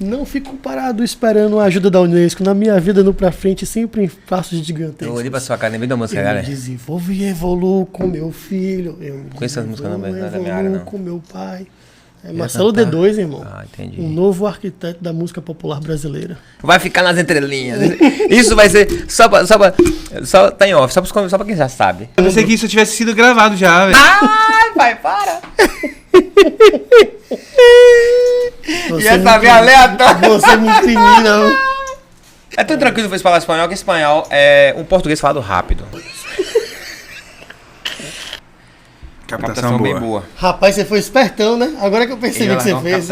Não fico parado esperando a ajuda da Unesco. Na minha vida, no pra frente, sempre em passos gigantescos. Eu olhei pra sua cara, nem vi da música, Eu cara. me desenvolvo e evoluo com meu filho. Eu me Conheço essa música, não, mas não é da minha evoluo área, não. com meu pai. É Marcelo D2, irmão. Ah, entendi. Um novo arquiteto da música popular brasileira. Vai ficar nas entrelinhas. Isso vai ser só tá em off, só pra quem já sabe. Eu pensei que isso tivesse sido gravado já, velho. Ai, pai, para! Você Ia me saber aleatório. Você me incrimina. É tão tranquilo você falar espanhol que espanhol é um português falado rápido. Captação boa. bem boa. Rapaz, você foi espertão, né? Agora que eu percebi que você fez.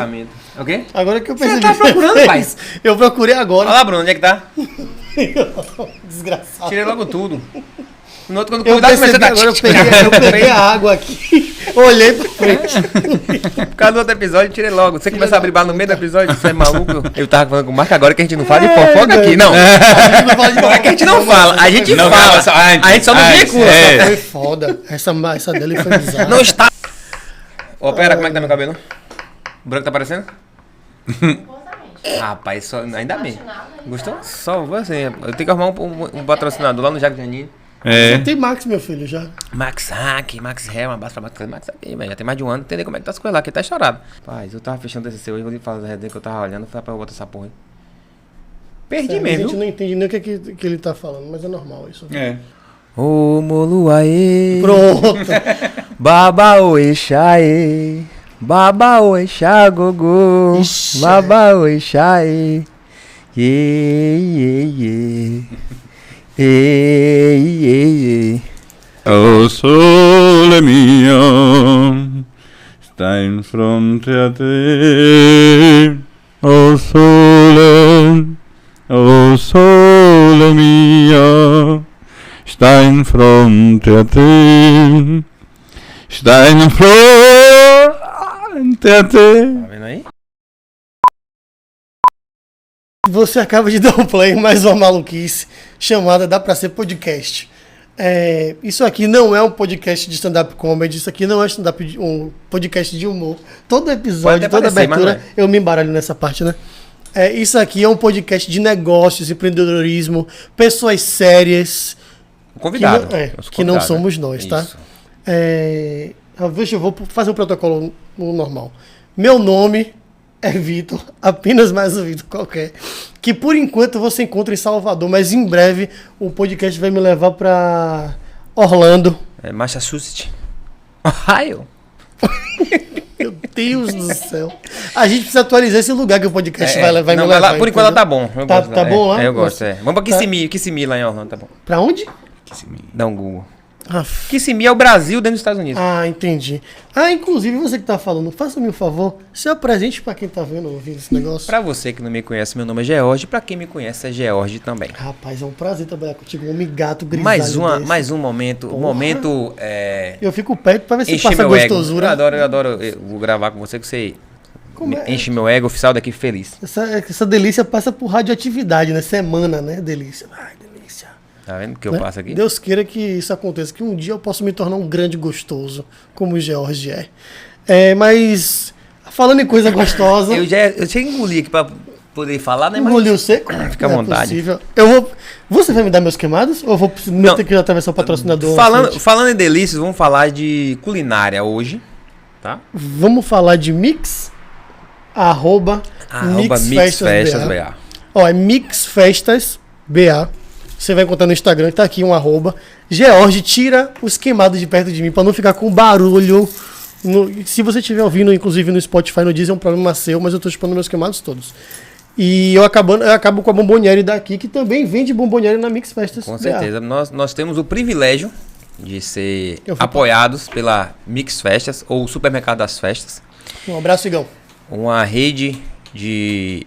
O quê? Agora que eu Você percebi tá que você procurando, fez. pai? Eu procurei agora. Olha lá, Bruno, onde é que tá? Desgraçado. Tirei logo tudo. No outro, quando o Eu convidado percebi começou a agora, eu peguei a água aqui. Olhei pra frente. Por causa do outro episódio, eu tirei logo. Você começar a bribar no meio do episódio, você é maluco? Eu tava falando com o Marco agora que a gente não fala de fofoca aqui, não. Não é que a gente não fala, a gente Não, fala. não, só antes, A gente só não antes, vincula. é. Foi foda. Essa dele foi bizarra. Não está. Ô, pera, como é que tá meu cabelo? O branco tá aparecendo? Rapaz, só, ainda bem. Gostou? Só você. Eu tenho que arrumar um patrocinador lá no Jaco Janine. É. Tem Max, meu filho, já. Max Hack, Max Hair, um abraço pra Max Hack, velho. Já tem mais de um ano, entender como é que tá as coisas lá, que tá estourado. Rapaz, eu tava fechando esse seu hoje, vou lhe falar da resenha que eu tava olhando, foi pra eu botar essa porra aí. Perdi A mesmo. gente não entende nem o que ele tá falando, mas é normal isso. É. Ô, Moluaê. Pronto. Baba Oexaê. Baba Oexá Gogô. Ixi. Baba Oexaê. Ye. O sole mio está em fronte a te. O sole mio está em fronte a te. Está em frente a te. Tá vendo aí? Você acaba de dar um play em mais uma maluquice chamada Dá Pra Ser Podcast. Isso aqui não é um podcast de stand-up comedy, isso aqui não é um podcast de humor. Todo episódio, toda parecer, mas abertura, não eu me embaralho nessa parte, né? Isso aqui é um podcast de negócios, empreendedorismo, pessoas sérias. Convidado. Que não somos nós, tá? Isso. Eu vou fazer um protocolo normal. Meu nome é Vitor, apenas mais um Vitor qualquer, que por enquanto você encontra em Salvador, mas em breve o podcast vai me levar pra Orlando. Massachusetts. Ohio. Meu Deus do céu. A gente precisa atualizar esse lugar que o podcast vai me não, levar. mas lá, por enquanto ela tá bom. Eu Tá- gosto, tá bom lá? eu gosto, Você- Vamos pra Kissimmee lá em Orlando, tá bom. Pra onde? Dá um Google. Ah, Kissimmee é o Brasil dentro dos Estados Unidos. entendi. Inclusive você que tá falando, faça-me um favor, se apresente pra quem tá vendo, ouvindo esse negócio. Pra você que não me conhece, meu nome é George. Pra quem me conhece, é George também. Rapaz, é um prazer trabalhar contigo, um homem gato grisalho desse. Mais um momento. Porra. Um momento. Eu fico perto pra ver se Encher passa meu ego. gostosura. Eu adoro eu vou gravar com você que você Como é? enche meu ego, oficial daqui feliz. Essa delícia passa por radioatividade, né? Semana, né? Delícia. Ai, delícia. Tá vendo o que eu Né? passo aqui? Deus queira que isso aconteça, que um dia eu possa me tornar um grande gostoso, como o George é. Mas, falando em coisa gostosa, Eu tinha que engolir aqui pra poder falar, né? Mas engoliu seco? Fica à Não é vontade. possível. Você vai me dar meus queimados? Ou eu vou Não. ter que atravessar o patrocinador? na frente? falando em delícias, vamos falar de culinária hoje, tá? Vamos falar de mix? Arroba Mix Festas BA. Ó, é Mix Festas BA. Você vai encontrar no Instagram, tá aqui um arroba. George, tira os queimados de perto de mim pra não ficar com barulho. Se você estiver ouvindo, inclusive no Spotify, no Deezer, é um problema seu, mas eu tô expondo meus queimados todos. E eu acabo com a Bomboniere daqui, que também vende Bomboniere na Mix Festas. Com BA. certeza. Nós temos o privilégio de ser Eu fui- apoiados pela Mix Festas, ou Supermercado das Festas. Um abraço, Igão. Uma rede de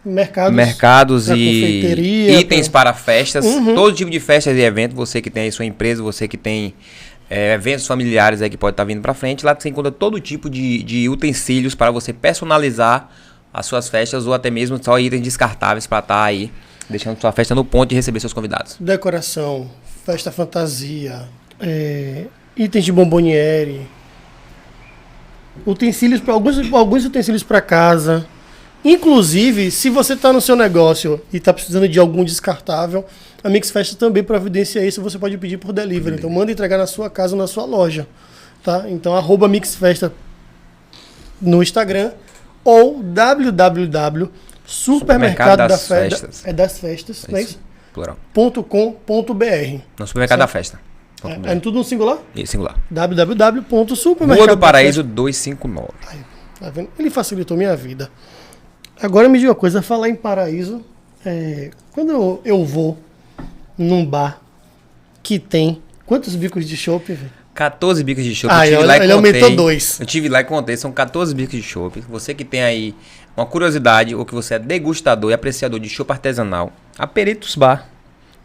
Mercados e confeiteria, itens para festas, Uhum. todo tipo de festas e eventos. Você que tem aí sua empresa, você que tem eventos familiares aí que pode estar vindo para frente, lá você encontra todo tipo de utensílios para você personalizar as suas festas ou até mesmo só itens descartáveis para estar aí deixando sua festa no ponto de receber seus convidados. decoração, festa fantasia, itens de bomboniere, utensílios para alguns utensílios para casa. Inclusive, se você está no seu negócio e está precisando de algum descartável, a Mix Festa também providencia isso. Você pode pedir por delivery. Então, manda entregar na sua casa ou na sua loja. Tá? Então, @Mix Festa no Instagram ou www.supermercado das festas. É das festas, não é isso? Plural. .com.br. No supermercado da festa. É tudo no singular? Singular. www.supermercado. Rua do Paraíso 259. Tá vendo? Ele facilitou minha vida. Agora me diga uma coisa, falar em paraíso, quando eu vou num bar que tem quantos bicos de chopp, velho? 14 bicos de chopp. Ele aumentou 2. Eu tive lá e contei, são 14 bicos de chopp. Você que tem aí uma curiosidade ou que você é degustador e apreciador de chopp artesanal, a Peritos Bar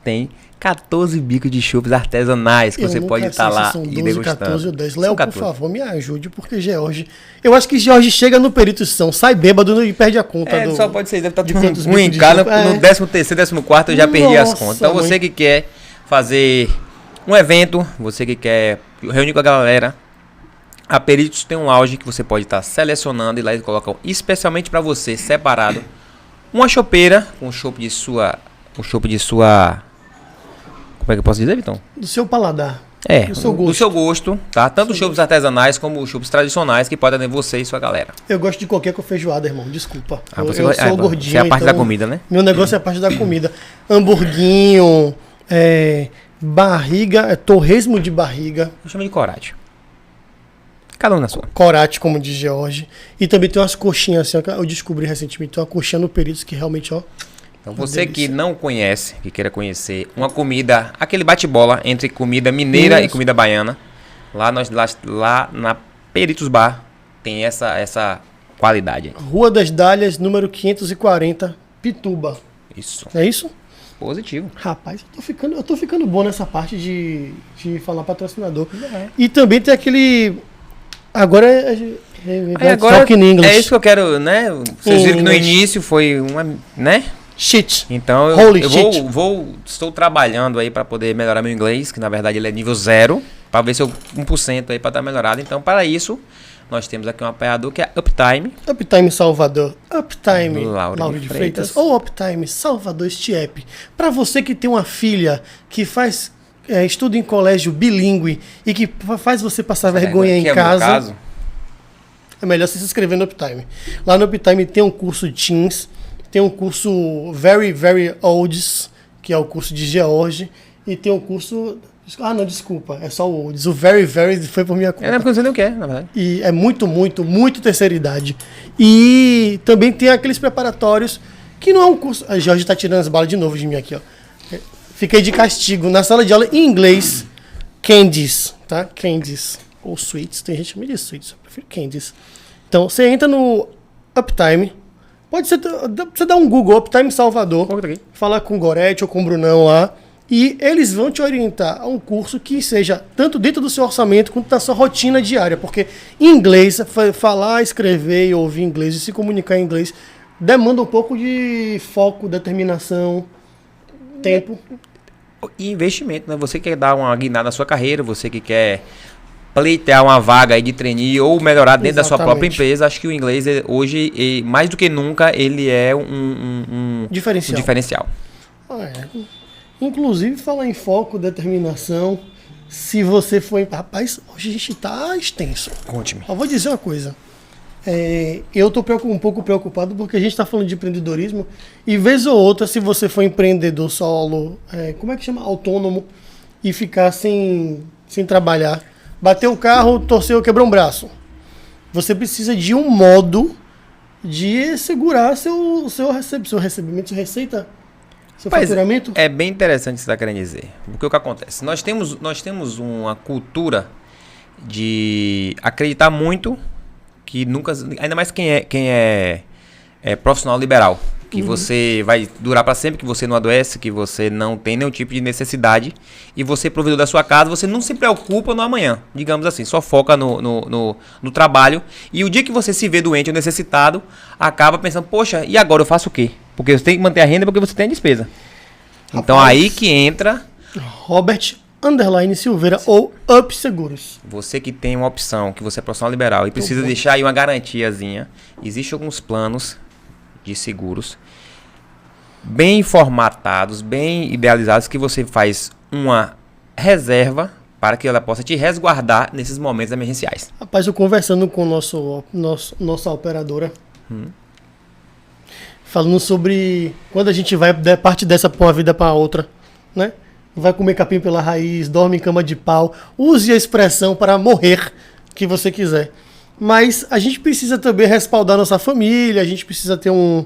tem 14 bicos de chopps artesanais que você pode estar lá são 12, e degustando. 14 ou 10. Léo, por favor, me ajude, porque George... Eu acho que George chega no Peritos São, sai bêbado e perde a conta. Só pode ser, deve estar de tudo quantos ruim em bicos de casa. chopp. No 13º, 14º eu já perdi as contas. Então você que quer fazer um evento, você que quer reunir com a galera, a Peritos tem um auge que você pode estar selecionando e lá eles colocam especialmente para você, separado, uma chopeira com o chopp de sua... Como é que eu posso dizer, Vitão? Do seu paladar. Do seu gosto, tá? Tanto chopps artesanais como os chopps tradicionais que podem atender você e sua galera. Eu gosto de qualquer com feijoada, irmão. Desculpa. Eu sou gordinho. Você é a parte então da comida, né? Meu negócio é a parte da comida. Hamburguinho, barriga, torresmo de barriga. Eu chamo de corate. Cada um na sua. Corate, como diz George. E também tem umas coxinhas assim, eu descobri recentemente. Tem uma coxinha no Peritos que realmente, ó... Então você que não conhece, que queira conhecer uma comida, aquele bate-bola entre comida mineira e comida baiana, lá na Peritos Bar tem essa qualidade. Rua das Dálias, número 540, Pituba. Isso. É isso? Positivo. Rapaz, eu tô ficando bom nessa parte de falar patrocinador. E também tem aquele... Agora talk in English. É isso que eu quero, né? Vocês viram que no início foi uma, né? Shit. Então estou trabalhando aí para poder melhorar meu inglês, que na verdade ele é nível 0, para ver se eu 1% aí para estar melhorado. Então, para isso, nós temos aqui um apoiador que é Uptime. Uptime Salvador, Uptime Lauro de Freitas ou Uptime Salvador Stiep. Para você que tem uma filha que faz estuda em colégio bilíngue e que faz você passar vergonha em casa, é melhor você se inscrever no Uptime. Lá no Uptime tem um curso Teens, tem um curso Very, Very Olds, que é o curso de George, e tem um curso... não, desculpa, é só o Olds. O Very, Very foi por minha conta. Não é porque eu não sei nem o que é, na verdade. E é muito terceira idade. E também tem aqueles preparatórios, que não é um curso... A George tá tirando as balas de novo de mim aqui, ó. Fiquei de castigo. Na sala de aula, em inglês, candies, tá? Candies. Ou sweets, tem gente que chama de sweets, eu prefiro candies. Então, você entra no Uptime... Pode ser, você dá um Google, Uptime Salvador, falar com o Gorete ou com o Brunão lá, e eles vão te orientar a um curso que seja tanto dentro do seu orçamento quanto da sua rotina diária, porque em inglês, falar, escrever e ouvir inglês e se comunicar em inglês demanda um pouco de foco, determinação, tempo. E investimento, né? Você quer dar uma guinada na sua carreira, você que quer pleitear uma vaga aí de trainee ou melhorar dentro da sua própria empresa, acho que o inglês hoje, mais do que nunca, ele é um diferencial. Inclusive, falar em foco, determinação, se você for... Rapaz, hoje a gente tá extenso. Conte-me. Eu vou dizer uma coisa. Eu tô um pouco preocupado porque a gente tá falando de empreendedorismo e vez ou outra, se você for empreendedor solo, como é que chama? Autônomo, e ficar sem trabalhar, bateu o carro, torceu, quebrou um braço. Você precisa de um modo de segurar seu recebimento, sua receita, seu faturamento. É bem interessante o que você está querendo dizer. Porque o que acontece? Nós temos uma cultura de acreditar muito que nunca... Ainda mais quem é profissional liberal. Que você vai durar para sempre, que você não adoece, que você não tem nenhum tipo de necessidade. E você, provedor da sua casa, você não se preocupa no amanhã. Digamos assim, só foca no trabalho. E o dia que você se vê doente ou necessitado, acaba pensando, poxa, e agora eu faço o quê? Porque você tem que manter a renda porque você tem a despesa. Então aí que entra... Robert Silveira ou Up Seguros. Você que tem uma opção, que você é profissional liberal e precisa deixar aí uma garantiazinha, existem alguns planos de seguros bem formatados, bem idealizados, que você faz uma reserva para que ela possa te resguardar nesses momentos emergenciais. Rapaz, eu conversando com nossa operadora, falando sobre quando a gente vai parte dessa pra uma vida para outra, né? Vai comer capim pela raiz, dorme em cama de pau, use a expressão para morrer que você quiser. Mas a gente precisa também respaldar nossa família, a gente precisa ter um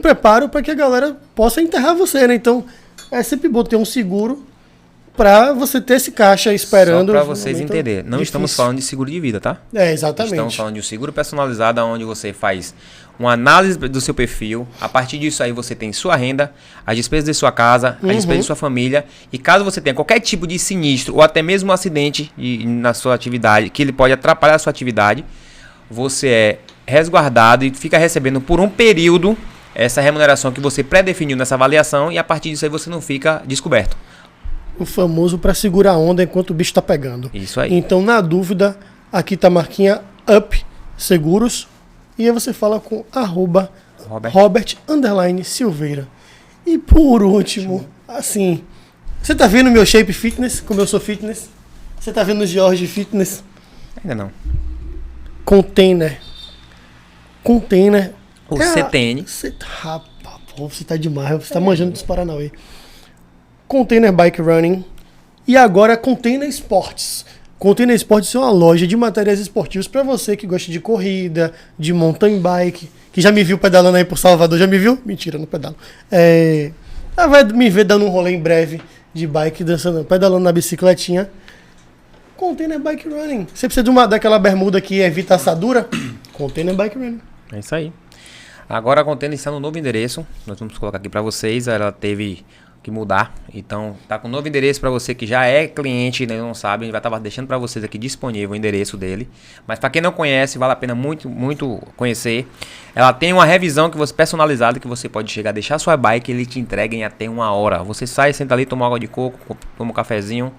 preparo para que a galera possa enterrar você, né? Então, é sempre bom ter um seguro para você ter esse caixa esperando. Só para vocês entenderem, não estamos falando de seguro de vida, tá? Exatamente. Estamos falando de um seguro personalizado, onde você faz uma análise do seu perfil. A partir disso aí você tem sua renda, as despesas de sua casa, as despesas de sua família. E caso você tenha qualquer tipo de sinistro ou até mesmo um acidente na sua atividade, que ele pode atrapalhar a sua atividade, você é resguardado e fica recebendo por um período essa remuneração que você pré-definiu nessa avaliação, e a partir disso aí você não fica descoberto. O famoso para segurar a onda enquanto o bicho tá pegando. Isso aí. Então, na dúvida, aqui tá a marquinha Up Seguros. E aí você fala com @Robert_Silveira. E por último, assim, você tá vendo meu Shape Fitness, como eu sou fitness? Você tá vendo o George Fitness? Ainda não. Container. O CTN. Rapaz, pô, você tá demais, você tá manjando dos Paranauê. Container Bike Running e agora Container Sports. Container Sports é uma loja de materiais esportivos para você que gosta de corrida, de mountain bike, que já me viu pedalando aí por Salvador, já me viu? Mentira, não pedalo. Vai me ver dando um rolê em breve de bike, pedalando na bicicletinha. Container Bike Running. Você precisa daquela bermuda que evita assadura? Container Bike Running. É isso aí. Agora a Container está no novo endereço. Nós vamos colocar aqui para vocês. Ela teve que mudar, então tá com um novo endereço para você que já é cliente e não sabe, a gente vai estar deixando para vocês aqui disponível o endereço dele, mas para quem não conhece, vale a pena muito conhecer. Ela tem uma revisão personalizada, que você pode chegar, deixar sua bike, ele te entrega em até 1 hora. Você sai, senta ali, toma água de coco, toma um cafezinho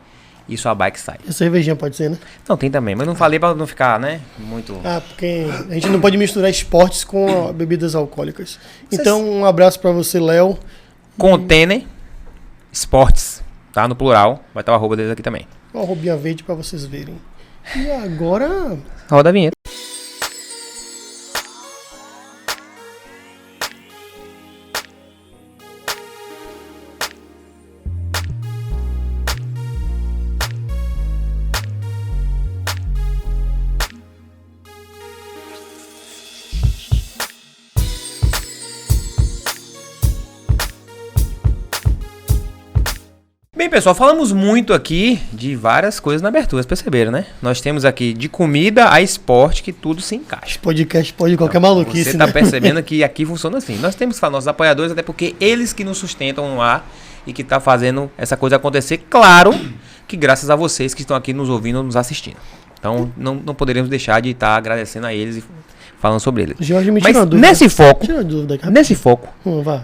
e sua bike sai. E a cervejinha pode ser, né? Não, tem também, mas não falei para não ficar, né, muito... Porque a gente não pode misturar esportes com bebidas alcoólicas. Então, um abraço para você, Léo. Container Sports, tá? No plural. Vai estar o arroba deles aqui também. Uma arrobinha verde pra vocês verem. E agora... Roda a vinheta. Bem, pessoal, falamos muito aqui de várias coisas na abertura, vocês perceberam, né? Nós temos aqui de comida a esporte, que tudo se encaixa. Esse podcast pode qualquer maluquice, você tá percebendo que aqui funciona assim. Nós temos que falar nossos apoiadores, até porque eles que nos sustentam lá e que tá fazendo essa coisa acontecer. Claro que graças a vocês que estão aqui nos ouvindo, nos assistindo. Então, não poderíamos deixar de estar agradecendo a eles e falando sobre ele. Jorge, me Mas tira uma dúvida. nesse foco,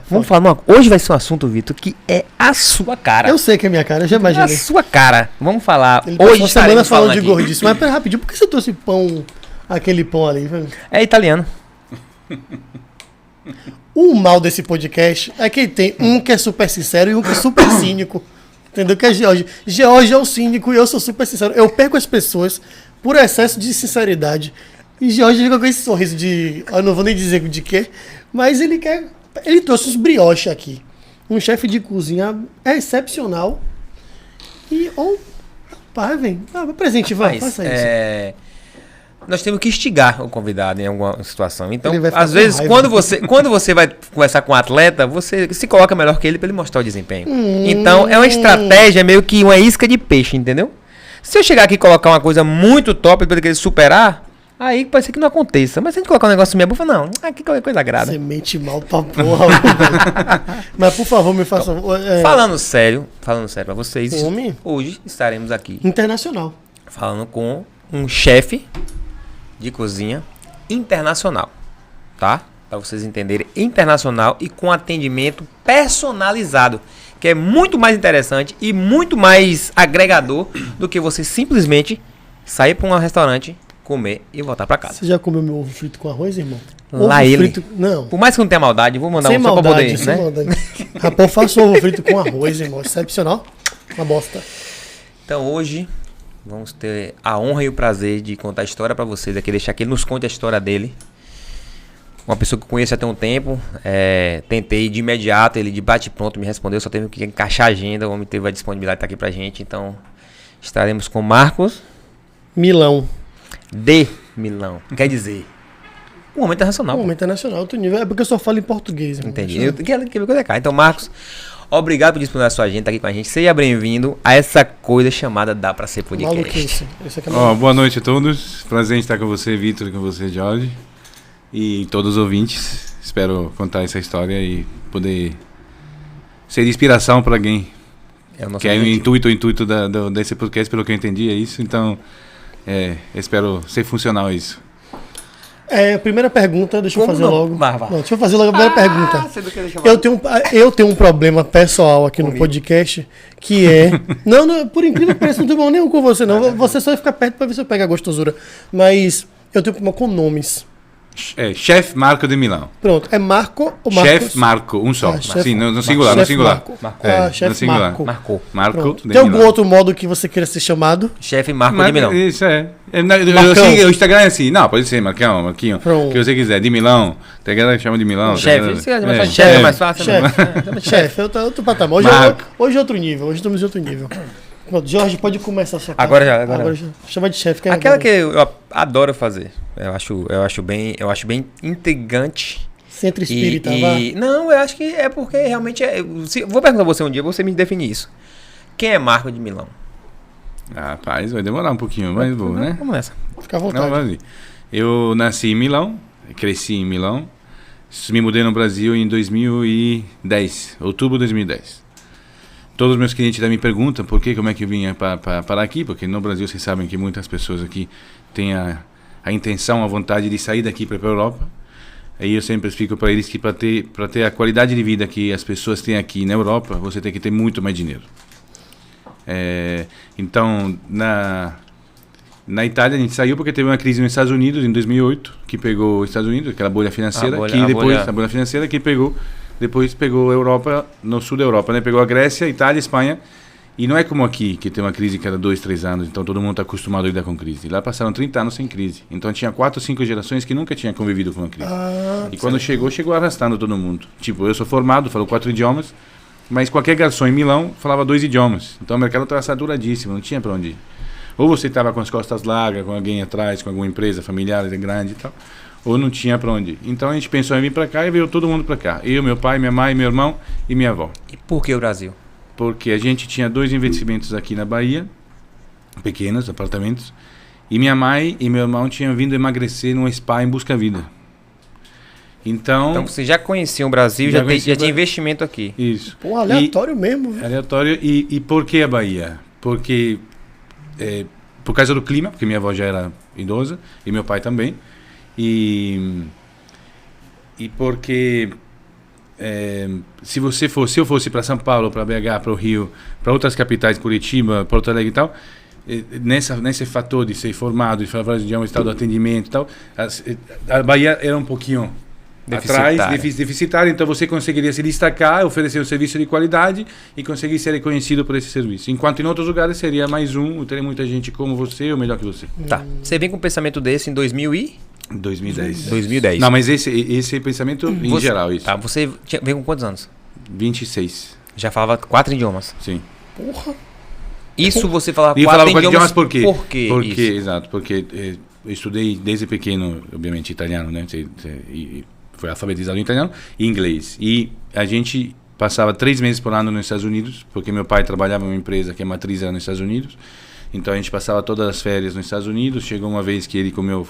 vamos falar hoje vai ser um assunto, Vitor, que é a sua cara. Eu sei que é minha cara, eu já imaginei. É a sua cara. Vamos falar. Ele hoje semana falando de gordice. Mas pera, rapidinho, por que você trouxe pão, aquele pão ali? É italiano. O mal desse podcast é que tem um que é super sincero e um que é super cínico. Entendeu? Que é George. George é o cínico e eu sou super sincero. Eu perco as pessoas por excesso de sinceridade. E George fica com esse sorriso de... Eu não vou nem dizer de quê. Mas ele quer... Ele trouxe uns brioches aqui. Um chefe de cozinha excepcional. E... Rapaz, vem. Presente, vai. Faça isso. Nós temos que instigar o convidado em alguma situação. Então, às vezes, quando você vai conversar com um atleta, você se coloca melhor que ele para ele mostrar o desempenho. Então, é uma estratégia meio que uma isca de peixe, entendeu? Se eu chegar aqui e colocar uma coisa muito top para ele superar, aí pode ser que não aconteça. Mas se a gente colocar um negócio meio bufa, não. Que coisa agrada. Você mente mal pra porra, velho. Mas, por favor, me faça... Falando sério pra vocês, Homem. Hoje estaremos aqui. Internacional. Falando com um chefe de cozinha internacional, tá? para vocês entenderem, internacional e com atendimento personalizado, que é muito mais interessante e muito mais agregador do que você simplesmente sair para um restaurante, comer e voltar para casa. Você já comeu meu ovo frito com arroz, irmão? Lá Ovo ele. frito, não. Por mais que não tenha maldade, vou mandar Sem um só para maldade, poder, sem né? maldade. Rapaz, eu faço ovo frito com arroz, irmão. Excepcional. Uma bosta. Então hoje vamos ter a honra e o prazer de contar a história para vocês aqui, deixar que ele nos conte a história dele. Uma pessoa que eu conheço há tem um tempo, tentei de imediato, ele de bate-pronto me respondeu, só teve que encaixar a agenda, o homem teve a disponibilidade de estar aqui pra gente, então estaremos com Marcos Milão. de Milão, quer dizer, um homem internacional. Um internacional, outro nível. É porque eu só falo em português, irmão. Entendi, eu quero ver coisa cá. Então Marcos, obrigado por disponibilizar a sua agenda, tá aqui com a gente, seja bem-vindo a essa coisa chamada Dá Pra Ser Podcast. Maluquice. Esse aqui é Ó, maluco. boa noite a todos. Prazer em estar com você, Vitor, e com você, Jorge. E todos os ouvintes. Espero contar essa história e poder ser de inspiração para alguém. É o nosso Que é o objetivo. intuito desse podcast, pelo que eu entendi, é isso. Então, espero ser funcional isso. Primeira pergunta, deixa eu Como fazer não? logo. Vai. Não, deixa eu fazer logo a primeira pergunta. Você não quer deixar Eu tenho um problema pessoal aqui no podcast, que é... Não, por incrível que pareça, não tenho problema nenhum com você, não. Você só vai ficar perto pra ver se eu pego a gostosura. Mas eu tenho problema com nomes. Chef Marco de Milão. Pronto, é Marco ou Marcos? Chef Marco, um só. Chef- Sim, no singular, no Chef singular. Marco. Marco. Chef no singular. Marco. Marcou. Marco Pronto. de Tem algum Milão. outro modo que você queira ser chamado? Chefe Marco de Milão. Isso é. Marcão. O Instagram é assim. Não, pode ser Marcão, Marquinho. Pronto. O que você quiser. De Milão. Tem galera que chama de Milão. tem Chefe, galera- você quer mais fácil? é, Chefe é é. mais fácil. né? Chefe, outro patamar. Marco. Hoje é outro nível. Hoje estamos em outro nível. Pronto, Jorge, pode começar a sua parte. Agora já. Chama de chefe. Aquela que eu adoro fazer. Eu acho bem intrigante. Centro espírita, vai. Não, eu acho que é porque realmente vou perguntar a você um dia, você me definir isso. Quem é Marco de Milão? Rapaz, vai demorar um pouquinho, mas vou, né? Vamos nessa. Fica à Não, vontade. vai ali. Eu nasci em Milão, cresci em Milão, me mudei no Brasil em 2010, outubro de 2010. Todos os meus clientes me perguntam como é que eu vinha para aqui, porque no Brasil vocês sabem que muitas pessoas aqui têm a intenção, a vontade de sair daqui para a Europa. Aí eu sempre explico para eles que para ter a qualidade de vida que as pessoas têm aqui na Europa, você tem que ter muito mais dinheiro. Então, na Itália a gente saiu porque teve uma crise nos Estados Unidos em 2008, que pegou os Estados Unidos, aquela bolha financeira, a bolha financeira que depois pegou a Europa, no sul da Europa, né? Pegou a Grécia, Itália, Espanha. E não é como aqui, que tem uma crise cada 2, 3 anos, então todo mundo está acostumado a lidar com crise. Lá passaram 30 anos sem crise. Então tinha 4 ou 5 gerações que nunca tinham convivido com uma crise. E quando chegou arrastando todo mundo. Tipo, eu sou formado, falo 4 idiomas, mas qualquer garçom em Milão falava 2 idiomas. Então o mercado estava saturadíssimo, não tinha para onde ir. Ou você estava com as costas largas, com alguém atrás, com alguma empresa familiar grande e tal, ou não tinha para onde ir. Então a gente pensou em vir para cá e veio todo mundo para cá. Eu, meu pai, minha mãe, meu irmão e minha avó. E por que o Brasil? Porque a gente tinha 2 investimentos aqui na Bahia, pequenos apartamentos, e minha mãe e meu irmão tinham vindo emagrecer num spa em Busca Vida. Então Você já conhecia o Brasil, Já já conhecia tinha o Brasil. investimento aqui. isso. Pô, aleatório mesmo. Viu? Aleatório. E por que a Bahia? Porque por causa do clima, porque minha avó já era idosa e meu pai também. E porque se eu fosse para São Paulo, para BH, para o Rio, para outras capitais, Curitiba, Porto Alegre e tal, nesse fator de ser formado, de falar vários idiomas, tal, do atendimento e tal, a Bahia era um pouquinho deficitária, então você conseguiria se destacar, oferecer um serviço de qualidade e conseguir ser reconhecido por esse serviço. Enquanto em outros lugares seria mais teria muita gente como você ou melhor que você. Tá. Você vem com um pensamento desse em 2010. 2010. Não, mas esse pensamento em geral, isso. Tá, você veio com quantos anos? 26, Já falava 4 idiomas. sim. Porra. Isso você falava E eu 4 falava 4 idiomas idiomas por quê? Por quê? Porque, isso? exato, porque eu estudei desde pequeno, obviamente, italiano, né? E foi alfabetizado em italiano e inglês. E a gente passava 3 meses por ano nos Estados Unidos, porque meu pai trabalhava em uma empresa que a matriz era nos Estados Unidos. Então a gente passava todas as férias nos Estados Unidos. Chegou uma vez que ele com meu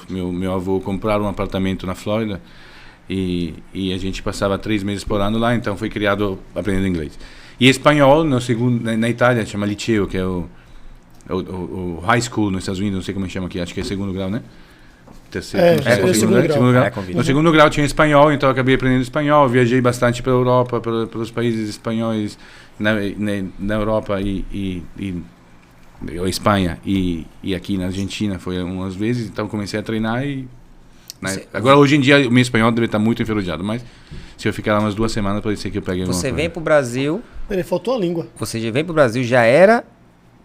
avô compraram um apartamento na Flórida e a gente passava 3 meses por ano lá. Então foi criado aprendendo inglês. E espanhol, na Itália, chama liceo, que é o high school nos Estados Unidos, não sei como chama aqui, acho que é segundo grau, né? segundo grau. No segundo grau tinha espanhol, então eu acabei aprendendo espanhol. Viajei bastante pela Europa, pelos países espanhóis na Europa e Espanha e aqui na Argentina foi umas vezes. Então comecei a treinar e... Agora, hoje em dia, o meu espanhol deve estar muito enferrujado, mas se eu ficar lá umas 2 semanas, pode ser que eu pegue alguma coisa. Você vem pro Brasil... Ele faltou a língua. Você já vem pro Brasil, já era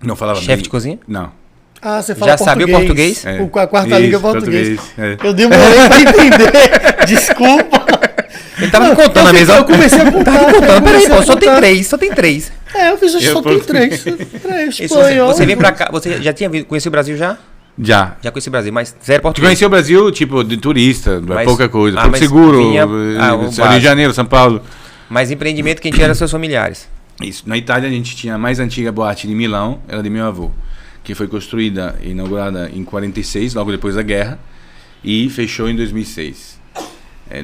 não falava chefe de cozinha? Não. Ah, você fala já sabia o português? A quarta língua é português. Eu demorei pra entender. Desculpa. Ele tava me contando na mesa. Eu comecei a contar. Tava me contando. Peraí, pô, só tem 3. Eu fiz só tem 3. Espanhol. Você vem pra cá, você já tinha conhecido o Brasil já? Já conheci o Brasil, mas zero português. Tu conheceu o Brasil, tipo, de turista, mas, pouca coisa. Porto Seguro, Rio de Janeiro, São Paulo. Mas empreendimento quem tinha eram seus familiares. Isso. Na Itália a gente tinha a mais antiga boate de Milão, era de meu avô, que foi construída e inaugurada em 46, logo depois da guerra, e fechou em 2006.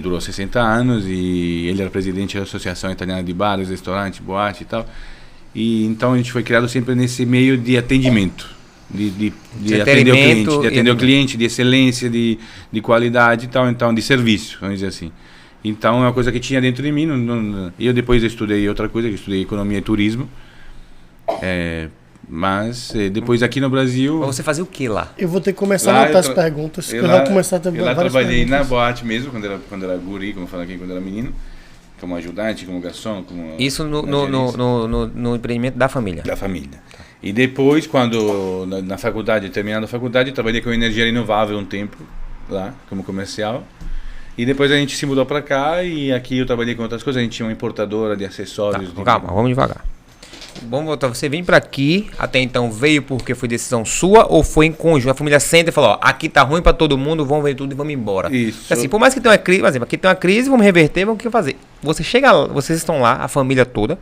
Durou 60 anos e ele era presidente da Associação Italiana de Bares, Restaurantes, Boate e tal. E então a gente foi criado sempre nesse meio de atendimento. De atender o cliente, de excelência, de qualidade e tal, então de serviço, vamos dizer assim. Então é uma coisa que tinha dentro de mim. Eu depois estudei outra coisa, que estudei economia e turismo. Mas depois aqui no Brasil... Mas você fazia o que lá? Eu vou ter que começar a anotar as perguntas. Eu lá perguntas. trabalhei na boate mesmo, quando era guri, como eu falo aqui, quando era menino. Como ajudante, como garçom. Isso no empreendimento da família? Da família. E depois, quando na faculdade, terminando a faculdade, trabalhei com energia renovável um tempo lá, como comercial. E depois a gente se mudou para cá e aqui eu trabalhei com outras coisas. A gente tinha uma importadora de acessórios. Calma, vamos devagar. Vamos voltar. Você vem para aqui, até então veio porque foi decisão sua ou foi em conjunto? A família senta e falou, aqui tá ruim para todo mundo, vamos ver tudo e vamos embora. Isso. Porque, assim, por mais que tenha uma crise, por exemplo, aqui tem uma crise, vamos reverter, vamos o que fazer? Você chega lá, vocês estão lá, a família toda,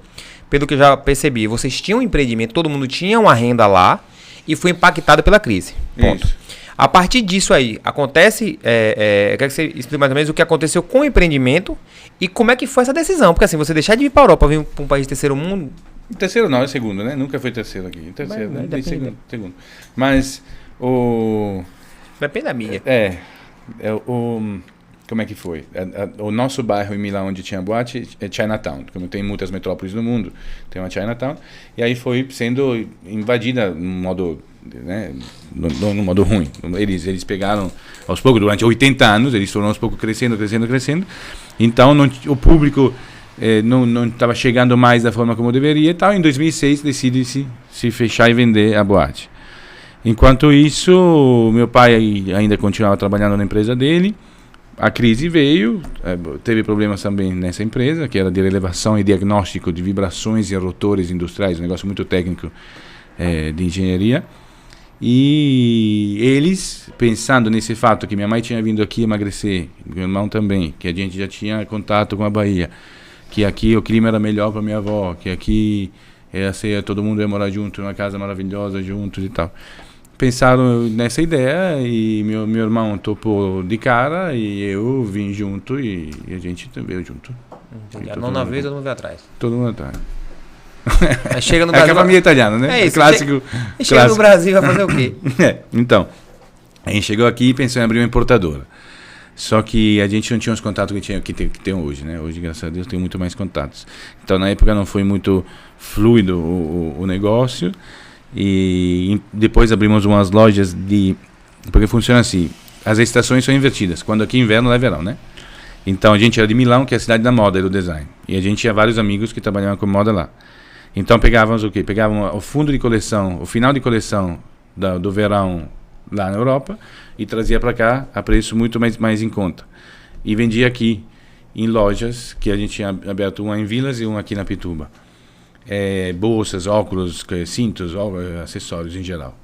pelo que eu já percebi, vocês tinham um empreendimento, todo mundo tinha uma renda lá e foi impactado pela crise. Ponto. Isso. A partir disso aí, acontece, eu quero que você explique mais ou menos o que aconteceu com o empreendimento e como é que foi essa decisão. Porque assim, você deixar de vir para a Europa, vir para um país de terceiro mundo... Terceiro não, é segundo, né? Nunca foi terceiro aqui. Terceiro, né? Segundo. Mas o... Depende da mídia. Como é que foi? O nosso bairro em Milão, onde tinha boate, é Chinatown. Como tem muitas metrópoles no mundo, tem uma Chinatown. E aí foi sendo invadida num modo, né, no modo ruim. Eles pegaram aos poucos, durante 80 anos, eles foram aos poucos crescendo. Então o público não estava chegando mais da forma como deveria e tal. Em 2006 decide-se se fechar e vender a boate. Enquanto isso, meu pai ainda continuava trabalhando na empresa dele. A crise veio, teve problemas também nessa empresa, que era de relevação e diagnóstico de vibrações e rotores industriais, um negócio muito técnico de engenharia. E eles, pensando nesse fato que minha mãe tinha vindo aqui emagrecer, meu irmão também, que a gente já tinha contato com a Bahia, que aqui o clima era melhor para minha avó, que aqui todo mundo ia morar junto, uma casa maravilhosa juntos e tal. Pensaram nessa ideia e meu irmão topou de cara e eu vim junto e a gente veio junto. A nona vez todo mundo veio atrás. Todo mundo atrás. Aí chega no Brasil. É a família italiana, né? É isso. Clássico. Chega no Brasil vai fazer o quê? Então, a gente chegou aqui e pensou em abrir uma importadora. Só que a gente não tinha os contatos que tem hoje, né? Hoje, graças a Deus, tem muito mais contatos. Então, na época não foi muito fluido o negócio. E depois abrimos umas lojas porque funciona assim, as estações são invertidas, quando aqui é inverno lá é verão, né? Então a gente era de Milão, que é a cidade da moda e do design, e a gente tinha vários amigos que trabalhavam com moda lá. Então pegávamos o quê? Pegávamos o fundo de coleção, o final de coleção do verão lá na Europa e trazia para cá a preço muito mais em conta e vendia aqui em lojas, que a gente tinha aberto uma em Vilas e uma aqui na Pituba. Bolsas, óculos, cintos, acessórios em geral.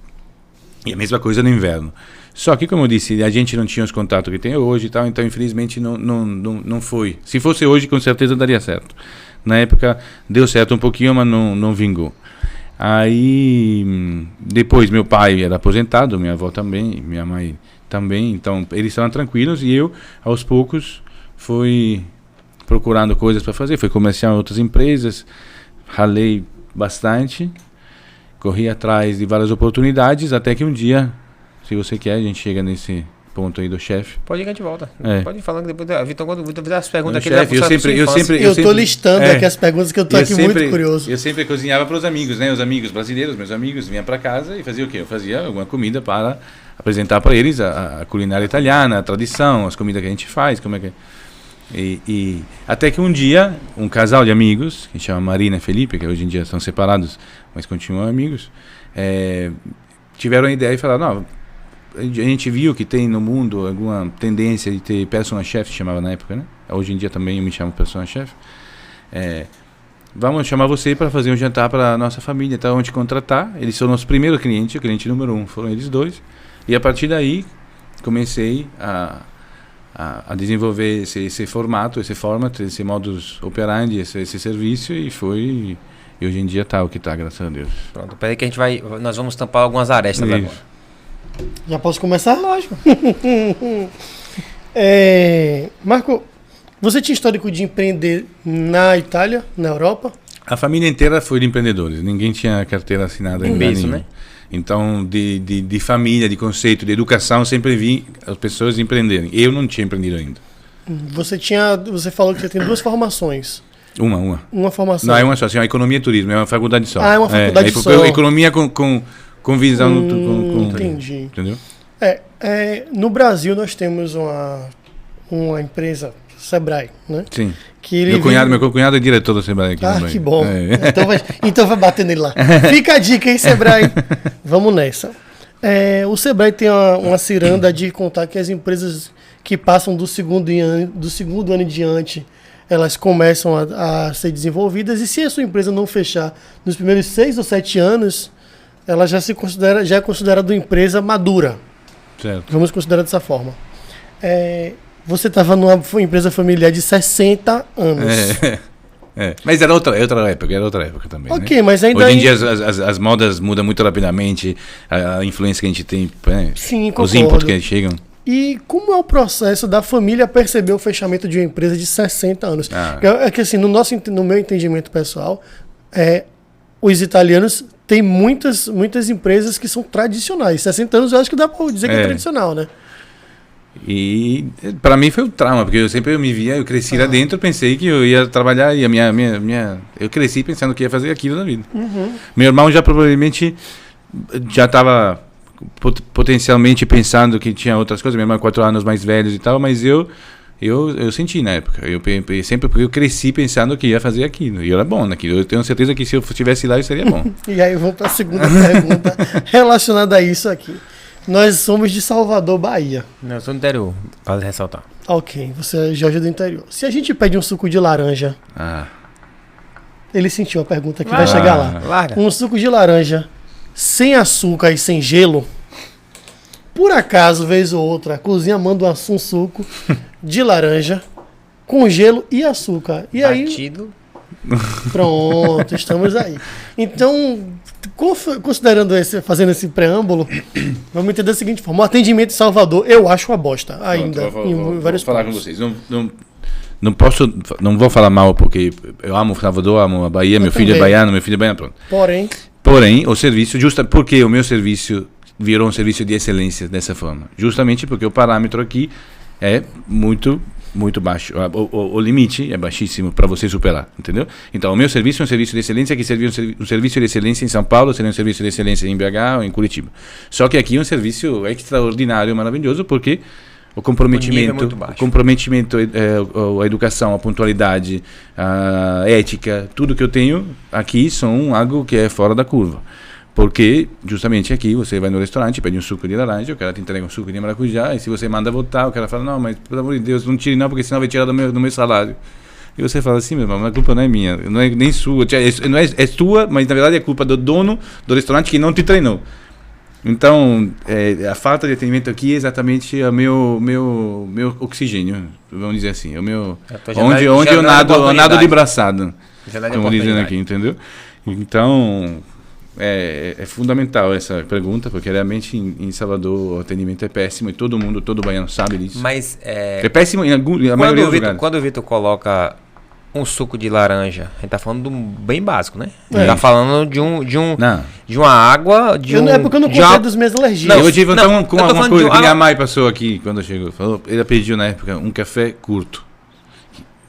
E a mesma coisa no inverno. Só que, como eu disse, a gente não tinha os contatos que tem hoje e tal, então infelizmente não foi. Se fosse hoje, com certeza daria certo. Na época deu certo um pouquinho, mas não vingou. Aí, depois meu pai era aposentado, minha avó também, minha mãe também, então eles estavam tranquilos e eu, aos poucos, fui procurando coisas para fazer, fui comerciar em outras empresas, ralei bastante, corri atrás de várias oportunidades, até que um dia, se você quer, a gente chega nesse ponto aí do chefe. Pode ir que a gente volta. É. Pode ir falando que depois. Vitor, quando fizer as perguntas aqui, chefe, Eu tô listando aqui as perguntas que eu tô aqui muito curioso. Eu sempre cozinhava para os amigos, né? Os amigos brasileiros, meus amigos, vinham para casa e fazia o quê? Eu fazia alguma comida para apresentar para eles a culinária italiana, a tradição, as comidas que a gente faz, como é que... E até que um dia, um casal de amigos, que chama Marina e Felipe, que hoje em dia estão separados, mas continuam amigos, tiveram a ideia e falaram, não, a gente viu que tem no mundo alguma tendência de ter personal chef, chamava na época, né? Hoje em dia também eu me chamo personal chef. Vamos chamar você para fazer um jantar para a nossa família, então vamos te contratar. Eles foram os primeiros clientes, o cliente número 1 foram eles dois. E a partir daí comecei a desenvolver esse formato, esse modus operandi, esse serviço, e hoje em dia está o que está, graças a Deus. Pronto, peraí que nós vamos tampar algumas arestas agora. Já posso começar? Lógico. Marco, você tinha histórico de empreender na Itália, na Europa? A família inteira foi de empreendedores, ninguém tinha carteira assinada em mesmo, né? Então, de família, de conceito, de educação, sempre vi as pessoas empreenderem. Eu não tinha empreendido ainda. Você falou que você tem 2 formações. Uma formação. Não, é uma só, assim, economia e turismo, é uma faculdade só. É uma faculdade só. Economia com visão... Entendi. Entendeu? No Brasil nós temos uma empresa, Sebrae, né? Sim. Meu cunhado é diretor do Sebrae aqui. Que bom. Então vai bater nele lá. Fica a dica, hein, Sebrae? Vamos nessa. O Sebrae tem uma ciranda de contar que as empresas que passam do segundo ano em diante, elas começam a ser desenvolvidas, e se a sua empresa não fechar nos primeiros 6 ou 7 anos, ela já é considerada uma empresa madura. Certo. Vamos considerar dessa forma. Você estava numa empresa familiar de 60 anos. Mas era outra época também. Ok, né? mas ainda... Hoje em dia as modas mudam muito rapidamente, a influência que a gente tem, Sim, os inputs que chegam. E como é o processo da família perceber o fechamento de uma empresa de 60 anos? É que assim, no meu entendimento pessoal, os italianos têm muitas empresas que são tradicionais. 60 anos eu acho que dá para dizer que é tradicional, né? E para mim foi um trauma, porque eu me via, eu cresci lá dentro, pensei que eu ia trabalhar, e eu cresci pensando que ia fazer aquilo na vida. Meu irmão já provavelmente já estava potencialmente pensando que tinha outras coisas. Meu irmão é 4 anos mais velho e tal, mas eu senti na época, sempre porque eu cresci pensando que ia fazer aquilo, e eu era bom naquilo. Eu tenho certeza que se eu estivesse lá eu seria bom. E aí vamos para a segunda pergunta relacionada a isso aqui. Nós somos de Salvador, Bahia. Não, eu sou do interior, para ressaltar. Ok, você é Jorge do interior. Se a gente pede um suco de laranja... Ele sentiu a pergunta que vai chegar lá. Larga. Um suco de laranja sem açúcar e sem gelo. Por acaso, vez ou outra, a cozinha manda um suco de laranja com gelo e açúcar. E Batido. Pronto, estamos aí. Então, considerando fazendo esse preâmbulo, vamos entender da seguinte forma: o atendimento em Salvador eu acho uma bosta ainda. Vou falar com vocês. Não vou falar mal, porque eu amo Salvador, amo a Bahia, meu filho é baiano, pronto. Porém, o serviço, porque o meu serviço virou um serviço de excelência dessa forma. Justamente porque o parâmetro aqui é muito baixo. O limite é baixíssimo para você superar, entendeu? Então, o meu serviço é um serviço de excelência que serviu um serviço de excelência em São Paulo, seria um serviço de excelência em BH ou em Curitiba. Só que aqui é um serviço extraordinário, maravilhoso, porque o comprometimento, a educação, a pontualidade, a ética, tudo que eu tenho aqui são algo que é fora da curva. Porque, justamente aqui, você vai no restaurante, pede um suco de laranja, o cara te entrega um suco de maracujá, e se você manda voltar, o cara fala, não, mas pelo amor de Deus, não tire não, porque senão vai tirar do meu salário. E você fala assim, meu irmão, a culpa não é minha, não é nem sua, é sua, mas na verdade é culpa do dono do restaurante que não te treinou. Então, a falta de atendimento aqui é exatamente o meu oxigênio, vamos dizer assim, onde eu nado de braçada, como dizendo aqui, entendeu? Então... É fundamental essa pergunta, porque realmente em Salvador o atendimento é péssimo e todo baiano sabe disso. Mas é péssimo em maioria dos lugares. Quando o Vitor coloca um suco de laranja, a gente tá falando do bem básico, né? A gente tá falando de uma água, É porque eu não contei das minhas alergias. Eu tive uma coisa que minha mãe passou aqui quando chegou. Falou, ele pediu na época um café curto.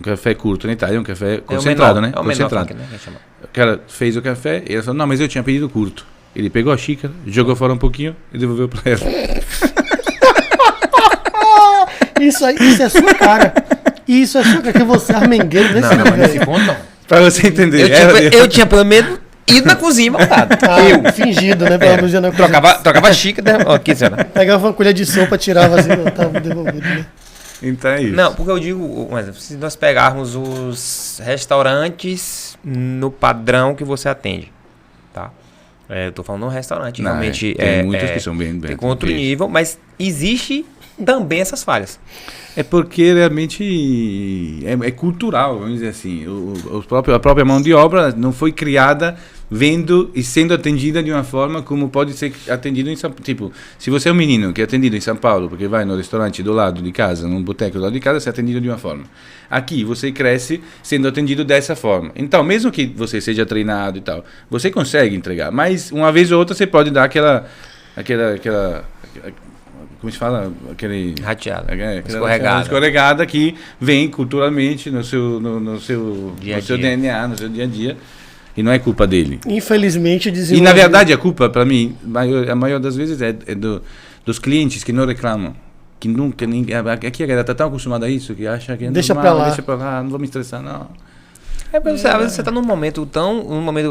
Um café curto na Itália, um café concentrado, né? É o concentrado. Menor, né? O cara fez o café e ela falou, não, mas eu tinha pedido curto. Ele pegou a xícara, jogou fora um pouquinho e devolveu pra ela. Isso é sua cara. Isso é sua cara, que você é armengueiro desse Não, mas nesse ponto não. Pra você entender. Eu tinha pelo menos ido na cozinha e voltado. Fingido, né? Pelo menos na cozinha. Trocava a xícara, ó, aqui, senhora. Pegava uma colher de sopa, tirava assim, tava devolvido, né? Então é isso. Não, porque eu digo, mas se nós pegarmos os restaurantes no padrão que você atende, tá? Eu tô falando no restaurante, não, realmente tem muitos que são bem tem com outro nível, mas existe também essas falhas. É porque realmente é cultural, vamos dizer assim. A própria mão de obra não foi criada vendo e sendo atendida de uma forma como pode ser atendido em São Paulo. Tipo, se você é um menino que é atendido em São Paulo, porque vai no restaurante do lado de casa, num boteco do lado de casa, você é atendido de uma forma. Aqui, você cresce sendo atendido dessa forma. Então, mesmo que você seja treinado e tal, você consegue entregar. Mas, uma vez ou outra, você pode dar aquela como se fala? Rateada. Escorregada que vem culturalmente no seu DNA, no seu dia a dia. E não é culpa dele. Infelizmente, E na verdade a culpa, para mim, a maior das vezes é dos clientes que não reclamam. Que nunca ninguém. Aqui a galera está tão acostumada a isso que acha que é deixa normal, pra lá, não vou me estressar, não. Às vezes você está num momento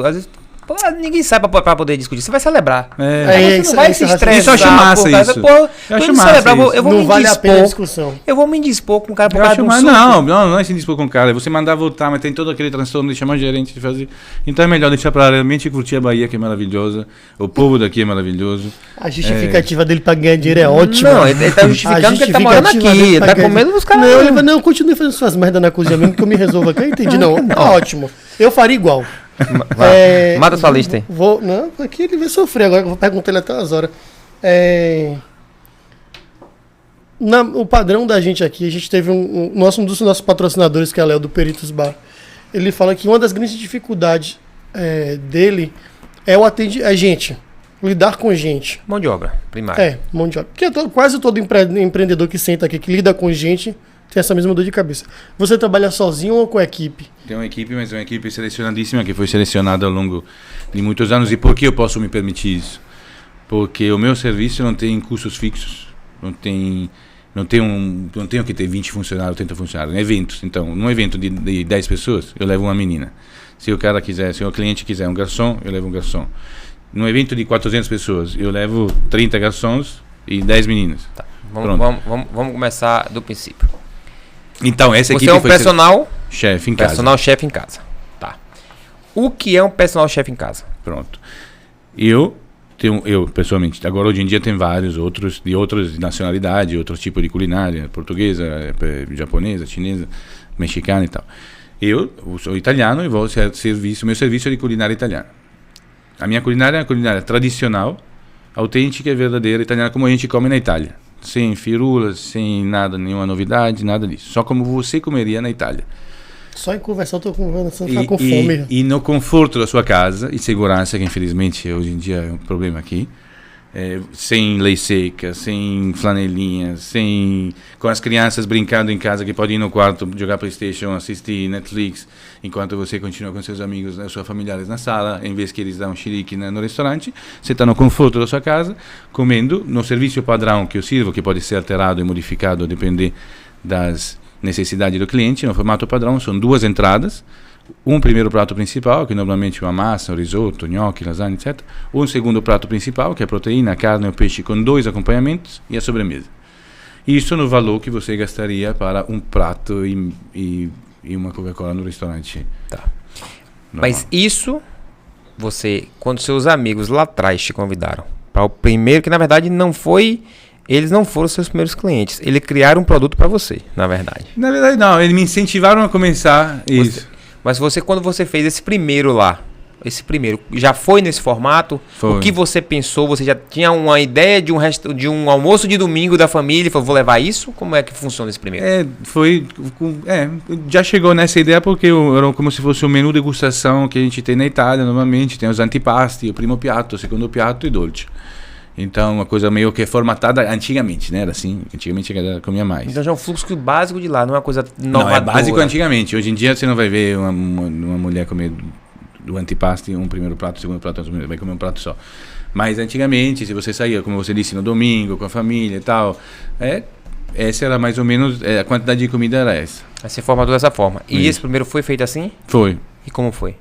às vezes. Pô, ninguém sabe pra poder discutir. Você vai celebrar. Você não vai se estressar. Isso eu acho massa, isso. Eu acho massa isso. Eu vou não me vale dispor, a pena a discussão. Eu vou me dispor com o cara por causa de um não é se dispor com o cara. É você mandar voltar, mas tem todo aquele transtorno de chamar o gerente de fazer. Então é melhor deixar pra realmente curtir a Bahia, que é maravilhosa. O povo daqui é maravilhoso. A justificativa dele pra ganhar dinheiro é ótima. Não, ele tá justificando que ele tá morando aqui. Ele tá comendo os caras. Não, ele vai, não, continue fazendo suas merdas na cozinha mesmo, que eu me resolvo aqui. Eu entendi, não. Tá ótimo. Eu faria igual. Mata sua lista aí. Não, aqui ele vai sofrer agora, que eu vou perguntar ele até umas horas. O padrão da gente aqui, a gente teve um dos nossos patrocinadores, que é a Léo do Peritos Bar. Ele fala que uma das grandes dificuldades dele é lidar com gente. Mão de obra, primária. Mão de obra. Porque quase todo empreendedor que senta aqui, que lida com gente, tem essa mesma dor de cabeça. Você trabalha sozinho ou com a equipe? Tem uma equipe, mas uma equipe selecionadíssima, que foi selecionada ao longo de muitos anos. E por que eu posso me permitir isso? Porque o meu serviço não tem custos fixos. Não tenho que ter 20 funcionários, 30 funcionários. Em eventos. Então, num evento de 10 pessoas, eu levo uma menina. Se o cliente quiser um garçom, eu levo um garçom. Num evento de 400 pessoas, eu levo 30 garçons e 10 meninas. Tá. Vamos começar do princípio. Então, essa equipe foi... Você é um personal chefe em casa. Personal chefe em casa. Tá. O que é um personal chefe em casa? Pronto. Eu, pessoalmente, agora hoje em dia tem vários outros, de outras nacionalidades, outros tipos de culinária, portuguesa, japonesa, chinesa, mexicana e tal. Eu sou italiano e vou meu serviço é de culinária italiana. A minha culinária é uma culinária tradicional, autêntica e verdadeira italiana, como a gente come na Itália. Sem firulas, sem nada, nenhuma novidade, nada disso. Só como você comeria na Itália. Só em conversar, eu tô conversando, com fome. E no conforto da sua casa, e segurança, que infelizmente hoje em dia é um problema aqui, sem lei seca, sem flanelinhas, com as crianças brincando em casa, que podem ir no quarto, jogar PlayStation, assistir Netflix, enquanto você continua com seus amigos, seus familiares na sala, em vez que eles dão xerique no restaurante. Você está no conforto da sua casa, comendo no serviço padrão que eu sirvo, que pode ser alterado e modificado a depender das necessidades do cliente. No formato padrão são 2 entradas, um primeiro prato principal, que normalmente é uma massa, um risoto, gnocchi, lasanha, etc. Um segundo prato principal, que é a proteína, a carne ou peixe, com 2 acompanhamentos e a sobremesa. Isso no valor que você gastaria para um prato e uma Coca-Cola no restaurante. Tá. Mas isso, quando seus amigos lá atrás te convidaram para o primeiro, que na verdade eles não foram seus primeiros clientes, eles criaram um produto para você, na verdade. Na verdade não, eles me incentivaram a começar isso. Mas quando você fez esse primeiro lá, esse primeiro, já foi nesse formato? Foi. O que você pensou? Você já tinha uma ideia de um almoço de domingo da família e falou, vou levar isso? Como é que funciona esse primeiro? Já chegou nessa ideia porque era como se fosse um menu degustação que a gente tem na Itália, normalmente. Tem os antipasti, o primo piatto, o segundo piatto e dolce. Então, uma coisa meio que formatada antigamente, né? Era assim, antigamente a galera comia mais. Então já é um fluxo básico de lá, não é uma coisa inovadora. Não, é básico antigamente. Hoje em dia você não vai ver uma mulher comer do antipasto um primeiro prato, segundo prato, vai comer um prato só. Mas antigamente, se você saía, como você disse, no domingo, com a família e tal, essa era mais ou menos, a quantidade de comida era essa. Aí você formatou dessa forma. E esse primeiro foi feito assim? Foi. E como foi?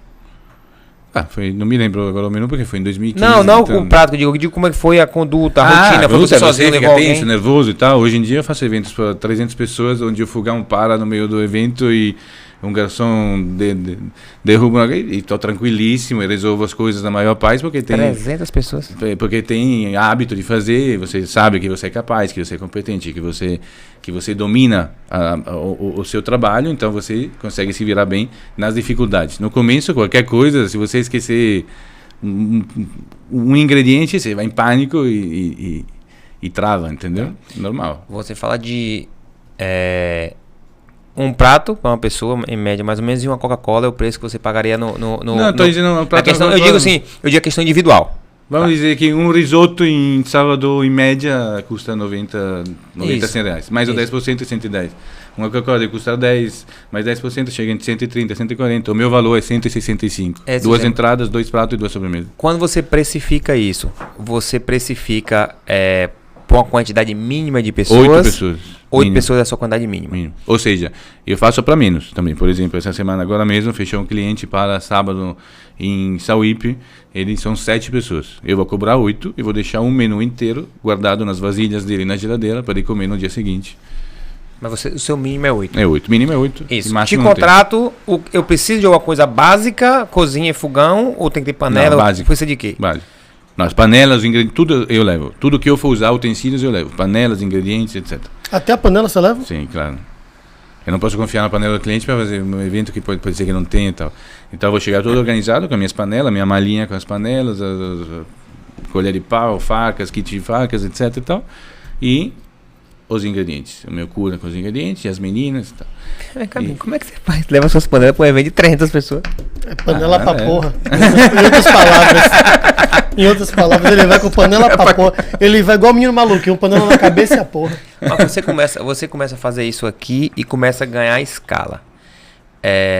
Não me lembro agora o menu porque foi em 2015. Não então... o prato, eu digo como é que foi a conduta, a rotina. Foi você sozinho, fica tenso, nervoso e tal. Hoje em dia eu faço eventos para 300 pessoas, onde o fogão para no meio do evento e um garçom derruba e estou tranquilíssimo e resolvo as coisas na maior paz porque tem 300 pessoas. Porque tem hábito de fazer, você sabe que você é capaz, que você é competente, que você domina o seu trabalho, então você consegue se virar bem nas dificuldades. No começo, qualquer coisa, se você esquecer um ingrediente, você vai em pânico e trava, entendeu? Normal. Você fala de um prato para uma pessoa, em média, mais ou menos, e uma Coca-Cola é o preço que você pagaria no... Não, estou dizendo um prato... eu digo assim, eu digo a questão individual. Vamos dizer que um risoto em Salvador, em média, custa 90 100 reais. Mais o 10% é 110. Uma Coca-Cola custa 10, mais 10% chega entre 130, 140. O meu valor é 165. Duas entradas, 2 pratos e 2 sobremesas. Quando você precifica isso, você precifica por uma quantidade mínima de pessoas? 8 pessoas. 8 pessoas é a sua quantidade mínima. Ou seja, eu faço para menos também. Por exemplo, essa semana agora mesmo fechou um cliente para sábado em Sauípe. Eles são 7 pessoas. Eu vou cobrar 8 e vou deixar um menu inteiro guardado nas vasilhas dele na geladeira para ele comer no dia seguinte. Mas o seu mínimo é 8? É 8. Mínimo é 8. Isso. Te contrato, eu preciso de alguma coisa básica, cozinha e fogão, ou tem que ter panela? Não, básico. Precisa de quê? Básico. As panelas, ingredientes, tudo eu levo. Tudo que eu for usar, utensílios eu levo. Panelas, ingredientes, etc. Até a panela você leva? Sim, claro. Eu não posso confiar na panela do cliente para fazer um evento que pode ser que não tenha e tal. Então eu vou chegar todo organizado com as minhas panelas, minha malinha com as panelas, colher de pau, facas, kit de facas, etc e tal. E os ingredientes. O meu cura com os ingredientes e as meninas e tal. Como é que você faz? Leva suas panelas para um evento de 300 pessoas? É panela pra porra. Em outras palavras, ele vai com panela pra porra. Ele vai igual o menino maluquinho, panela na cabeça e a porra. Mas você começa a fazer isso aqui e começa a ganhar escala.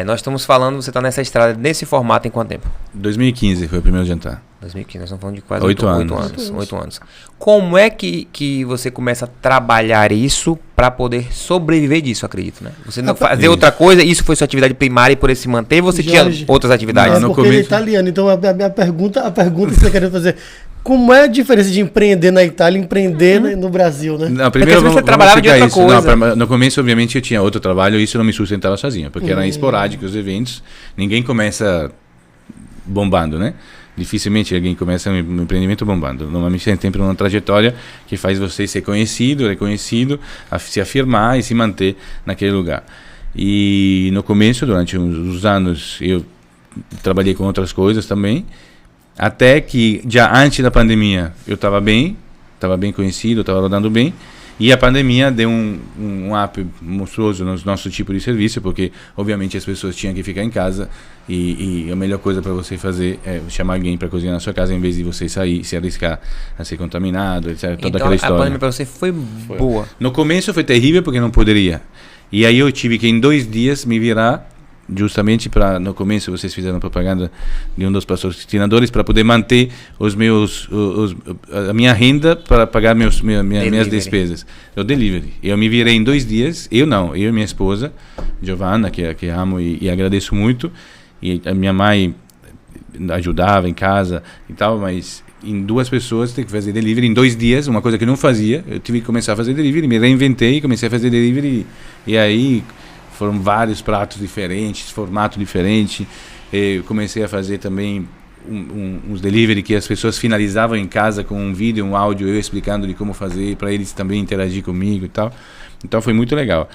Nós estamos falando, você está nessa estrada, nesse formato em quanto tempo? 2015 foi o primeiro jantar. 2015, nós estamos falando de quase 8 anos. Como é que você começa a trabalhar isso para poder sobreviver disso, acredito, né? Você não fazer outra coisa, isso foi sua atividade primária e por isso se manter, você Jorge, tinha outras atividades? Não, porque ele é italiano, então a pergunta que você quer fazer... Como é a diferença de empreender na Itália e empreender no Brasil, né? Não, primeiro você trabalhava de outra coisa. Não, no começo, obviamente, eu tinha outro trabalho e isso não me sustentava sozinho, porque era esporádico os eventos. Ninguém começa bombando, né? Dificilmente alguém começa um empreendimento bombando. Normalmente é sempre uma trajetória que faz você ser conhecido, reconhecido, se afirmar e se manter naquele lugar. E no começo, durante uns anos, eu trabalhei com outras coisas também. Até que, já antes da pandemia, eu estava bem conhecido, estava rodando bem, e a pandemia deu um up monstruoso no nosso tipo de serviço, porque, obviamente, as pessoas tinham que ficar em casa, e a melhor coisa para você fazer é chamar alguém para cozinhar na sua casa, em vez de você sair, se arriscar a ser contaminado, etc. Toda então, aquela história. A pandemia para você foi boa? No começo foi terrível, porque não poderia. E aí eu tive que, em 2 dias, me virar, justamente para, no começo vocês fizeram propaganda de um dos patrocinadores para poder manter a minha renda para pagar minhas despesas. O delivery. Eu me virei em 2 dias, eu e minha esposa, Giovanna, que amo e agradeço muito, e a minha mãe ajudava em casa e tal, mas em 2 pessoas tem que fazer delivery em 2 dias, uma coisa que eu não fazia, eu tive que começar a fazer delivery, me reinventei, comecei a fazer delivery e aí foram vários pratos diferentes, formato diferente. Eu comecei a fazer também uns delivery que as pessoas finalizavam em casa com um vídeo, um áudio, eu explicando de como fazer, para eles também interagir comigo e tal. Então foi muito legal.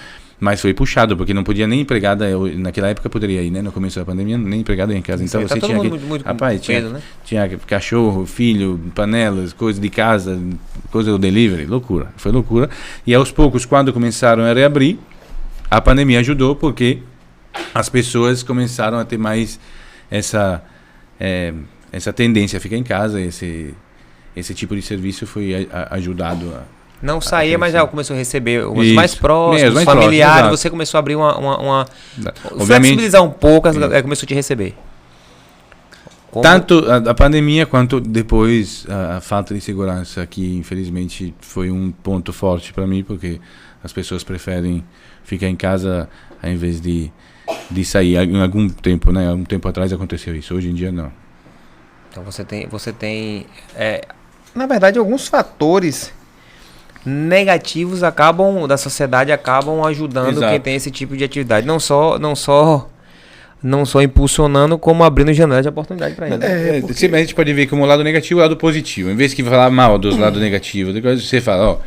Mas foi puxado, porque não podia nem empregada, naquela época poderia ir, né? No começo da pandemia, nem empregada ia em casa. Então você tinha que... Rapaz, tinha cachorro, filho, panelas, coisas de casa, coisa do delivery, loucura. Foi loucura. E aos poucos, quando começaram a reabrir, a pandemia ajudou, porque as pessoas começaram a ter mais essa tendência a ficar em casa. Esse tipo de serviço foi ajudado a... Não saía, mas já começou a receber os mais próximos, os familiares. Você começou a abrir flexibilizar um pouco, começou a te receber. Tanto a pandemia quanto depois a falta de segurança, que infelizmente foi um ponto forte para mim, porque as pessoas preferem ficar em casa ao invés de sair. Em algum tempo, né? Um tempo atrás aconteceu isso, hoje em dia não. Então você tem na verdade, alguns fatores negativos da sociedade acabam ajudando quem tem esse tipo de atividade, não só impulsionando, como abrindo janelas de oportunidade para ele. Porque... A gente pode ver como lado negativo e lado positivo. Em vez de falar mal dos lados negativos, você fala,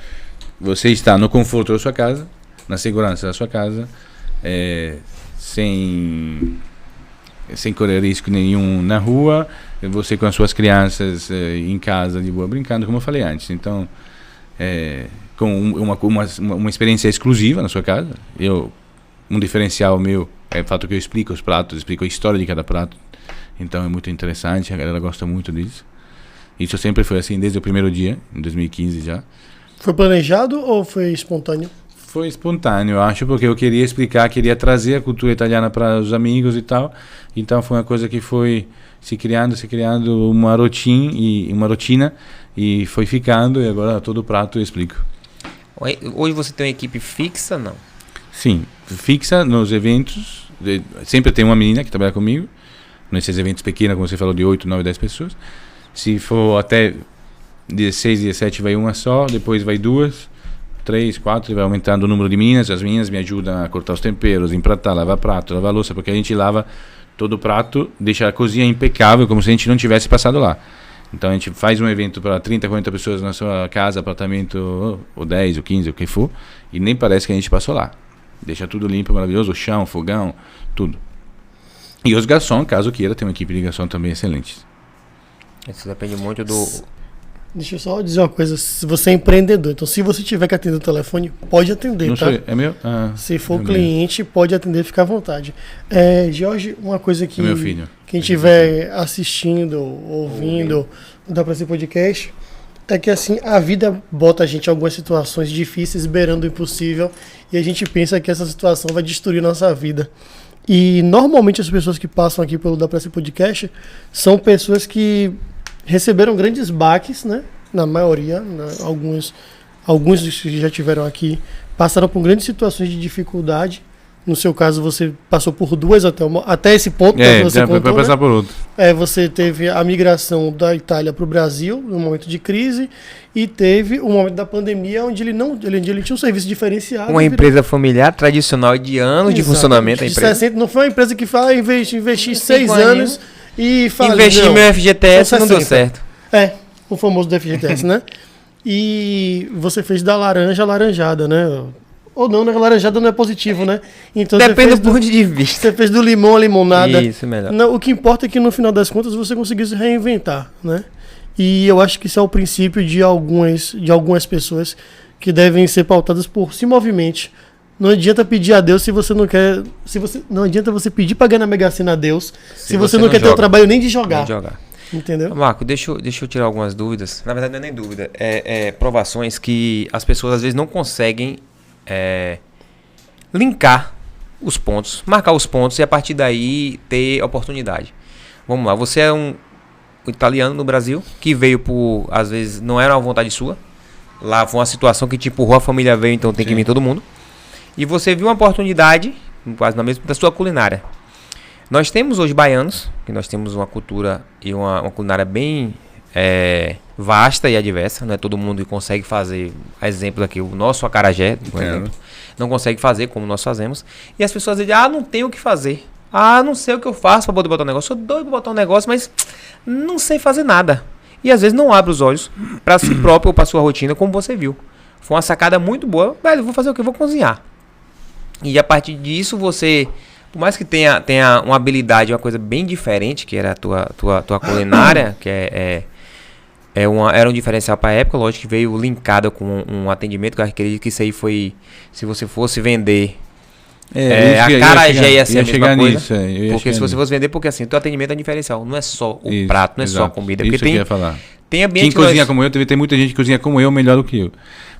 você está no conforto da sua casa, na segurança da sua casa, sem correr risco nenhum na rua, você com as suas crianças em casa de boa brincando, como eu falei antes. Então, com uma experiência exclusiva na sua casa. Um diferencial meu é o fato que eu explico os pratos, explico a história de cada prato. Então é muito interessante, a galera gosta muito disso. Isso sempre foi assim desde o primeiro dia, em 2015 já. Foi planejado ou foi espontâneo? Foi espontâneo, eu acho, porque eu queria explicar, queria trazer a cultura italiana para os amigos e tal. Então foi uma coisa que foi se criando uma rotina e foi ficando, e agora todo prato eu explico. Hoje você tem uma equipe fixa, não? Sim, fixa nos eventos. Sempre tem uma menina que trabalha comigo, nesses eventos pequenos, como você falou, de 8, 9, 10 pessoas. Se for até 16, 17, vai uma só, depois vai 2, 3, 4, e vai aumentando o número de meninas. As meninas me ajudam a cortar os temperos, empratar, lavar prato, lavar louça, porque a gente lava todo o prato, deixa a cozinha impecável, como se a gente não tivesse passado lá. Então a gente faz um evento para 30, 40 pessoas na sua casa, apartamento, ou 10, ou 15, o que for, e nem parece que a gente passou lá. Deixa tudo limpo, maravilhoso, o chão, o fogão, tudo. E os garçons, caso queira, tem uma equipe de garçom também excelente. Isso depende muito do... Deixa eu só dizer uma coisa, se você é empreendedor, então se você tiver que atender o telefone, pode atender, não, tá? É meu? Se for cliente, pode atender, fica à vontade. Jorge, uma coisa que meu filho. Quem estiver assistindo, ouvindo o Dá Pra Ser Podcast, é que assim, a vida bota a gente em algumas situações difíceis, beirando o impossível, e a gente pensa que essa situação vai destruir nossa vida. E normalmente as pessoas que passam aqui pelo Dá Pra Ser Podcast são pessoas que receberam grandes baques, né? Na maioria, alguns que já tiveram aqui passaram por grandes situações de dificuldade. No seu caso, você passou por 2 até esse ponto. Que você já contou, passar, né? Por outro. Você teve a migração da Itália para o Brasil, no momento de crise, e teve o momento da pandemia, onde ele tinha um serviço diferenciado. Uma empresa familiar, tradicional, de anos de funcionamento da empresa. 60, não foi uma empresa que fala investir 6 anos e fala... Investir no FGTS não deu certo. O famoso do FGTS, né? E você fez da laranja a laranjada, né? Ou não, né? Laranjada não é positivo, né? Então depende do ponto de vista. Você fez do limão a limonada. Isso, melhor. O que importa é que no final das contas você conseguiu se reinventar, né? E eu acho que isso é o princípio de algumas pessoas que devem ser pautadas por se movimente. Não adianta pedir a Deus se você não quer... não adianta você pedir pra ganhar na Mega Sena a Deus se você não quer ter o trabalho nem de jogar. Entendeu? Marco, deixa eu tirar algumas dúvidas. Na verdade não é nem dúvida. Provações que as pessoas às vezes não conseguem linkar os pontos, marcar os pontos e a partir daí ter oportunidade. Vamos lá, você é um italiano no Brasil que veio por, às vezes não era uma vontade sua, lá foi uma situação que te empurrou, a família veio, então tem que vir todo mundo, e você viu uma oportunidade quase na mesma da sua culinária. Nós temos hoje baianos, que nós temos uma cultura e uma culinária bem vasta e adversa, não é todo mundo que consegue fazer, exemplo aqui, o nosso acarajé, por exemplo, não consegue fazer como nós fazemos, e as pessoas dizem, não tenho o que fazer, não sei o que eu faço para poder botar um negócio, sou doido para botar um negócio, mas não sei fazer nada, e às vezes não abre os olhos para si próprio ou para sua rotina, como você viu. Foi uma sacada muito boa, velho, vou fazer o que? Vou cozinhar. E a partir disso você, por mais que tenha uma habilidade, uma coisa bem diferente, que era a tua culinária, que era um diferencial para a época, lógico que veio linkada com um atendimento, que eu acredito que isso aí foi, se você fosse vender, a acarajé ia ser a mesma coisa. Nisso, porque se você fosse vender, porque assim, o teu atendimento é diferencial, não é só o prato, não é só a comida. Porque isso que eu ia falar. Tem ambiente quem cozinha como eu, tem muita gente que cozinha como eu, melhor do que eu.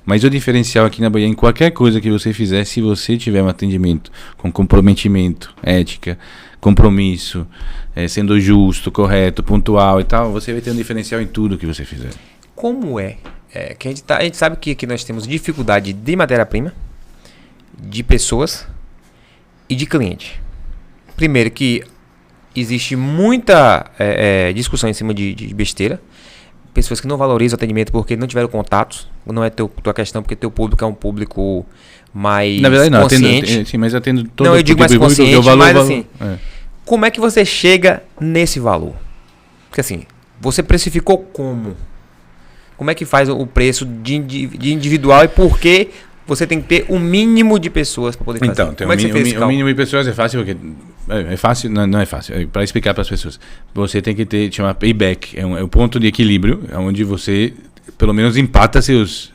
Mas o diferencial aqui na Bahia, em qualquer coisa que você fizer, se você tiver um atendimento com comprometimento, ética, compromisso, sendo justo, correto, pontual e tal, você vai ter um diferencial em tudo que você fizer. Como que a gente sabe que aqui nós temos dificuldade de matéria-prima, de pessoas e de cliente. Primeiro que existe muita discussão em cima de besteira. Pessoas que não valorizam o atendimento porque não tiveram contatos. Não é tua questão, porque teu público é um público mais na verdade, não, consciente. Sim, mas atendo todo não, eu digo mais consciente, mas assim, é. Como é que você chega nesse valor? Porque assim, você precificou como? Como é que faz o preço de individual e por que você tem que ter o mínimo de pessoas para poder fazer? Então, como é que você fez esse cálculo? O mínimo de pessoas é fácil porque... É fácil? Não é fácil. Para explicar para as pessoas. Você tem que ter, chama payback. É um ponto de equilíbrio, onde você, pelo menos, empata seus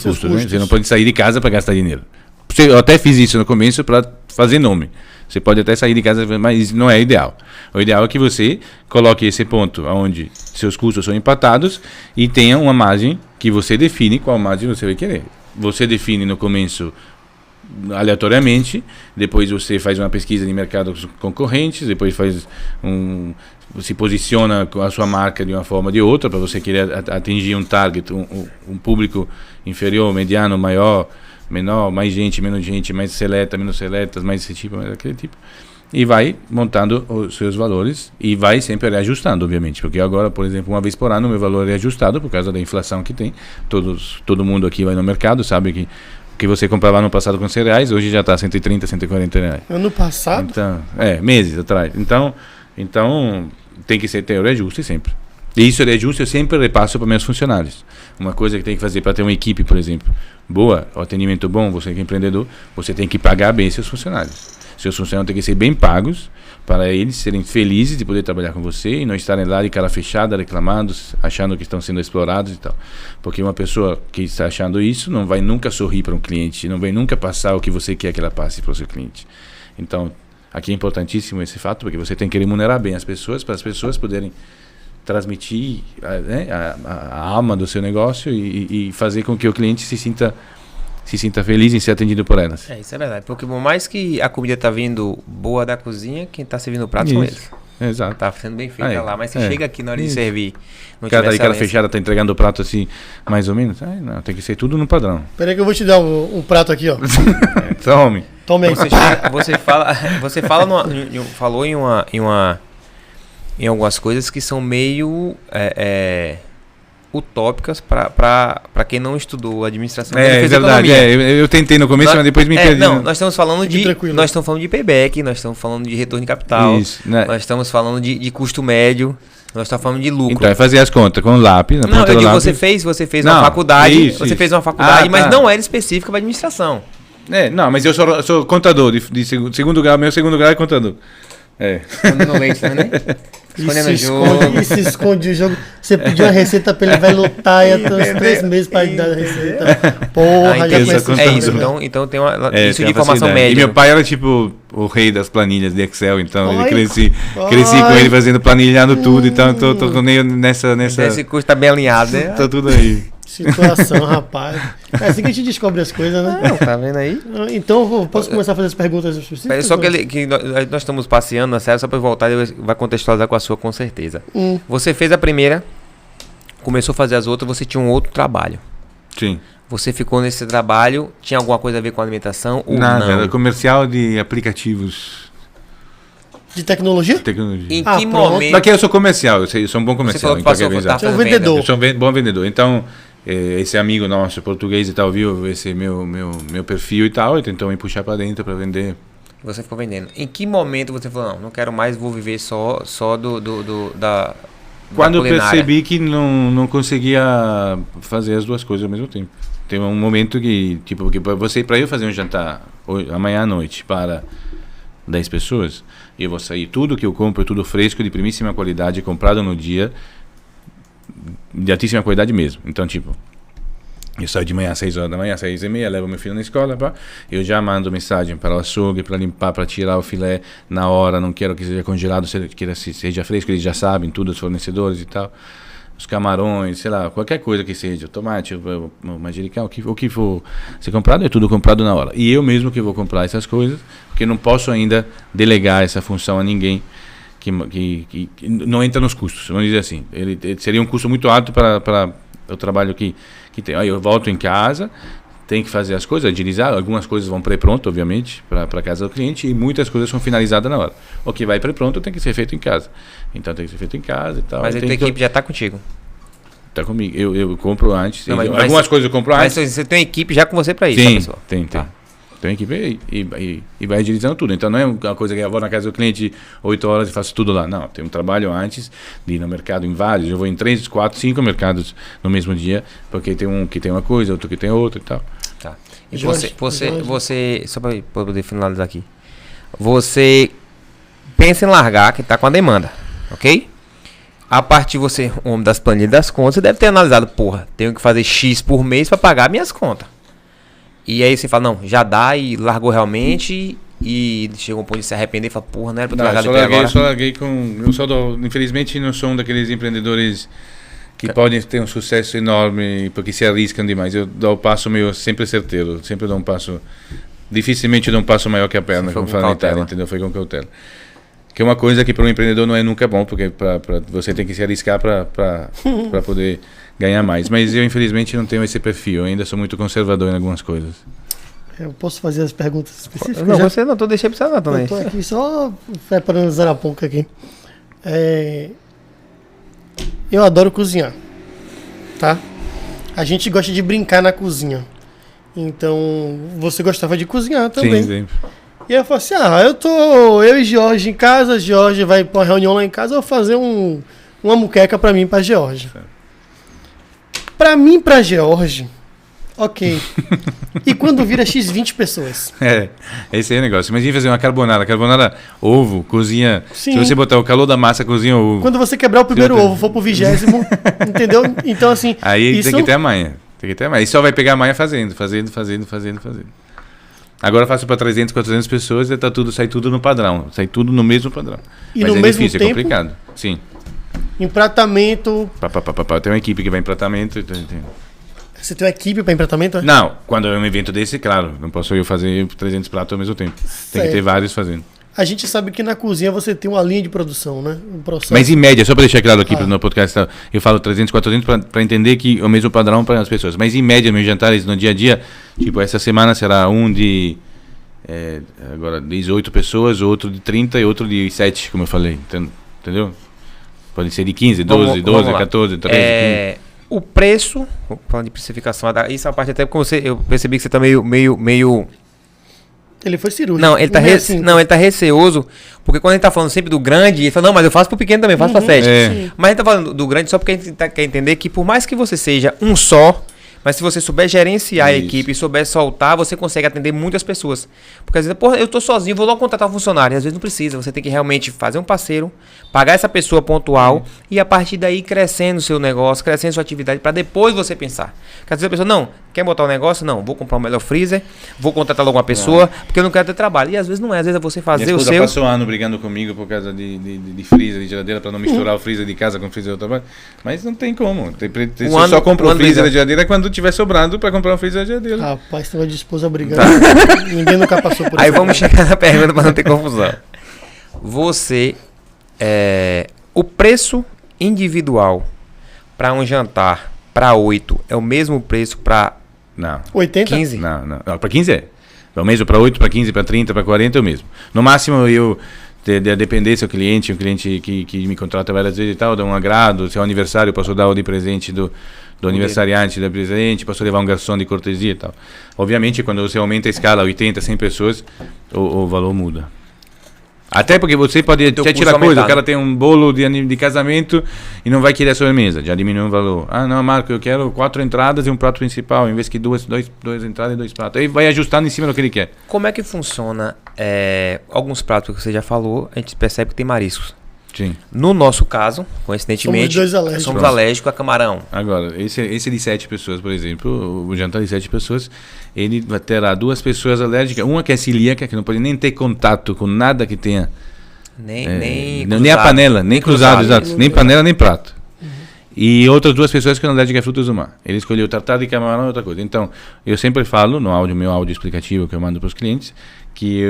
custos. Né? Você não pode sair de casa para gastar dinheiro. Eu até fiz isso no começo para fazer nome. Você pode até sair de casa, mas não é ideal. O ideal é que você coloque esse ponto onde seus custos são empatados e tenha uma margem que você define qual margem você vai querer. Você define no começo aleatoriamente, depois você faz uma pesquisa de mercados concorrentes, depois se posiciona com a sua marca de uma forma ou de outra para você querer atingir um target, um público inferior, mediano, maior, menor, mais gente, menos gente, mais seleta, menos seletas, mais esse tipo, mais aquele tipo. E vai montando os seus valores e vai sempre reajustando, obviamente. Porque agora, por exemplo, uma vez por ano, meu valor é ajustado por causa da inflação que tem. Todo mundo aqui vai no mercado, sabe que você comprava no passado com R$100, hoje já está 130, 140 reais. Ano passado? Então, meses atrás. Então tem que ter o reajuste sempre. E isso, o reajuste, eu sempre repasso para meus funcionários. Uma coisa que tem que fazer para ter uma equipe, por exemplo, boa, o atendimento bom, você que é empreendedor, você tem que pagar bem seus funcionários. Seus funcionários têm que ser bem pagos para eles serem felizes de poder trabalhar com você e não estarem lá de cara fechada, reclamando, achando que estão sendo explorados e tal. Porque uma pessoa que está achando isso não vai nunca sorrir para um cliente, não vai nunca passar o que você quer que ela passe para o seu cliente. Então, aqui é importantíssimo esse fato, porque você tem que remunerar bem as pessoas, para as pessoas poderem transmitir a alma do seu negócio e fazer com que o cliente se sinta feliz em ser atendido por elas. Isso é verdade. Porque por mais que a comida tá vindo boa da cozinha, quem tá servindo o prato são eles. Exato. Tá sendo bem feita lá. Mas se chega aqui na hora de servir, não tiver de cara fechada, tá entregando o prato assim, mais ou menos. Não, tem que ser tudo no padrão. Peraí que eu vou te dar um prato aqui, ó. Tome. Tome aí. Falou em algumas coisas que são meio utópicas para quem não estudou administração. É verdade. Eu tentei no começo, mas depois me perdi. Não, nós estamos falando de payback, nós estamos falando de retorno de capital, isso, né? Nós estamos falando de custo médio, nós estamos falando de lucro. Então é fazer as contas com o lápis. Não, eu digo, você fez uma faculdade, fez uma faculdade, mas não era específica para administração. Não, mas eu sou contador de segundo grau, meu segundo grau é contador. Escondendo leite também, né? Isso esconde o jogo. Você pediu a receita pra ele, vai lutar e até uns 3 meses pra dar a receita. Porra, já isso. Então tem isso de informação média. E meu pai era tipo o rei das planilhas de Excel, então eu cresci com ele fazendo planilhando tudo, então tô meio nessa. Esse curso tá bem alinhado, né? Tô tudo aí. Situação, rapaz. É assim que a gente descobre as coisas, né? Não, tá vendo aí? Então, posso começar a fazer as perguntas específicas? Só que nós estamos passeando na série, só para voltar, ele vai contextualizar com a sua, com certeza. Você fez a primeira, começou a fazer as outras, você tinha um outro trabalho. Sim. Você ficou nesse trabalho, tinha alguma coisa a ver com alimentação ou Nada, não? Era comercial de aplicativos. De tecnologia? Em que momento? Daqui eu sou comercial, eu sou um bom comercial. Você é um vendedor. Eu sou um bom vendedor. Então, esse amigo nosso, português e tal, viu esse meu perfil e tal, e tentou me puxar para dentro para vender. Você ficou vendendo. Em que momento você falou, não quero mais, vou viver só da Quando eu culinária? percebi que não conseguia fazer as duas coisas ao mesmo tempo. Teve um momento que, tipo, para eu fazer um jantar amanhã à noite para 10 pessoas, eu vou sair, tudo que eu compro é tudo fresco, de primíssima qualidade, comprado no dia, de altíssima qualidade mesmo. Então, tipo, eu saio de manhã às 6 horas da manhã, às 6h30, levo meu filho na escola, pá, eu já mando mensagem para o açougue, para limpar, para tirar o filé na hora, não quero que seja congelado, quero que seja fresco, eles já sabem, tudo, os fornecedores e tal. Os camarões, sei lá, qualquer coisa que seja, o tomate, o manjericão, o que for ser comprado, é tudo comprado na hora. E eu mesmo que vou comprar essas coisas, porque não posso ainda delegar essa função a ninguém que não entra nos custos, vamos dizer assim. Ele seria um custo muito alto para o trabalho que tem. Aí eu volto em casa, tenho que fazer as coisas, agilizar, algumas coisas vão pré-pronto, obviamente, para casa do cliente, e muitas coisas são finalizadas na hora. O que vai pré-pronto tem que ser feito em casa. Então tem que ser feito em casa e tal. Mas a tua equipe já está contigo? Está comigo. Eu compro antes. Não, algumas coisas eu compro antes. Mas você tem uma equipe já com você para isso, sim, pessoal? Tem. Tem uma equipe e vai agilizando tudo. Então não é uma coisa que eu vou na casa do cliente 8 horas e faço tudo lá. Não, tem um trabalho antes de ir no mercado em vários. Eu vou em 3, 4, 5 mercados no mesmo dia, porque tem um que tem uma coisa, outro que tem outra e tal. Tá. E você só para poder finalizar aqui, você pensa em largar que está com a demanda, ok? A partir de você, homem das planilhas das contas, você deve ter analisado, porra, tenho que fazer X por mês para pagar minhas contas. E aí você fala, não, já dá, e largou realmente, e chegou um ponto de se arrepender e fala, porra, não era pra ter largado até agora. Eu só larguei com... infelizmente não sou um daqueles empreendedores que podem ter um sucesso enorme porque se arriscam demais. Eu dou o passo meio sempre certeiro, sempre dou um passo... Dificilmente dou um passo maior que a perna, como fala na Itália, entendeu? Foi com cautela. Que é uma coisa que para um empreendedor não é nunca bom, porque você tem que se arriscar para poder ganhar mais. Mas eu, infelizmente, não tenho esse perfil. Eu ainda sou muito conservador em algumas coisas. Eu posso fazer as perguntas específicas? Não, você não, deixei para você também. Eu tô aqui só preparando as araponca aqui. Eu adoro cozinhar, tá? A gente gosta de brincar na cozinha. Então, você gostava de cozinhar também. Sim, sempre. E aí eu falei assim, eu e Jorge em casa, Jorge vai pra uma reunião lá em casa, eu vou fazer uma muqueca pra mim e pra George. Pra mim e pra George, ok. E quando vira X20 pessoas? Esse aí é o negócio. Imagina fazer uma carbonara, ovo, cozinha. Sim. Se você botar o calor da massa, cozinha o ovo. Quando você quebrar o primeiro ovo, for pro 20º, entendeu? Então assim... Aí tem que ter a manha. E só vai pegar a manha fazendo. Agora eu faço para 300, 400 pessoas e sai tudo no padrão. Sai tudo no mesmo padrão. E mas no é mesmo difícil, tempo, é complicado. Sim. Empratamento... Tem uma equipe que vai em empratamento. Você tem uma equipe para empratamento? Não, quando é um evento desse, claro. Não posso eu fazer 300 pratos ao mesmo tempo. Tem que ter vários fazendo. A gente sabe que na cozinha você tem uma linha de produção, né? Um processo. Mas em média, só para deixar claro aqui no podcast, eu falo 300, 400 para entender que é o mesmo padrão para as pessoas. Mas em média, meus jantares no dia a dia, tipo, essa semana será um de... agora 18 pessoas, outro de 30 e outro de 7, como eu falei. Entendeu? Pode ser de 15, 12, 14, 13, 15. O preço, falando de precificação, isso é uma parte até porque eu percebi que você está meio... Ele foi cirúrgico. Não, ele tá receoso, porque quando a gente tá falando sempre do grande, ele fala, não, mas eu faço pro pequeno também, faço pra 7. Mas a gente tá falando do grande só porque a gente quer entender que por mais que você seja um só, mas se você souber gerenciar a equipe e souber soltar, você consegue atender muitas pessoas. Porque às vezes, porra, eu tô sozinho, vou logo contratar um funcionário. E às vezes não precisa, você tem que realmente fazer um parceiro, pagar essa pessoa pontual e a partir daí crescendo o seu negócio, crescendo sua atividade, para depois você pensar. Porque às vezes a pessoa, não, quer botar um negócio? Não, vou comprar um melhor freezer, vou contratar logo uma pessoa, porque eu não quero ter trabalho. E às vezes não é, às vezes é você fazer o seu... passou um ano brigando comigo por causa de freezer, de geladeira, para não misturar o freezer de casa com o freezer do trabalho. Mas não tem como. Você só compra o freezer da geladeira quando tiver sobrando para comprar um freezer da geladeira. Rapaz, tem uma de esposa brigando. Ninguém nunca passou por isso. Aí vamos chegar na pergunta para não ter confusão. Você, o preço individual para um jantar para 8 é o mesmo preço para 80? 15? Não, para 15 é. É o mesmo para 8, para 15, para 30, para 40 é o mesmo. No máximo a dependência, um cliente que me contrata várias vezes e tal, dá um agrado, se é um aniversário, eu posso dar o de presente do aniversariante, do presente, posso levar um garçom de cortesia e tal. Obviamente, quando você aumenta a escala, 80, 100 pessoas, o valor muda. Até porque você pode até tirar coisa, o cara tem um bolo de casamento e não vai querer a sobremesa, já diminui o valor. Ah, não, Marco, eu quero 4 entradas e um prato principal, em vez que duas entradas e 2 pratos. Aí vai ajustando em cima do que ele quer. Como é que funciona? Alguns pratos que você já falou, a gente percebe que tem mariscos. Sim. No nosso caso, coincidentemente, somos alérgicos a camarão. Agora, esse de 7 pessoas, por exemplo, o jantar de 7 pessoas, ele terá 2 pessoas alérgicas, uma que é celíaca, que não pode nem ter contato com nada que tenha... Nem a panela, nem cruzado, exato. Nem panela, nem prato. E outras 2 pessoas que são alérgicas a frutos do mar. Ele escolheu tartar de camarão e outra coisa. Então, eu sempre falo, no meu áudio explicativo que eu mando para os clientes, que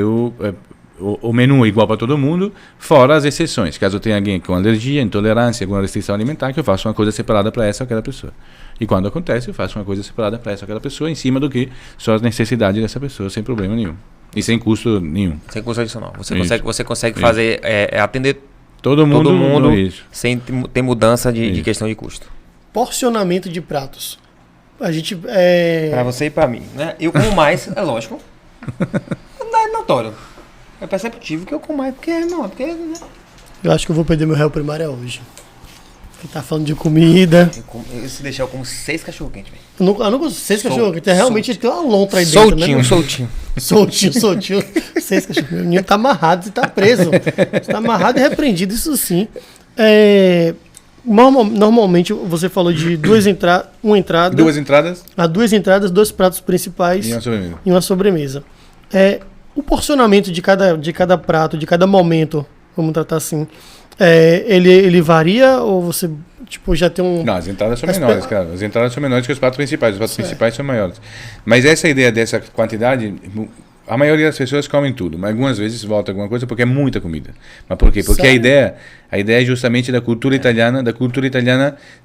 o menu é igual para todo mundo, fora as exceções. Caso tenha alguém com alergia, intolerância, alguma restrição alimentar, que eu faço uma coisa separada para essa ou aquela pessoa. E quando acontece, eu faço uma coisa separada para essa ou aquela pessoa, em cima do que são as necessidades dessa pessoa, sem problema nenhum. E sem custo nenhum. Sem custo adicional. Você consegue fazer, atender todo mundo sem ter mudança de questão de custo. Porcionamento de pratos. A gente... Para você e para mim, né? Eu como mais, é lógico. É notório. É perceptível que eu como mais, porque né? Eu acho que eu vou perder meu réu primário hoje. Ele tá falando de comida. Se deixar, eu como 6 cachorro-quentes, velho. Eu não gosto de 6 cachorro-quentes. Realmente tem uma lontra aí dentro, né? Soltinho. 6 cachorro-quentes. O menino tá amarrado e tá preso. Tá amarrado e repreendido, isso sim. Normalmente, você falou de 2 entradas. 2 entradas? 2 entradas, 2 pratos principais. E uma sobremesa. O porcionamento de cada prato, de cada momento, vamos tratar assim, ele varia ou você já tem um... Não, as entradas são menores, cara. As entradas são menores que os pratos principais. Os pratos principais são maiores. Mas essa ideia dessa quantidade, a maioria das pessoas comem tudo, mas algumas vezes volta alguma coisa porque é muita comida. Mas por quê? Porque a ideia é justamente da cultura italiana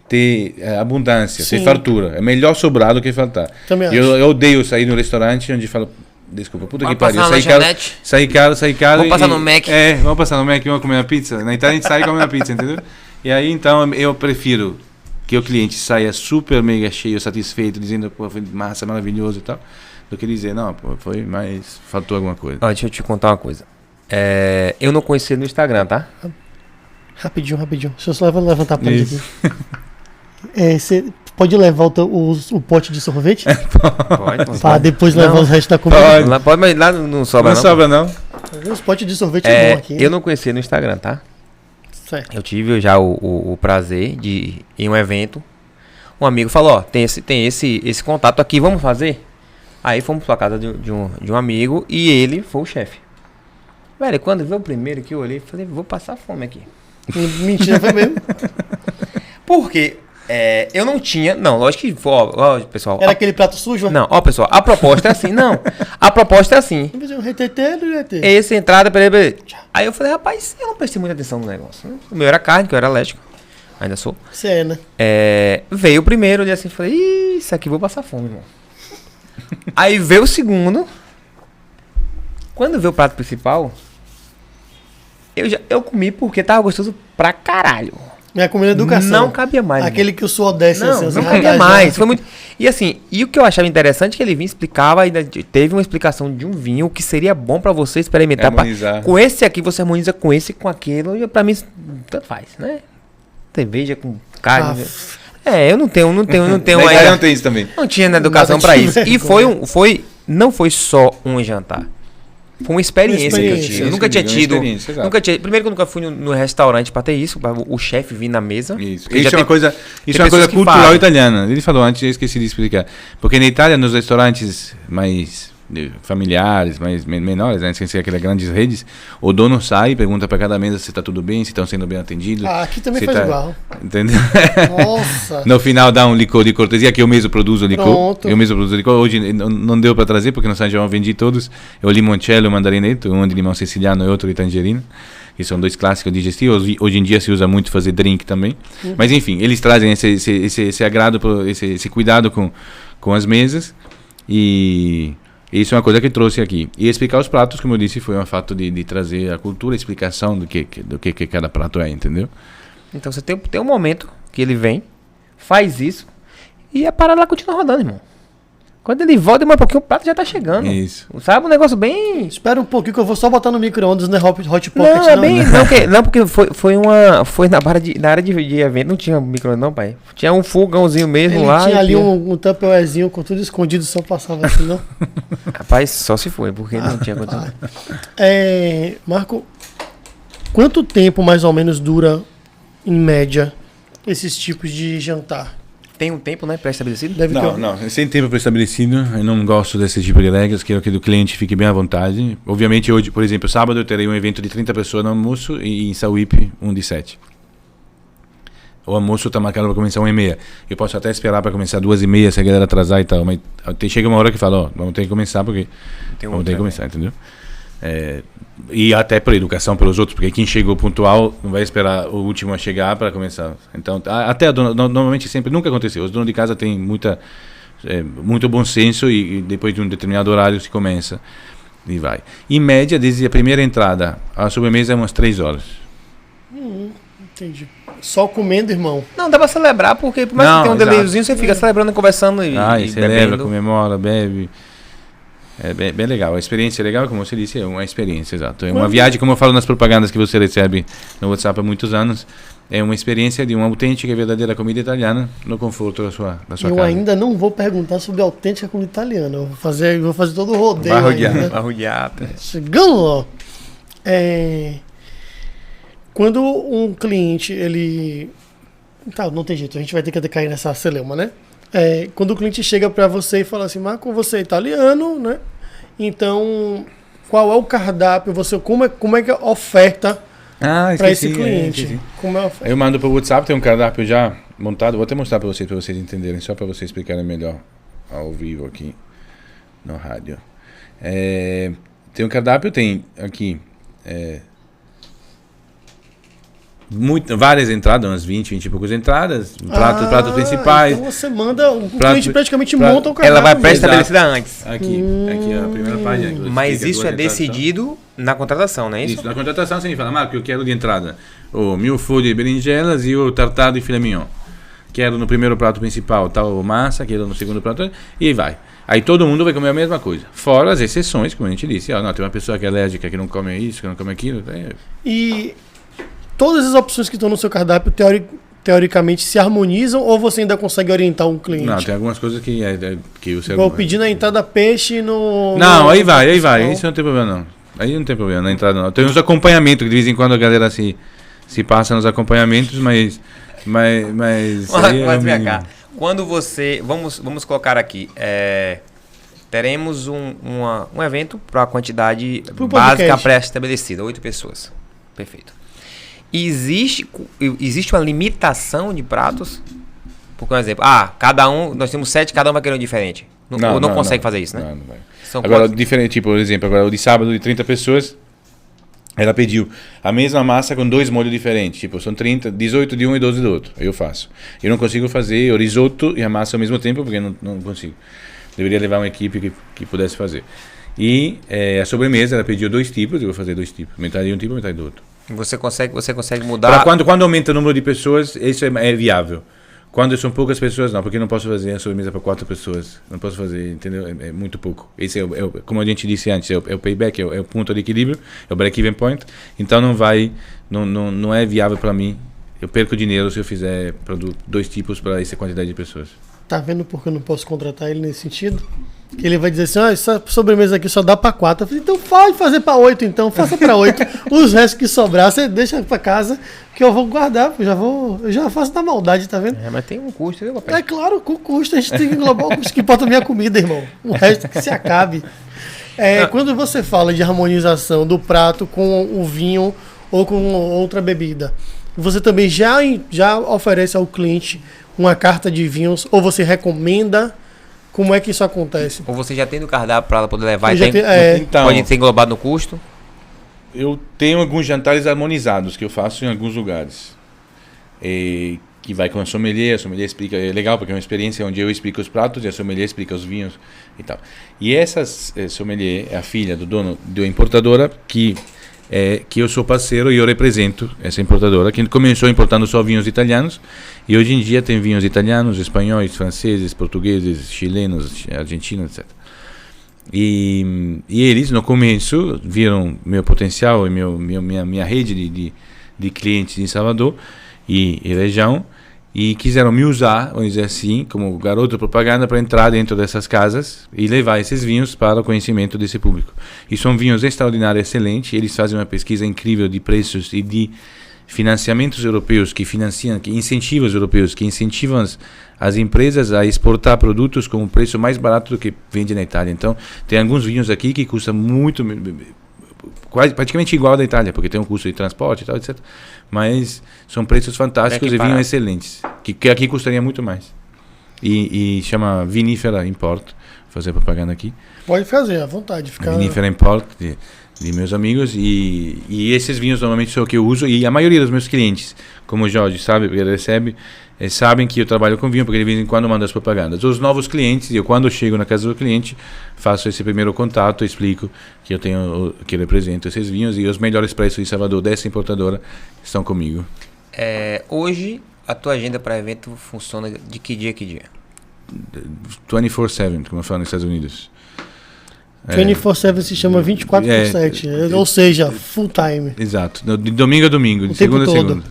ter abundância, ter fartura. É melhor sobrar do que faltar. Eu odeio sair no restaurante onde falo... Desculpa, puta que pariu. Sair caro. Vamos passar no Mac. Vamos passar no Mac e vamos comer uma pizza. Na Itália a gente sai e come uma pizza, entendeu? E aí, então, eu prefiro que o cliente saia super mega cheio, satisfeito, dizendo, pô, foi massa, maravilhoso e tal, do que dizer, não, pô, foi, mas faltou alguma coisa. Deixa eu te contar uma coisa. Eu não conheci ele no Instagram, tá? Rapidinho. Deixa eu só levantar a ponte aqui. Você pode levar o pote de sorvete? Pode. Pra depois levar os restos da comida? Pode, mas lá não sobra não. Não sobra não. Os potes de sorvete é bom aqui. Eu não conheci no Instagram, tá? Certo. Eu tive já o prazer de ir em um evento. Um amigo falou, tem esse contato aqui, vamos fazer? Aí fomos pra casa de um amigo e ele foi o chefe. Velho, quando veio o primeiro que eu olhei, falei, vou passar fome aqui. Mentira, foi mesmo? Porque eu não tinha... Não, lógico que... Ó, pessoal... Era aquele prato sujo? Não, ó, pessoal, a proposta é assim. Não, a proposta é assim. Essa entrada... Peraí. Aí eu falei, rapaz, eu não prestei muita atenção no negócio. O meu era carne, que eu era alérgico. Ainda sou. Você é, né? Veio o primeiro, olhei assim, falei, isso aqui vou passar fome, irmão. Aí veio o segundo. Quando veio o prato principal, eu comi porque tava gostoso pra caralho. Minha comida de educação. Não cabia mais. Aquele que o suor desce assim. Não cabia mais. Foi muito... E assim, o que eu achava interessante é que ele vinha explicava, ainda teve uma explicação de um vinho que seria bom pra você experimentar. Com esse aqui, você harmoniza com esse, com aquilo. E pra mim, tanto faz, né? Cerveja com carne. Eu não tenho ainda. Não tem isso também. Não tinha na educação pra isso. E não foi só um jantar. Foi uma experiência que eu tive. Eu nunca tinha tido. Primeiro que eu nunca fui no restaurante pra ter isso, pra o chefe vir na mesa. Isso é uma coisa cultural italiana. Ele falou antes, eu esqueci de explicar. Porque na Itália, nos restaurantes mais familiares, mais menores, né, sem ser aquelas grandes redes, o dono sai e pergunta para cada mesa se está tudo bem, se estão sendo bem atendidos. Aqui também faz igual. Entendeu? Nossa. No final dá um licor de cortesia, que eu mesmo produzo o licor. Eu mesmo produzo o licor. Hoje não deu para trazer, porque no San João vendi todos. O limoncello e o mandarineto, um de limão siciliano e outro de tangerina, que são 2 clássicos digestivos. Hoje em dia se usa muito fazer drink também. Mas enfim, eles trazem esse agrado, esse cuidado com as mesas. E isso é uma coisa que trouxe aqui. E explicar os pratos, como eu disse, foi um fato de trazer a cultura, a explicação do que cada prato é, entendeu? Então você tem um momento que ele vem, faz isso, e a parada lá continua rodando, irmão. Quando ele volta, mais um pouquinho, o prato já tá chegando. Isso. Sabe? Um negócio bem... Espera um pouquinho que eu vou só botar no micro-ondas, né? Hot Pocket, não, é bem... Não, porque foi na área de evento, não tinha micro-ondas não, pai. Tinha um fogãozinho mesmo lá. Tinha ali um tupperwarezinho com tudo escondido, só passava assim, não? Rapaz, só se foi, porque não tinha condição. Marco, quanto tempo mais ou menos dura, em média, esses tipos de jantar? Tem um tempo, né, pré-estabelecido? Não, sem tempo pré-estabelecido. Eu não gosto desse tipo de regras. Quero que o cliente fique bem à vontade. Obviamente, hoje, por exemplo, sábado eu terei um evento de 30 pessoas no almoço e em Sauípe, um de 7. O almoço está marcado para começar 1h30. Eu posso até esperar para começar 2h30 se a galera atrasar e tal. Mas chega uma hora que fala, vamos ter que começar porque vamos ter que começar, entendeu? E até por educação pelos outros, porque quem chegou pontual não vai esperar o último a chegar para começar. Então, até a dona, normalmente sempre, nunca aconteceu. Os donos de casa têm muito bom senso e depois de um determinado horário se começa e vai. Em média, desde a primeira entrada, a sobremesa é umas 3 horas. Entendi. Só comendo, irmão? Não, dá pra celebrar, porque por mais que tenha um delayzinho, você fica celebrando, conversando e celebra, bebendo. Comemora, bebe. É bem legal. A experiência é legal, como você disse, é uma experiência, exato. É uma viagem, como eu falo nas propagandas que você recebe no WhatsApp há muitos anos, é uma experiência de uma autêntica e verdadeira comida italiana no conforto da sua casa. Eu ainda não vou perguntar sobre a autêntica comida italiana. Eu vou fazer todo o rodeio. Barrogliata. Chegando, quando um cliente, ele... Tá, não tem jeito, a gente vai ter que cair nessa celeuma, né? Quando o cliente chega para você e fala assim, Marco, você é italiano, né? Então, qual é o cardápio? Como é que é a oferta para esse cliente? Como é a oferta? Eu mando para o WhatsApp, tem um cardápio já montado. Vou até mostrar para vocês entenderem, só para vocês explicarem melhor ao vivo aqui no rádio. Tem um cardápio, tem aqui várias entradas, umas 20 e poucas entradas, pratos principais. Então você manda, o cliente praticamente monta o cardápio. Ela vai pré-estabelecida antes. Aqui a primeira página. Mas isso é decidido na contratação, não é isso? Isso, na contratação você fala, Marco, eu quero de entrada o milfo de berinjelas e o tartar de filé mignon. Quero no primeiro prato principal tal massa, quero no segundo prato, e vai. Aí todo mundo vai comer a mesma coisa. Fora as exceções, como a gente disse. Não, tem uma pessoa que é alérgica, que não come isso, que não come aquilo. E todas as opções que estão no seu cardápio, teoricamente, se harmonizam ou você ainda consegue orientar um cliente? Não, tem algumas coisas que o Vou pedir na entrada peixe no... Não, aí vai. Isso não tem problema, não. Aí não tem problema na entrada, não. Tem uns acompanhamentos, que de vez em quando a galera se passa nos acompanhamentos, mas vem cá. Quando você... Vamos colocar aqui. Teremos um evento para a quantidade básica pré-estabelecida, 8 pessoas. Perfeito. Existe uma limitação de pratos? Por exemplo, nós temos 7, cada um vai querer um diferente. Não consegue fazer isso, né? Não vai. Agora, diferente, por exemplo, agora o de sábado de 30 pessoas, ela pediu a mesma massa com 2 molhos diferentes. Tipo, são 18 de um e 12 do outro. Eu faço. Eu não consigo fazer o risoto e a massa ao mesmo tempo, porque não consigo. Deveria levar uma equipe que pudesse fazer. E a sobremesa, ela pediu 2 tipos, eu vou fazer 2 tipos. Metade de um tipo, metade do outro. Você consegue mudar... Quando aumenta o número de pessoas, isso é viável. Quando são poucas pessoas, não, porque eu não posso fazer a sobremesa para 4 pessoas. Não posso fazer, entendeu? É muito pouco. Esse como a gente disse antes, é o payback, é o ponto de equilíbrio, é o break-even point. Então não é viável para mim. Eu perco dinheiro se eu fizer 2 tipos para essa quantidade de pessoas. Tá vendo por que eu não posso contratar ele nesse sentido? Que ele vai dizer assim, essa sobremesa aqui só dá para 4. Eu falei, então pode fazer para 8 então, faça para 8. Os restos que sobrar, você deixa para casa, que eu vou guardar, eu já faço da maldade, tá vendo? Mas tem um custo, viu, papai? É claro, com custo, a gente tem que englobar o custo que importa a minha comida, irmão. O resto que se acabe. Quando você fala de harmonização do prato com o vinho ou com outra bebida, você também já oferece ao cliente uma carta de vinhos, ou você recomenda? Como é que isso acontece? Ou você já tem no cardápio para ela poder levar então, pode ser englobado no custo? Eu tenho alguns jantares harmonizados que eu faço em alguns lugares. Que vai com a sommelier explica, é legal porque é uma experiência onde eu explico os pratos e a sommelier explica os vinhos e tal. E essa sommelier é a filha do dono da importadora que que eu sou parceiro e eu represento essa importadora, que começou importando só vinhos italianos e hoje em dia tem vinhos italianos, espanhóis, franceses, portugueses, chilenos, argentinos, etc. E eles, no começo, viram meu potencial e minha rede de clientes em Salvador e região e quiseram me usar, vamos dizer assim, como garoto propaganda para entrar dentro dessas casas e levar esses vinhos para o conhecimento desse público. E são vinhos extraordinários, excelentes. Eles fazem uma pesquisa incrível de preços e de financiamentos europeus que financiam, que incentivos europeus que incentivam as empresas a exportar produtos com um preço mais barato do que vende na Itália. Então, tem alguns vinhos aqui que custam muito, quase praticamente igual da Itália, porque tem um custo de transporte e tal, etc. Mas são preços fantásticos e vinhos excelentes, que aqui custaria muito mais. E chama Vinífera Import, vou fazer propaganda aqui. Pode fazer, à vontade. Vinífera Import, de meus amigos, e esses vinhos normalmente são o que eu uso, e a maioria dos meus clientes, como o Jorge sabe, porque ele recebe, sabem que eu trabalho com vinho, porque de vez em quando mando as propagandas. Os novos clientes, eu quando chego na casa do cliente, faço esse primeiro contato, explico que eu represento esses vinhos, e os melhores preços de Salvador dessa importadora estão comigo. Hoje, a tua agenda para evento funciona de que dia a que dia? 24/7, como eu falo nos Estados Unidos. 24/7 se chama 24/7, ou seja, full time. Exato, de domingo a domingo, de segunda a segunda.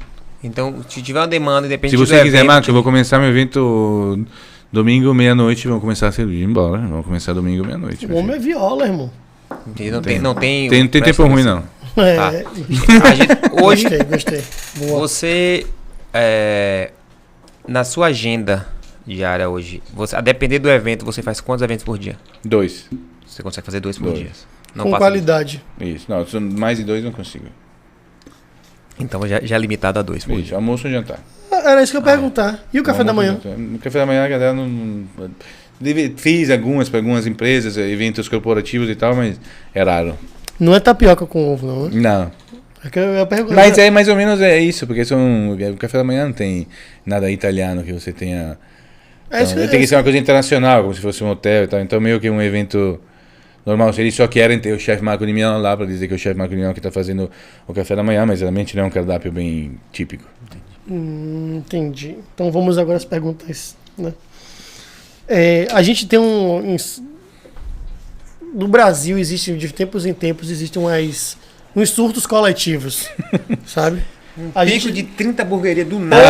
Então, se tiver uma demanda, independente do evento... Se você quiser, Marcos, eu vou começar meu evento domingo, meia-noite, vamos começar a servir embora. Vamos começar domingo, meia-noite. O homem é viola, irmão. Não tem tempo ruim, não. Tá. Hoje, gostei. Boa. Você, na sua agenda diária hoje, a depender do evento, você faz quantos eventos por dia? 2. Você consegue fazer 2 por dia? Não com passa qualidade. Isso, não, mais de 2 não consigo. Então já é limitado a 2 por dia. Almoço e jantar. Era isso que eu ia perguntar. E o café da manhã? No café da manhã a galera não... Fiz algumas para algumas empresas, eventos corporativos e tal, mas é raro. Não é tapioca com ovo, não, né? Não. É que eu ia perguntar. Mas é mais ou menos isso, porque o café da manhã não tem nada italiano que você tenha... Então, tem que ser uma coisa internacional, como se fosse um hotel e tal. Então meio que um evento normal. Se eles só querem ter o chefe Marco de Milão lá para dizer que é o chefe Marco de Milão que está fazendo o café da manhã, mas realmente não é um cardápio bem típico. Entendi. Então vamos agora às perguntas, né? A gente tem no Brasil existe, de tempos em tempos, existem uns surtos coletivos, sabe? A gente de 30 hamburguerias do nada.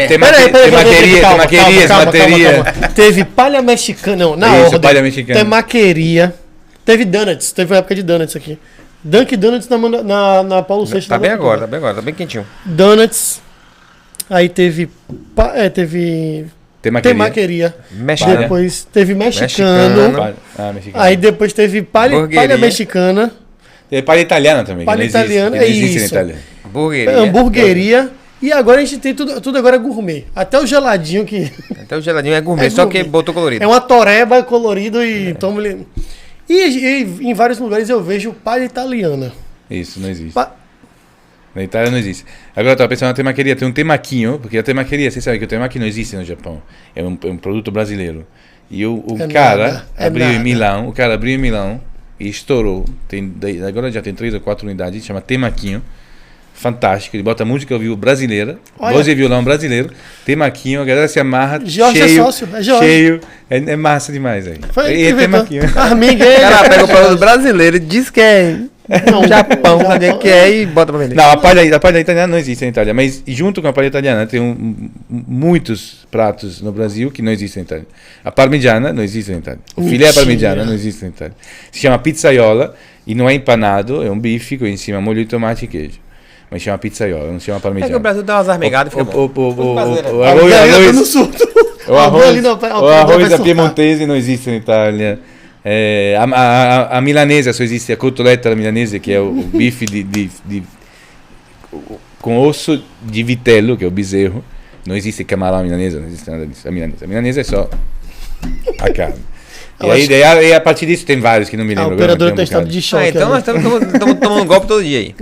Temaqueria. Teve palha mexicana, não, na Isso, ordem. palha mexicana. Temaqueria. Teve donuts, teve uma época de donuts aqui. Dunkin' Donuts na Paulo VI. Tá bem agora, tá bem quentinho. Donuts. Aí teve temaqueria. Mexicana. Depois teve mexicano. Aí depois teve palha mexicana. Teve palha italiana também. Palha italiana, é isso. Hamburgueria. E agora a gente tem tudo agora gourmet. Até o geladinho que... Até o geladinho é gourmet, só que botou colorido. É uma toreba colorido e toma... E em vários lugares eu vejo palha italiana. Isso, não existe. Na Itália não existe. Agora eu tava pensando na temaqueria, tem um temaquinho, porque a temaqueria, você sabe que o temaki não existe no Japão. É um produto brasileiro. E o cara abriu em Milão e estourou. Agora já tem 3 ou 4 unidades, chama Temaquinho. Fantástico, ele bota música ao vivo brasileira, voz e violão brasileiro, Temaquinho, a galera se amarra. Jorge é sócio, é Jorge. Cheio, é massa demais aí. É Temaquinho. O cara pega o produto brasileiro e diz que é Japão, sabe o que é e bota pra vender. Não, a palha italiana não existe na Itália, mas junto com a palha italiana tem muitos pratos no Brasil que não existem na Itália. A parmigiana não existe na Itália. O filé parmigiana não existe na Itália. Se chama pizzaiola e não é empanado, é um bife com em cima molho de tomate e queijo. Mas chama pizzaiola, não chama parmigiana. É que o Brasil dá umas armegadas e fica bom. O arroz da piemontese não existe na Itália. A milanesa só existe, a cotoletta milanese, que é o bife com osso de vitello, que é o bezerro. Não existe camarão milanesa, não existe nada disso. A milanesa é só a carne. E a partir disso tem vários que não me lembro. A operadora está em estado de choque. Então nós estamos tomando golpe todo dia aí.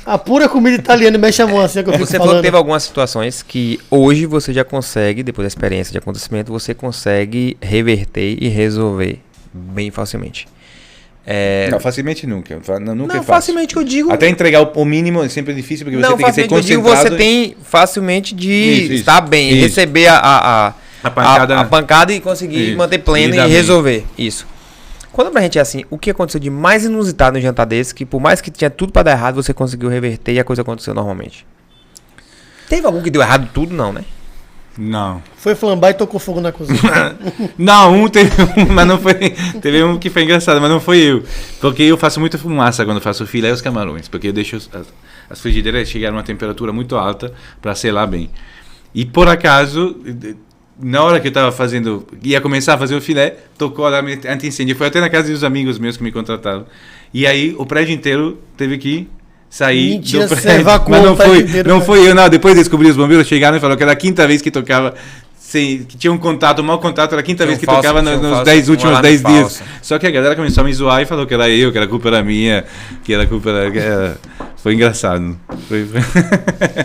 A pura comida italiana mexe a mão assim, que eu fico Você falou que teve algumas situações que hoje você já consegue, depois da experiência de acontecimento, você consegue reverter e resolver bem facilmente. Não, facilmente nunca. Nunca não, é fácil. Facilmente que eu digo... Até entregar o mínimo é sempre difícil, porque você não, tem que ser concentrado. Você tem facilmente de estar bem, receber a pancada e conseguir manter pleno e resolver. Isso. Quando pra gente é assim, o que aconteceu de mais inusitado no jantar desse, que por mais que tinha tudo pra dar errado, você conseguiu reverter e a coisa aconteceu normalmente? Teve algum que deu errado tudo, não, né? Não. Foi flambar e tocou fogo na cozinha. Não, teve um, mas não foi. Teve um que foi engraçado, mas não foi eu. Porque eu faço muita fumaça quando faço o filé e os camarões. Porque eu deixo as frigideiras chegar a uma temperatura muito alta para selar bem. E por acaso, na hora que eu estava fazendo, ia começar a fazer o filé, tocou alarme anti-incêndio. Foi até na casa dos amigos meus que me contrataram. E aí o prédio inteiro teve que sair. Mentira, do prédio. Mas não foi eu, não. Depois descobri, os bombeiros chegaram e falaram que era a quinta vez que tocava, que tinha um contato, mau contato, era a quinta vez que tocava nos últimos 10 dias. Só que a galera começou a me zoar e falou que era eu, que a culpa era minha, que era culpa era... Foi engraçado.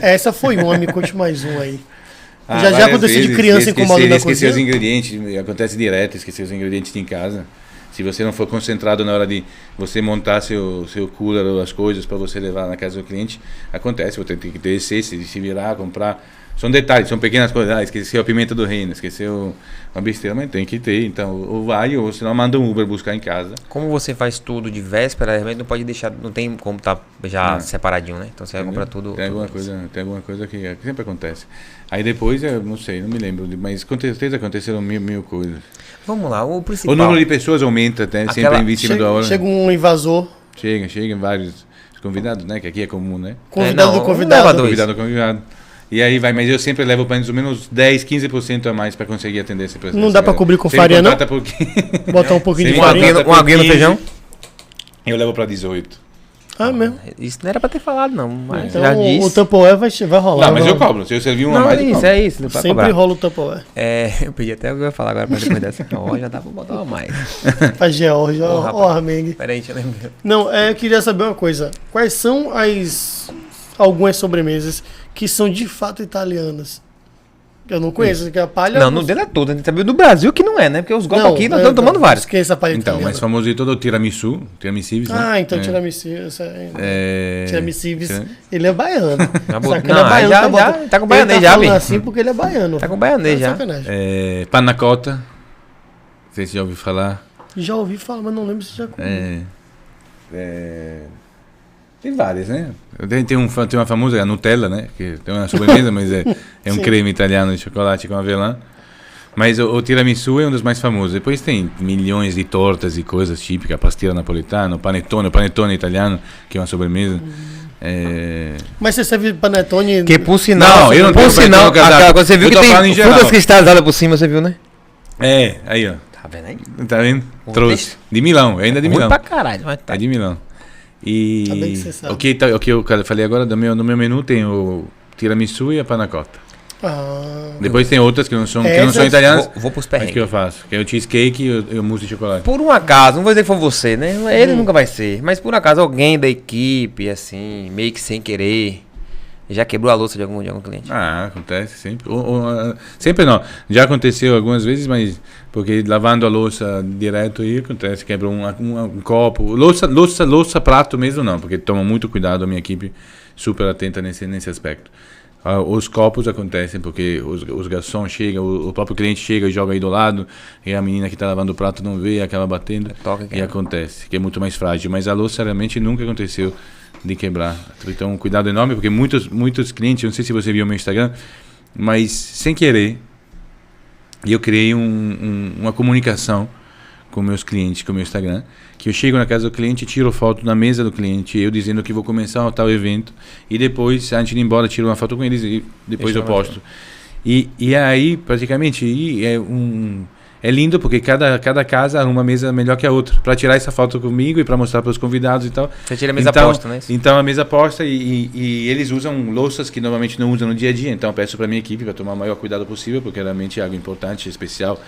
Essa foi uma, me conte mais um aí. Já aconteceu de criança incomodando na cozinha? Esquecer os ingredientes, acontece direto, esquecer os ingredientes em casa. Se você não for concentrado na hora de você montar seu cooler ou as coisas para você levar na casa do cliente, acontece, você tem que descer, se virar, comprar. São detalhes, são pequenas coisas. Esqueceu a pimenta do reino, esqueceu uma besteira, mas tem que ter. Então, ou vai, ou senão manda um Uber buscar em casa. Como você faz tudo de véspera, realmente não pode deixar, não tem como estar já separadinho, né? Então você vai comprar tudo. Tem alguma coisa que sempre acontece. Aí depois, eu não sei, não me lembro, mas com certeza aconteceram mil coisas. Vamos lá, o principal. O número de pessoas aumenta, sempre em cima da hora. Chega um invasor. Chega vários convidados, né? Que aqui é comum, né? Convidado do convidado. Convidado do convidado. E aí vai, mas eu sempre levo pelo menos 10, 15% a mais para conseguir atender esse processo. Não dá para cobrir com farinha, não? Botar um pouquinho de farinha. Um aguinha no feijão? Eu levo para 18. Ah, mesmo? Isso não era para ter falado, não. Mas então já disse. O Tupperware vai rolar. Não, mas eu cobro. Se eu servir uma mais, isso, é isso. Sempre rola o Tupperware. Eu pedi até o que eu ia falar agora, mas depois dessa. Já dá para botar uma mais. Pra Georgia, ó, Armengue. Peraí, deixa eu lembrar. Não, eu queria saber uma coisa. Quais são algumas sobremesas que são de fato italianas? Eu não conheço, que a palha... Não dela toda. A gente sabe do Brasil que não é, né? Porque os golpes aqui nós estamos tomando vários. Que é essa palha então, o mais famoso de todo é o tiramisu, né? Então tiramisu, ele é baiano. Tá com baianês já, bicho. Assim porque ele é baiano. Tá com baianês já. Panna cotta, não sei se já ouviu falar. Já ouvi falar, mas não lembro se já comi. Tem várias, né? Tem uma famosa, a Nutella, né? Que tem uma sobremesa, mas é um creme italiano de chocolate com avelã. Mas o tiramisu é um dos mais famosos. Depois tem milhões de tortas e coisas típicas, a pastiera napolitana, o panetone italiano, que é uma sobremesa. Mas você serve panetone... Que por sinal... Não, eu não tenho sinal, você viu que tem frutas cristalizadas por cima, você viu, né? Aí, ó. Tá vendo aí? Tá vendo? Trouxe. De Milão, ainda de Milão. Pra caralho. Mas tá. É de Milão. E tá bem que você sabe. O que eu falei agora, no meu menu tem o tiramisu e a panna cotta. Depois tem outras que não são italianas. Vou pros perrengues. Que eu faço, que é o cheesecake e o mousse de chocolate. Por um acaso, não vou dizer que foi você, né? Ele nunca vai ser. Mas por um acaso, alguém da equipe, assim, meio que sem querer, já quebrou a louça de algum cliente. Acontece sempre. Sempre não. Já aconteceu algumas vezes, mas porque lavando a louça direto aí acontece, quebra um copo. Louça, prato mesmo não, porque toma muito cuidado, a minha equipe super atenta nesse aspecto. Os copos acontecem porque os garçons chegam, o próprio cliente chega e joga aí do lado, e a menina que está lavando o prato não vê, acaba batendo, e acontece, que é muito mais frágil. Mas a louça realmente nunca aconteceu de quebrar. Então, um cuidado enorme, porque muitos clientes, não sei se você viu o meu Instagram, mas sem querer, eu criei uma comunicação com meus clientes, com o meu Instagram, que eu chego na casa do cliente, tiro foto na mesa do cliente, eu dizendo que vou começar um tal evento, e depois, antes de ir embora, tiro uma foto com eles e depois eu posto. E aí, praticamente, é lindo porque cada casa arruma uma mesa melhor que a outra, para tirar essa foto comigo e para mostrar para os convidados e tal. Você tira a mesa posta, né? Então a mesa posta e eles usam louças que normalmente não usam no dia a dia, então eu peço para minha equipe para tomar o maior cuidado possível, porque realmente é algo importante, especial.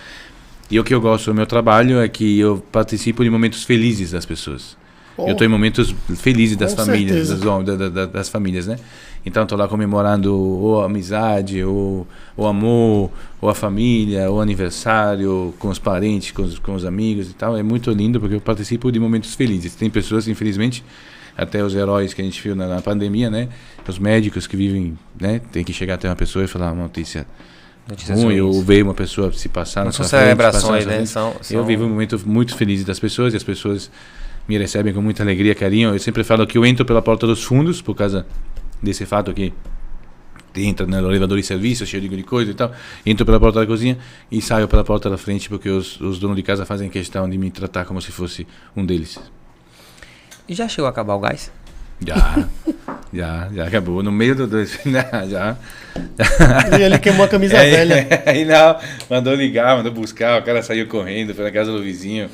E o que eu gosto do meu trabalho é que eu participo de momentos felizes das pessoas. Eu estou em momentos felizes das Com famílias, certeza. das famílias, né? Então estou lá comemorando ou a amizade, ou o amor, ou a família, ou o aniversário, com os parentes, com os amigos e tal. É muito lindo porque eu participo de momentos felizes. Tem pessoas, infelizmente, até os heróis que a gente viu na pandemia, né? Os médicos que vivem, né? Tem que chegar até uma pessoa e falar uma notícia ruim, ou ver uma pessoa se passar na sua frente. Celebrações, né? Eu vivo um momento muito feliz das pessoas, e as pessoas me recebem com muita alegria, carinho. Eu sempre falo que eu entro pela porta dos fundos, por causa desse fato que entra no elevador de serviço, cheio de coisa e tal, entro pela porta da cozinha e saio pela porta da frente, porque os donos de casa fazem questão de me tratar como se fosse um deles. E já chegou a acabar o gás? Já acabou. No meio do já. E ele queimou a camisa velha. Aí não, mandou ligar, mandou buscar, o cara saiu correndo, foi na casa do vizinho.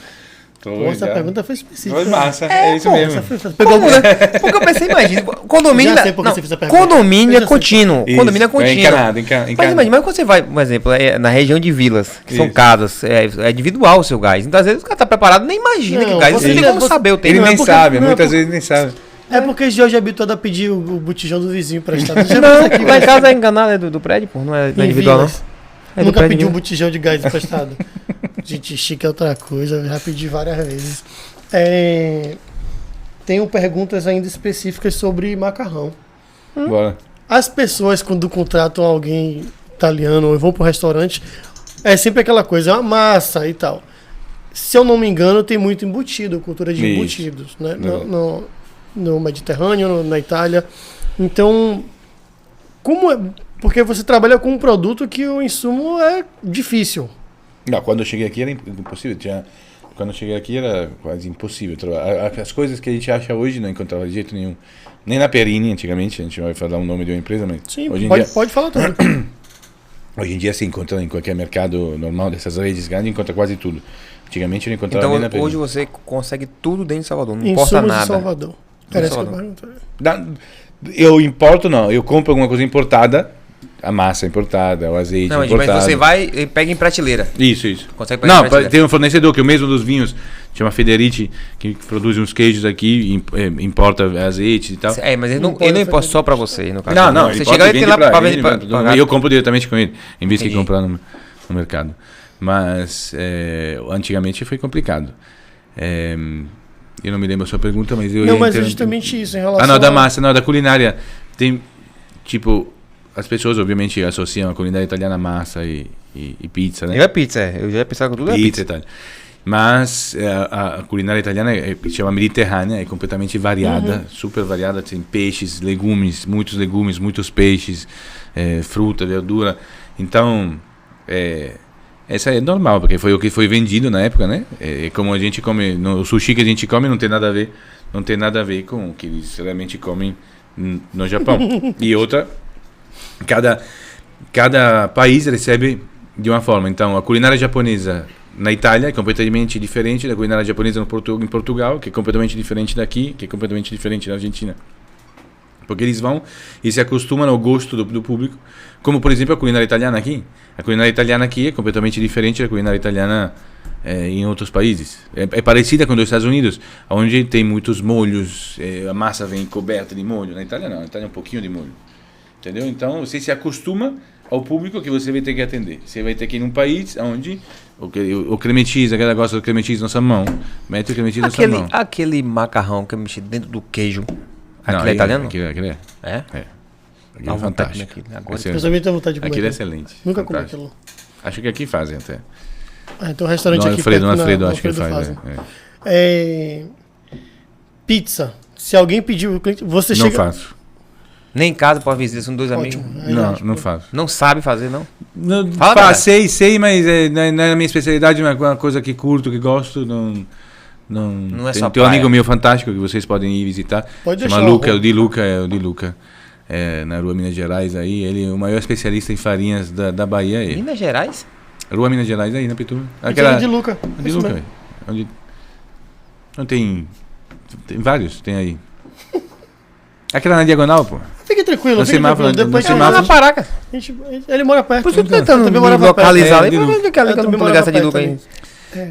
Essa pergunta foi específica. Foi massa, é isso mesmo. Pegou, né? Porque eu pensei, imagina, condomínio. Já sei porque você fez a pergunta. Condomínio é contínuo. Condomínio é contínuo. Encanado. Mas imagina, quando você vai, por exemplo, na região de vilas, que são casas, é individual o seu gás. Então, às vezes, o cara tá preparado, nem imagina que o gás. Você tem como saber o tempo. Ele nem sabe, muitas vezes nem sabe. É porque Jorge é habituado a pedir o botijão do vizinho emprestado. Não, lá em casa é enganado, é do prédio, pô, não é individual, não. Nunca pedi um botijão de gás emprestado. Gente, chique é outra coisa, já pedi várias vezes. Tenho perguntas ainda específicas sobre macarrão. Bora. As pessoas, quando contratam alguém italiano ou vão para o restaurante, é sempre aquela coisa, uma massa e tal. Se eu não me engano, tem muito embutido, cultura de embutidos, né? No Mediterrâneo, na Itália. Então, como é? Porque você trabalha com um produto que o insumo é difícil. Não, quando eu cheguei aqui era impossível. Quando eu cheguei aqui era quase impossível. As coisas que a gente acha hoje não encontrava de jeito nenhum. Nem na Perini, antigamente, a gente vai falar o nome de uma empresa, mas... Sim, hoje pode falar tudo. Hoje em dia se encontra em qualquer mercado normal dessas redes grandes, encontra quase tudo. Antigamente eu não encontrava nem na Perini. Então hoje você consegue tudo dentro de Salvador, não importa nada. De Salvador. Eu importo não, eu compro alguma coisa importada, a massa importada, o azeite importado. Mas você vai e pega em prateleira. Isso. Consegue pegar em prateleira. Tem um fornecedor que é o mesmo dos vinhos, chama Federici, que produz uns queijos aqui, importa azeite e tal. Mas ele não importa só para você, no caso. Não, você chega e tem lá para vender para eu compro diretamente com ele, em vez de comprar no mercado. Mas antigamente foi complicado. Eu não me lembro a sua pergunta, mas eu... Não, mas é justamente isso, em relação... não, da massa, não, da culinária. Tem, tipo, as pessoas obviamente associam a culinária italiana a massa e pizza, né? É pizza, eu já ia pensar com tudo pizza e tal. Mas a culinária italiana se chama mediterrânea, é completamente variada, super variada. Tem peixes, legumes, muitos peixes, fruta, verdura. Então, essa é normal, porque foi o que foi vendido na época, né? Como a gente come, o sushi que a gente come não tem nada a ver com o que eles realmente comem no Japão. E outra, cada país recebe de uma forma. Então, a culinária japonesa na Itália é completamente diferente da culinária japonesa em Portugal, que é completamente diferente daqui, que é completamente diferente da Argentina. Porque eles vão e se acostumam ao gosto do público, como por exemplo a culinária italiana aqui. A culinária italiana aqui é completamente diferente da culinária italiana em outros países. É parecida com os Estados Unidos, onde tem muitos molhos, a massa vem coberta de molho. Na Itália não, na Itália é um pouquinho de molho. Entendeu? Então você se acostuma ao público que você vai ter que atender. Você vai ter que ir num país onde o creme cheese, aquela gosta do creme cheese na sua mão, mete o creme cheese na sua mão. Aquele macarrão que é mexido dentro do queijo, aquele é italiano? Aquele é. É? Aquele é fantástico. Eu também tenho vontade de comer. Aquele é excelente. Nunca comi aquilo. Acho que aqui fazem até. Então o restaurante aqui perto na Alfredo, acho que fazem. Pizza. Se alguém pediu, você chega... Não faço. Nem em casa pode visitar, são dois amigos. Não faço. Não sabe fazer, não? Sei, mas não é a minha especialidade, mas é uma coisa que curto, que gosto, não é só tem um amigo meu fantástico que vocês podem ir visitar. Pode chama Luca, o Di Luca. Na Rua Minas Gerais aí, ele é o maior especialista em farinhas da Bahia. Minas Gerais? Rua Minas Gerais aí, na Pituba. Aquela de Luca. De Luca, velho. Não tem vários, tem aí. Aquela na diagonal, pô. Fique tranquilo, depois ele mora na Paraca. Ele mora perto. Por isso que eu tô tentando me localizar ali. Pra ver que é a ligação de Luca aí.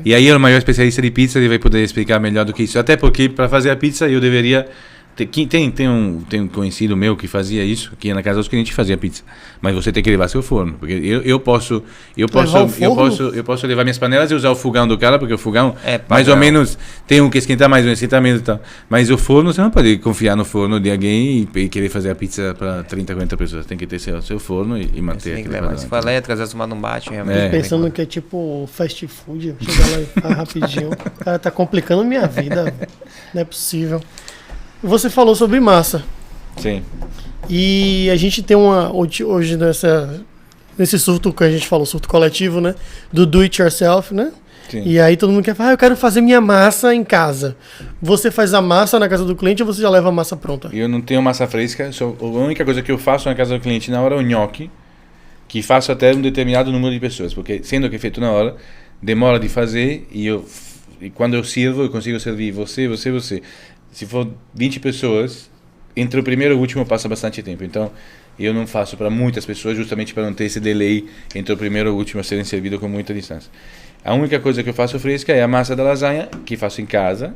E aí o maior especialista de pizza, ele vai poder explicar melhor do que isso. Até porque para fazer a pizza eu deveria... Tem um conhecido meu que fazia isso, que ia na casa dos clientes e fazia pizza. Mas você tem que levar seu forno. Porque eu posso levar minhas panelas e usar o fogão do cara, porque o fogão mais ou menos tem um que esquentar mais, um esquentar menos e tal. Mas o forno, você não pode confiar no forno de alguém e querer fazer a pizza para 30, 40 pessoas. Tem que ter seu forno e manter. Tem que levar. Se for elétrico, às vezes tomar não bate. Pensando que é tipo fast food, chegar lá e rapidinho. O cara tá complicando minha vida. Não é possível. Você falou sobre massa. Sim. E a gente tem hoje nesse surto que a gente falou, surto coletivo, né? Do do it yourself, né? Sim. E aí todo mundo quer falar, eu quero fazer minha massa em casa. Você faz a massa na casa do cliente ou você já leva a massa pronta? Eu não tenho massa fresca, a única coisa que eu faço na casa do cliente na hora é o nhoque, que faço até um determinado número de pessoas, porque sendo que é feito na hora, demora de fazer e quando eu sirvo, eu consigo servir você. Se for 20 pessoas, entre o primeiro e o último passa bastante tempo. Então, eu não faço para muitas pessoas, justamente para não ter esse delay entre o primeiro e o último a serem servidos com muita distância. A única coisa que eu faço fresca é a massa da lasanha, que faço em casa,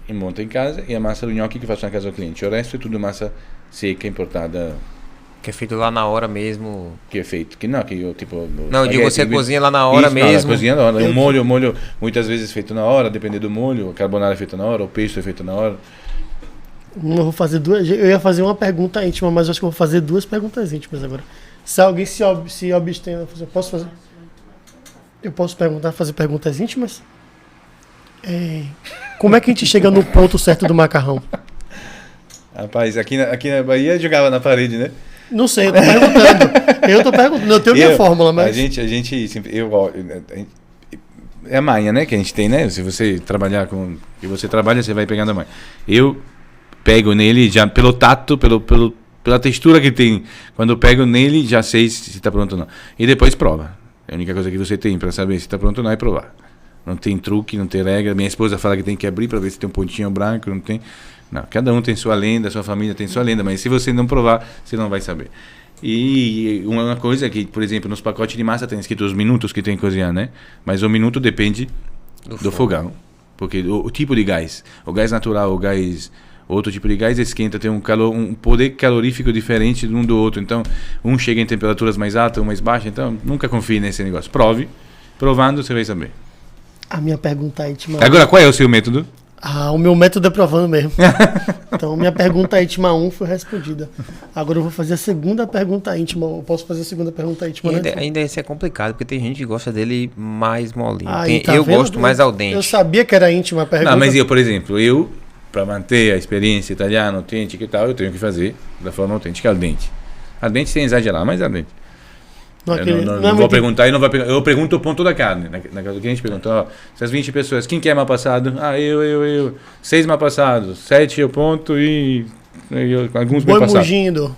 e monto em casa, e a massa do nhoque que faço na casa do cliente. O resto é tudo massa seca, importada. Que é feito lá na hora mesmo. Que é feito. Não, digo, você cozinha lá na hora mesmo. Cozinha na hora. O molho muitas vezes feito na hora, depende do molho. A carbonara é feita na hora, o peixe é feito na hora. Eu vou fazer duas. Eu ia fazer uma pergunta íntima, mas acho que eu vou fazer duas perguntas íntimas agora. Se alguém se abstém, eu posso fazer? Eu posso fazer perguntas íntimas? Como é que a gente chega no ponto certo do macarrão? Rapaz, aqui na Bahia jogava na parede, né? Não sei, eu tô perguntando. Eu tenho minha fórmula, mas... A gente sempre... É a manha, né? Que a gente tem, né? Se você trabalhar com... que você trabalha, você vai pegando a manha. Eu pego nele já pelo tato, pela textura que tem. Quando eu pego nele, já sei se está pronto ou não. E depois prova. A única coisa que você tem para saber se está pronto ou não é provar. Não tem truque, não tem regra. Minha esposa fala que tem que abrir para ver se tem um pontinho branco, não tem... Não, cada um tem sua lenda, sua família tem sua lenda, mas se você não provar, você não vai saber. E uma coisa que, por exemplo, nos pacotes de massa tem escrito os minutos que tem que cozinhar, né? Mas o minuto depende do fogão. Porque o tipo de gás, o gás natural, o gás, outro tipo de gás esquenta, tem um poder calorífico diferente de um do outro. Então, um chega em temperaturas mais altas, um mais baixas. Então, nunca confie nesse negócio. Prove. Provando, você vai saber. A minha pergunta íntima... Agora, qual é o seu método? O meu método é provando mesmo. Então, minha pergunta íntima 1 foi respondida. Agora eu vou fazer a segunda pergunta íntima. Eu posso fazer a segunda pergunta íntima, né? Ainda esse é complicado, porque tem gente que gosta dele mais molinho. Tá eu gosto mais al dente. Eu sabia que era íntima a pergunta. Não, mas por exemplo, para manter a experiência italiana, autêntica e tal, eu tenho que fazer da forma autêntica al dente. Al dente sem exagerar, mas al dente. Não vou perguntar, eu pergunto o ponto da carne. Na casa do cliente pergunta, se as 20 pessoas, quem quer mal passado? Eu. 6 mal passados, 7 eu ponto e alguns bem passados. Mugindo.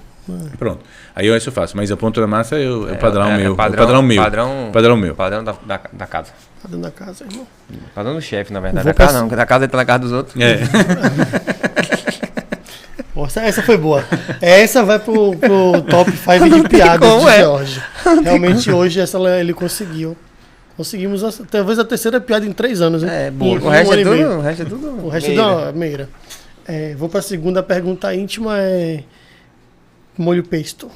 Pronto. Aí eu isso faço, mas o ponto da massa é o padrão meu. Padrão meu. Padrão da casa. Padrão da casa, irmão. Padrão do chefe, na verdade. Da casa não, porque da casa ele tá na casa dos outros. Essa foi boa. Essa vai pro top 5 de piadas de George. Realmente hoje ele conseguiu. Conseguimos talvez a terceira piada em 3 anos. Né? Boa. O resto é tudo. O resto é da meira. Vou pra segunda pergunta íntima, molho pesto.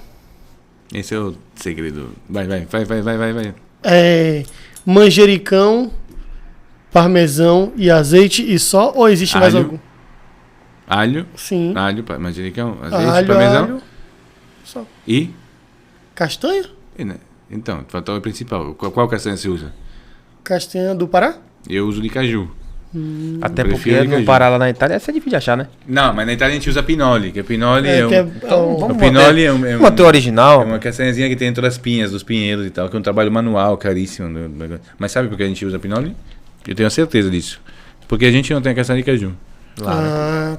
Esse é o segredo. Vai. Manjericão, parmesão e azeite e só? Ou existe mais algum? Alho. Sim. Alho, manjericão, azeite, parmesão. Alho, só. E? Castanha? Então, faltou o principal. Qual castanha você usa? Castanha do Pará? Eu uso de caju. Até porque no Pará, lá na Itália, essa é difícil de achar, né? Não, mas na Itália a gente usa pinoli, que a pinoli o pinoli é original. É uma castanhazinha que tem dentro das pinhas, dos pinheiros e tal, que é um trabalho manual, caríssimo. Mas sabe por que a gente usa pinoli? Eu tenho certeza disso. Porque a gente não tem a castanha de caju. Tá.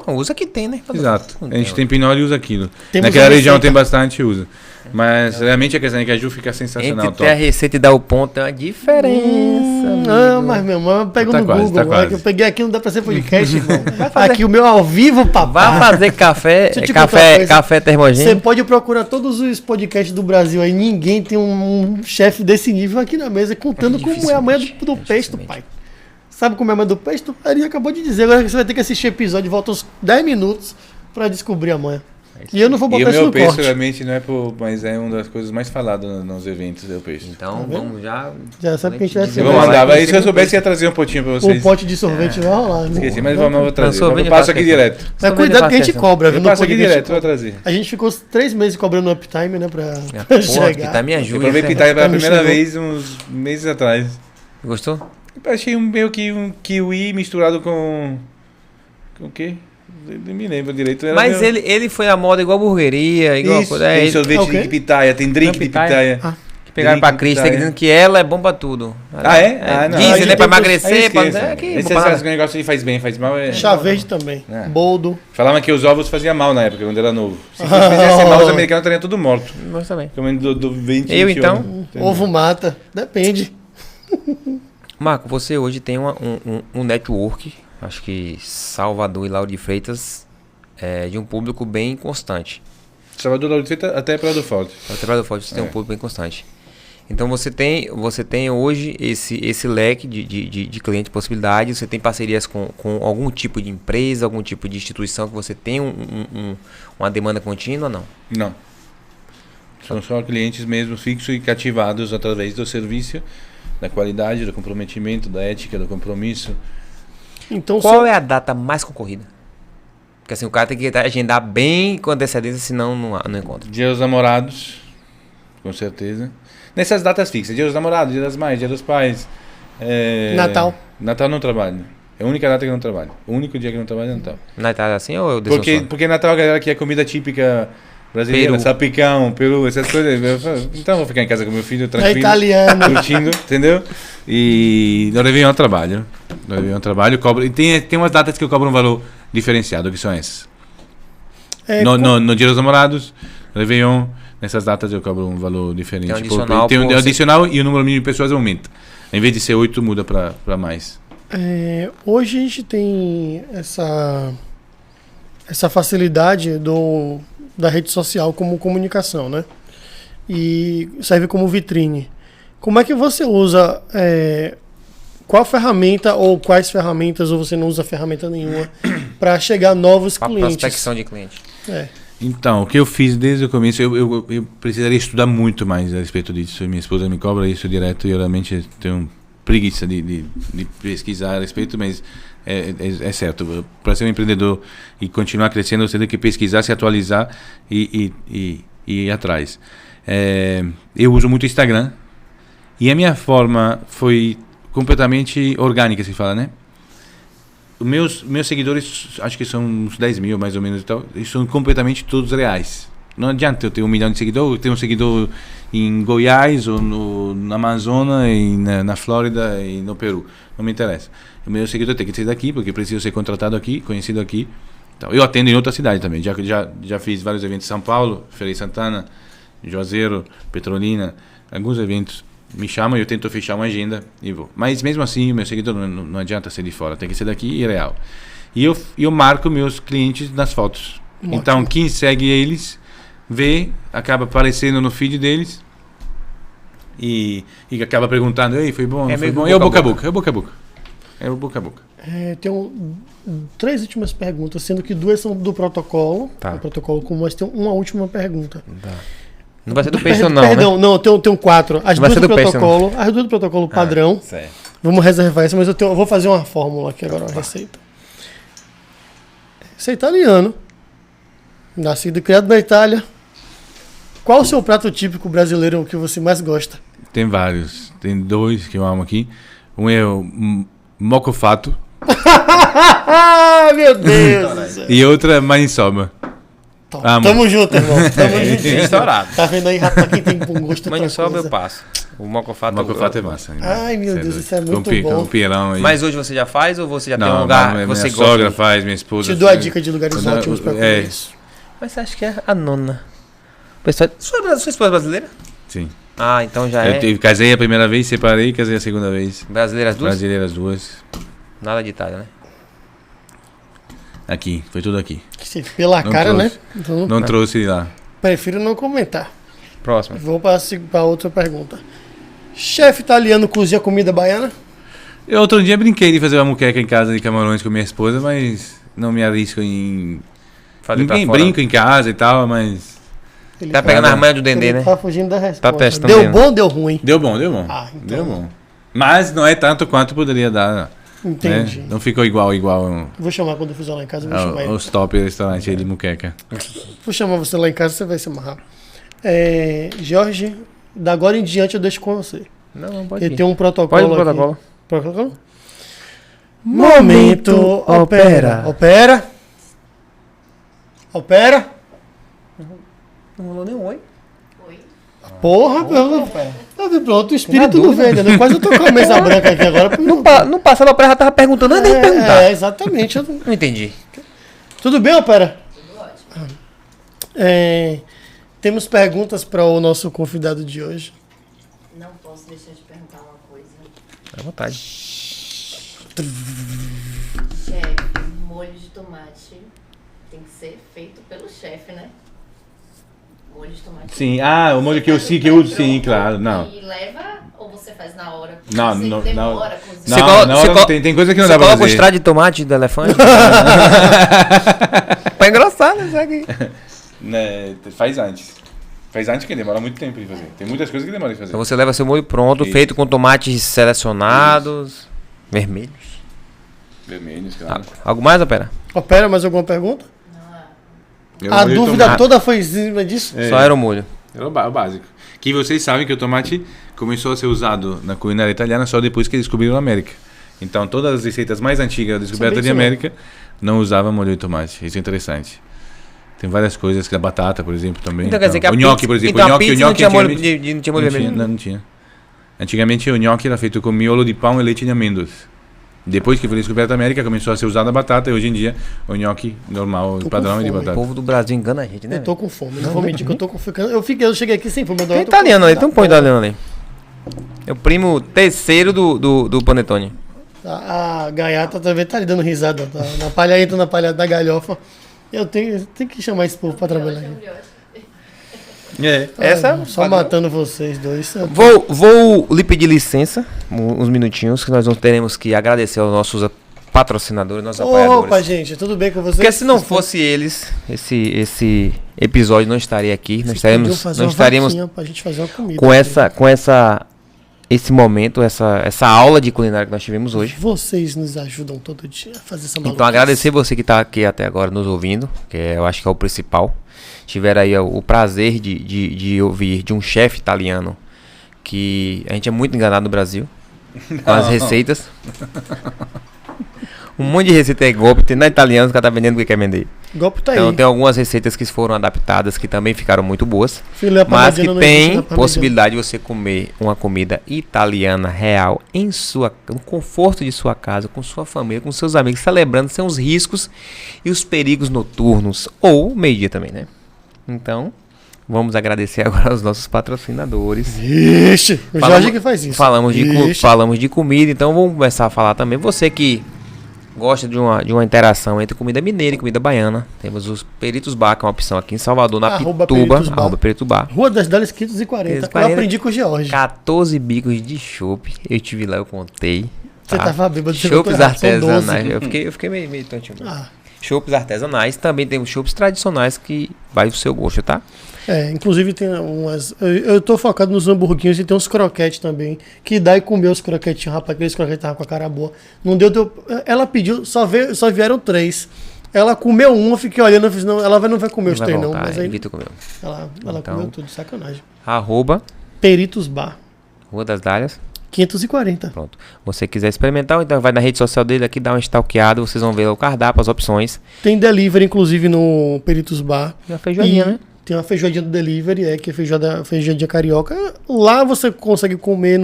Usa que tem, né? Exato. A gente tem pinol e usa aquilo. Temos Naquela região tem bastante, usa. Mas realmente a questão é que a Ju fica sensacional. Entre ter a receita e dar o ponto tem uma diferença. Não, mas meu irmão, eu pego no quase, Google. quase. Eu peguei aqui, não dá pra ser podcast, irmão. Aqui o meu ao vivo, papai. Vai fazer café, Deixa eu te contar uma coisa. café Você termogênico. pode procurar todos os podcasts do Brasil aí. Ninguém tem um chefe desse nível aqui na mesa, contando como é a manha do pesto, pai. Sabe como é a manha do pesto? Ele acabou de dizer. Agora você vai ter que assistir o episódio, volta uns 10 minutos pra descobrir a manha. E eu não vou E botar o isso meu no peixe corte. realmente não é mas é uma das coisas mais faladas nos eventos, é o peixe. Então, vamos já... Já sabe que a gente vai Eu vou mandar, mas se eu soubesse ia trazer um potinho pra vocês. Um pote de sorvete vai rolar. Né? Esqueci, mas vou trazer. sorvete Eu passo aqui fácil. direto. Mas cuidado que a gente cobra, viu? Eu no passo aqui podcast. direto, vou trazer. A gente ficou 3 meses cobrando uptime, né? Pra Porra, chegar. que tá me Eu ajuda. provei pitaia pela me primeira chegou. vez uns meses atrás. Gostou? Eu achei meio que um kiwi misturado com o quê? Eu não me lembro direito. Era Mas meio... ele foi a moda igual burgueria, igual Isso, coisa. tem Ele- sorvete É o quê? de pitaia, tem drink Não, de pitaia. pitaia. que pegaram pra Cris, tá pitaia. dizendo que ela é bom pra tudo. Ah, é? Ah, não. Dizem, Aí né? Pra tem- emagrecer, pra... Esse é negócio de faz bem, faz mal. Chá verde também. É. Boldo. Falavam que os ovos faziam mal na época, quando era novo. Se fizesse mal, os americanos estariam tudo morto. Mas também. Comendo do 20 Eu, 20 então? ovos. Ovo mata. Depende. Marco, você hoje tem um network, acho que Salvador e Lauro de Freitas, de um público bem constante. Salvador, Lauro de Freitas, até Praia do Forte. O trabalho forte você tem um público bem constante. Então você tem hoje esse leque de cliente possibilidades, você tem parcerias com algum tipo de empresa, algum tipo de instituição que você tem uma demanda contínua, não? Não. São só clientes mesmo fixos e cativados através do serviço, da qualidade, do comprometimento, da ética, do compromisso. Então, Qual é a data mais concorrida? Porque assim, o cara tem que agendar bem com antecedência, senão não encontra. Dia dos Namorados, com certeza. Nessas datas fixas, Dia dos Namorados, Dia das Mães, Dia dos Pais. Natal. Natal não trabalho. É a única data que eu não trabalho. O único dia que eu não trabalho é Natal. Na Itália assim ou eu desço Porque Natal a galera quer comida típica brasileira, Peru. sapicão, peru, essas coisas. Eu falo, então eu vou ficar em casa com meu filho, É tranquilo. italiano. Curtindo, entendeu? E no Réveillon eu trabalho. No Réveillon eu trabalho, cobro. E tem umas datas que eu cobro um valor diferenciado, que são essas. No Dia dos Namorados, no Réveillon, nessas datas eu cobro um valor diferente. Tem um adicional Tem um por- adicional e o número mínimo de pessoas aumenta. Em vez de ser 8, muda para mais. Hoje a gente tem essa facilidade da rede social como comunicação, né? E serve como vitrine. Como é que você usa... qual ferramenta ou quais ferramentas, ou você não usa ferramenta nenhuma, para chegar a novos Para clientes? prospecção de cliente. Então, o que eu fiz desde o começo, eu precisaria estudar muito mais a respeito disso. Minha esposa me cobra isso direto e eu realmente tenho preguiça de pesquisar a respeito, mas é certo. Para ser um empreendedor e continuar crescendo, você tem que pesquisar, se atualizar e ir atrás. Eu uso muito o Instagram e a minha forma foi completamente orgânica, se fala, né? Os meus seguidores, acho que são uns 10 mil mais ou menos e tal, e são completamente todos reais. Não adianta eu ter 1 milhão de seguidores, eu tenho um seguidor em Goiás, ou na Amazônia, e na Flórida e no Peru. Não me interessa. O meu seguidor tem que ser daqui, porque preciso ser contratado aqui, conhecido aqui. Então, eu atendo em outra cidade também. Já fiz vários eventos em São Paulo, Feira de Santana, Juazeiro, Petrolina, alguns eventos. Me chamam e eu tento fechar uma agenda e vou. Mas mesmo assim, o meu seguidor não adianta ser de fora, tem que ser daqui e real. E eu marco meus clientes nas fotos. Ótimo. Então, quem segue eles, vê, acaba aparecendo no feed deles e acaba perguntando, ei, foi bom, É foi meio bom. boca É o a boca a boca. boca, é o boca a boca. É o boca a boca. Tenho 3 últimas perguntas, sendo que 2 são do protocolo. Tá. O protocolo comum, mas tem uma última pergunta. Não vai ser do peixe, não, Perdão, né? não, tenho 4. As Vai duas ser do do peixe, protocolo, as duas do protocolo padrão. Certo. Vamos reservar essa, mas eu vou fazer uma fórmula aqui agora, uma receita. Você é italiano, nascido e criado na Itália. Qual o seu prato típico brasileiro que você mais gosta? Tem vários. Tem 2 que eu amo aqui. Um é o mocofato Meu Deus! do céu. e outra é maniçoba. Tamo junto, irmão. Tamo junto. Estourado. Tá vendo aí, rapaz, quem tem bom gosto Mas sobra eu passo. O mocofato é massa. Ai, meu Deus, isso é muito bom. Com pirão aí. Mas hoje você já faz ou você já tem um lugar que você gosta? Minha sogra faz, minha esposa. Te dou a dica de lugares ótimos pra comer isso. Mas você acha que é a nona? Pessoal, sua esposa é brasileira? Sim. Ah, então já Casei a primeira vez, separei e casei a segunda vez. Brasileiras duas? Brasileiras duas. Nada de Itália, né? Aqui, foi tudo aqui. Pela não cara, trouxe, né? Então, não trouxe lá. Prefiro não comentar. Próximo. Vou para outra pergunta. Chefe italiano cozinha comida baiana? Eu outro dia brinquei de fazer uma muqueca em casa de camarões com minha esposa, mas não me arrisco em... Ninguém brinca em casa e tal, mas... Ele tá pegando as manhas do Dendê, né? Tá fugindo da resposta. Tá testando. Deu bom ou deu ruim? Deu bom. Ah, então... Deu bom. Mas não é tanto quanto poderia dar. Entendi. Né? Não ficou igual. Vou chamar quando eu fizer lá em casa. Vou chamar ele. Os top restaurantes aí de muqueca. Vou chamar você lá em casa, você vai se amarrar. Jorge, da agora em diante eu deixo com você. Não pode ir. Eu tenho um protocolo Pode aqui. protocolo? Momento opera. Opera. Não rolou nenhum oi. Porra, pronto, o espírito do vendedor. Quase eu tô com a mesa branca aqui agora. No passado a Opera já tava perguntando, eu nem perguntar. Exatamente. Não entendi. Tudo bem, Opera? Tudo ótimo. Temos perguntas para o nosso convidado de hoje. Não posso deixar de perguntar uma coisa. À vontade. Chefe, molho de tomate tem que ser feito pelo chefe, né? Molho de tomate. Sim, o molho que eu uso, sim, claro. Não. E leva ou você faz na hora? Não, você não. demora a Não, tem coisa que não dá pra fazer. Você coloca o extrato de tomate do elefante? Pra engrossar, né? Isso aqui. Né, faz antes. Faz antes que demora muito tempo de fazer. Tem muitas coisas que demoram de fazer. Então você leva seu molho pronto, feito com tomates selecionados, vermelhos. Vermelhos, claro. Algo mais, Opera? Opera, mais alguma pergunta? Não. A dúvida toda foi em cima disso? Só era o molho. Era o básico. Que vocês sabem que o tomate começou a ser usado na culinária italiana só depois que descobriram a América. Então todas as receitas mais antigas da descoberta de América não usavam molho de tomate. Isso é interessante. Tem várias coisas, que a batata, por exemplo, também. Então quer dizer que a o nhoque, por exemplo. Então o nhoque não tinha molho vermelho? Não tinha. Antigamente o nhoque era feito com miolo de pão e leite de amêndoas. Depois que foi descoberta a América, começou a ser usada a batata e hoje em dia o nhoque normal, padrão é de batata. O povo do Brasil engana a gente, né? Eu tô com fome, não vou mentir que eu tô com fome. Eu cheguei aqui sem fome. Tem italiano ali, tem um pão italiano ali. É o primo terceiro do Panetone. A gaiata também tá ali dando risada. Tá? Entra na palha da galhofa. Eu tenho que chamar esse povo pra trabalhar aqui. Essa? Só matando vocês dois. Vou lhe pedir licença, uns minutinhos, que nós teremos que agradecer aos nossos patrocinadores, nossos apoiadores. Opa, gente, tudo bem com vocês? Porque se não fosse eles, esse episódio não estaria aqui. Nós estaríamos pra gente fazer uma comida, com esse momento, essa aula de culinária que nós tivemos hoje. Vocês nos ajudam todo dia a fazer essa maluquice. Então agradecer você que está aqui até agora nos ouvindo, que eu acho que é o principal. Tiveram aí o prazer de ouvir de um chefe italiano, que a gente é muito enganado no Brasil com as receitas. Um monte de receita é golpe, tem na italiana os caras tá vendendo o que quer vender. Golpe tá então aí. Tem algumas receitas que foram adaptadas, que também ficaram muito boas, Filé mas que parmigiano tem possibilidade de você comer uma comida italiana real no conforto de sua casa, com sua família, com seus amigos, celebrando sem os riscos e os perigos noturnos, ou meio-dia também, né? Então, vamos agradecer agora aos nossos patrocinadores. Ixi, o Jorge que faz isso. Falamos de comida, então vamos começar a falar também. Você que gosta de uma interação entre comida mineira e comida baiana, temos os Peritos Bar, que é uma opção aqui em Salvador, na Pituba, Perito Bar. Rua das Dálias 540. Eu aprendi com o George. 14 bicos de chopp. Eu tive lá, eu contei. Você tava bêbado. Chopps artesanais. Eu fiquei meio tontinho. Chopps artesanais, também temos chopps tradicionais que vai do seu gosto, tá? Inclusive tem umas... Eu tô focado nos hamburguinhos e tem uns croquetes também, que dá e comer os croquetinhos, rapaz, aqueles croquetes estavam com a cara boa. Não deu... Ela pediu, só vieram 3. Ela comeu um, eu fiquei olhando, eu fiz, não, ela não vai comer os 3 não, mas aí... Vitor comeu. Ela então, comeu tudo, sacanagem. @ Peritos Bar. Rua das Dálias 540. Pronto. Você quiser experimentar, então vai na rede social dele aqui, dá uma stalkeada, vocês vão ver o cardápio, as opções. Tem delivery, inclusive, no Peritos Bar. E uma feijoadinha, né? Tem uma feijoadinha do delivery, que é feijoadinha carioca. Lá você consegue comer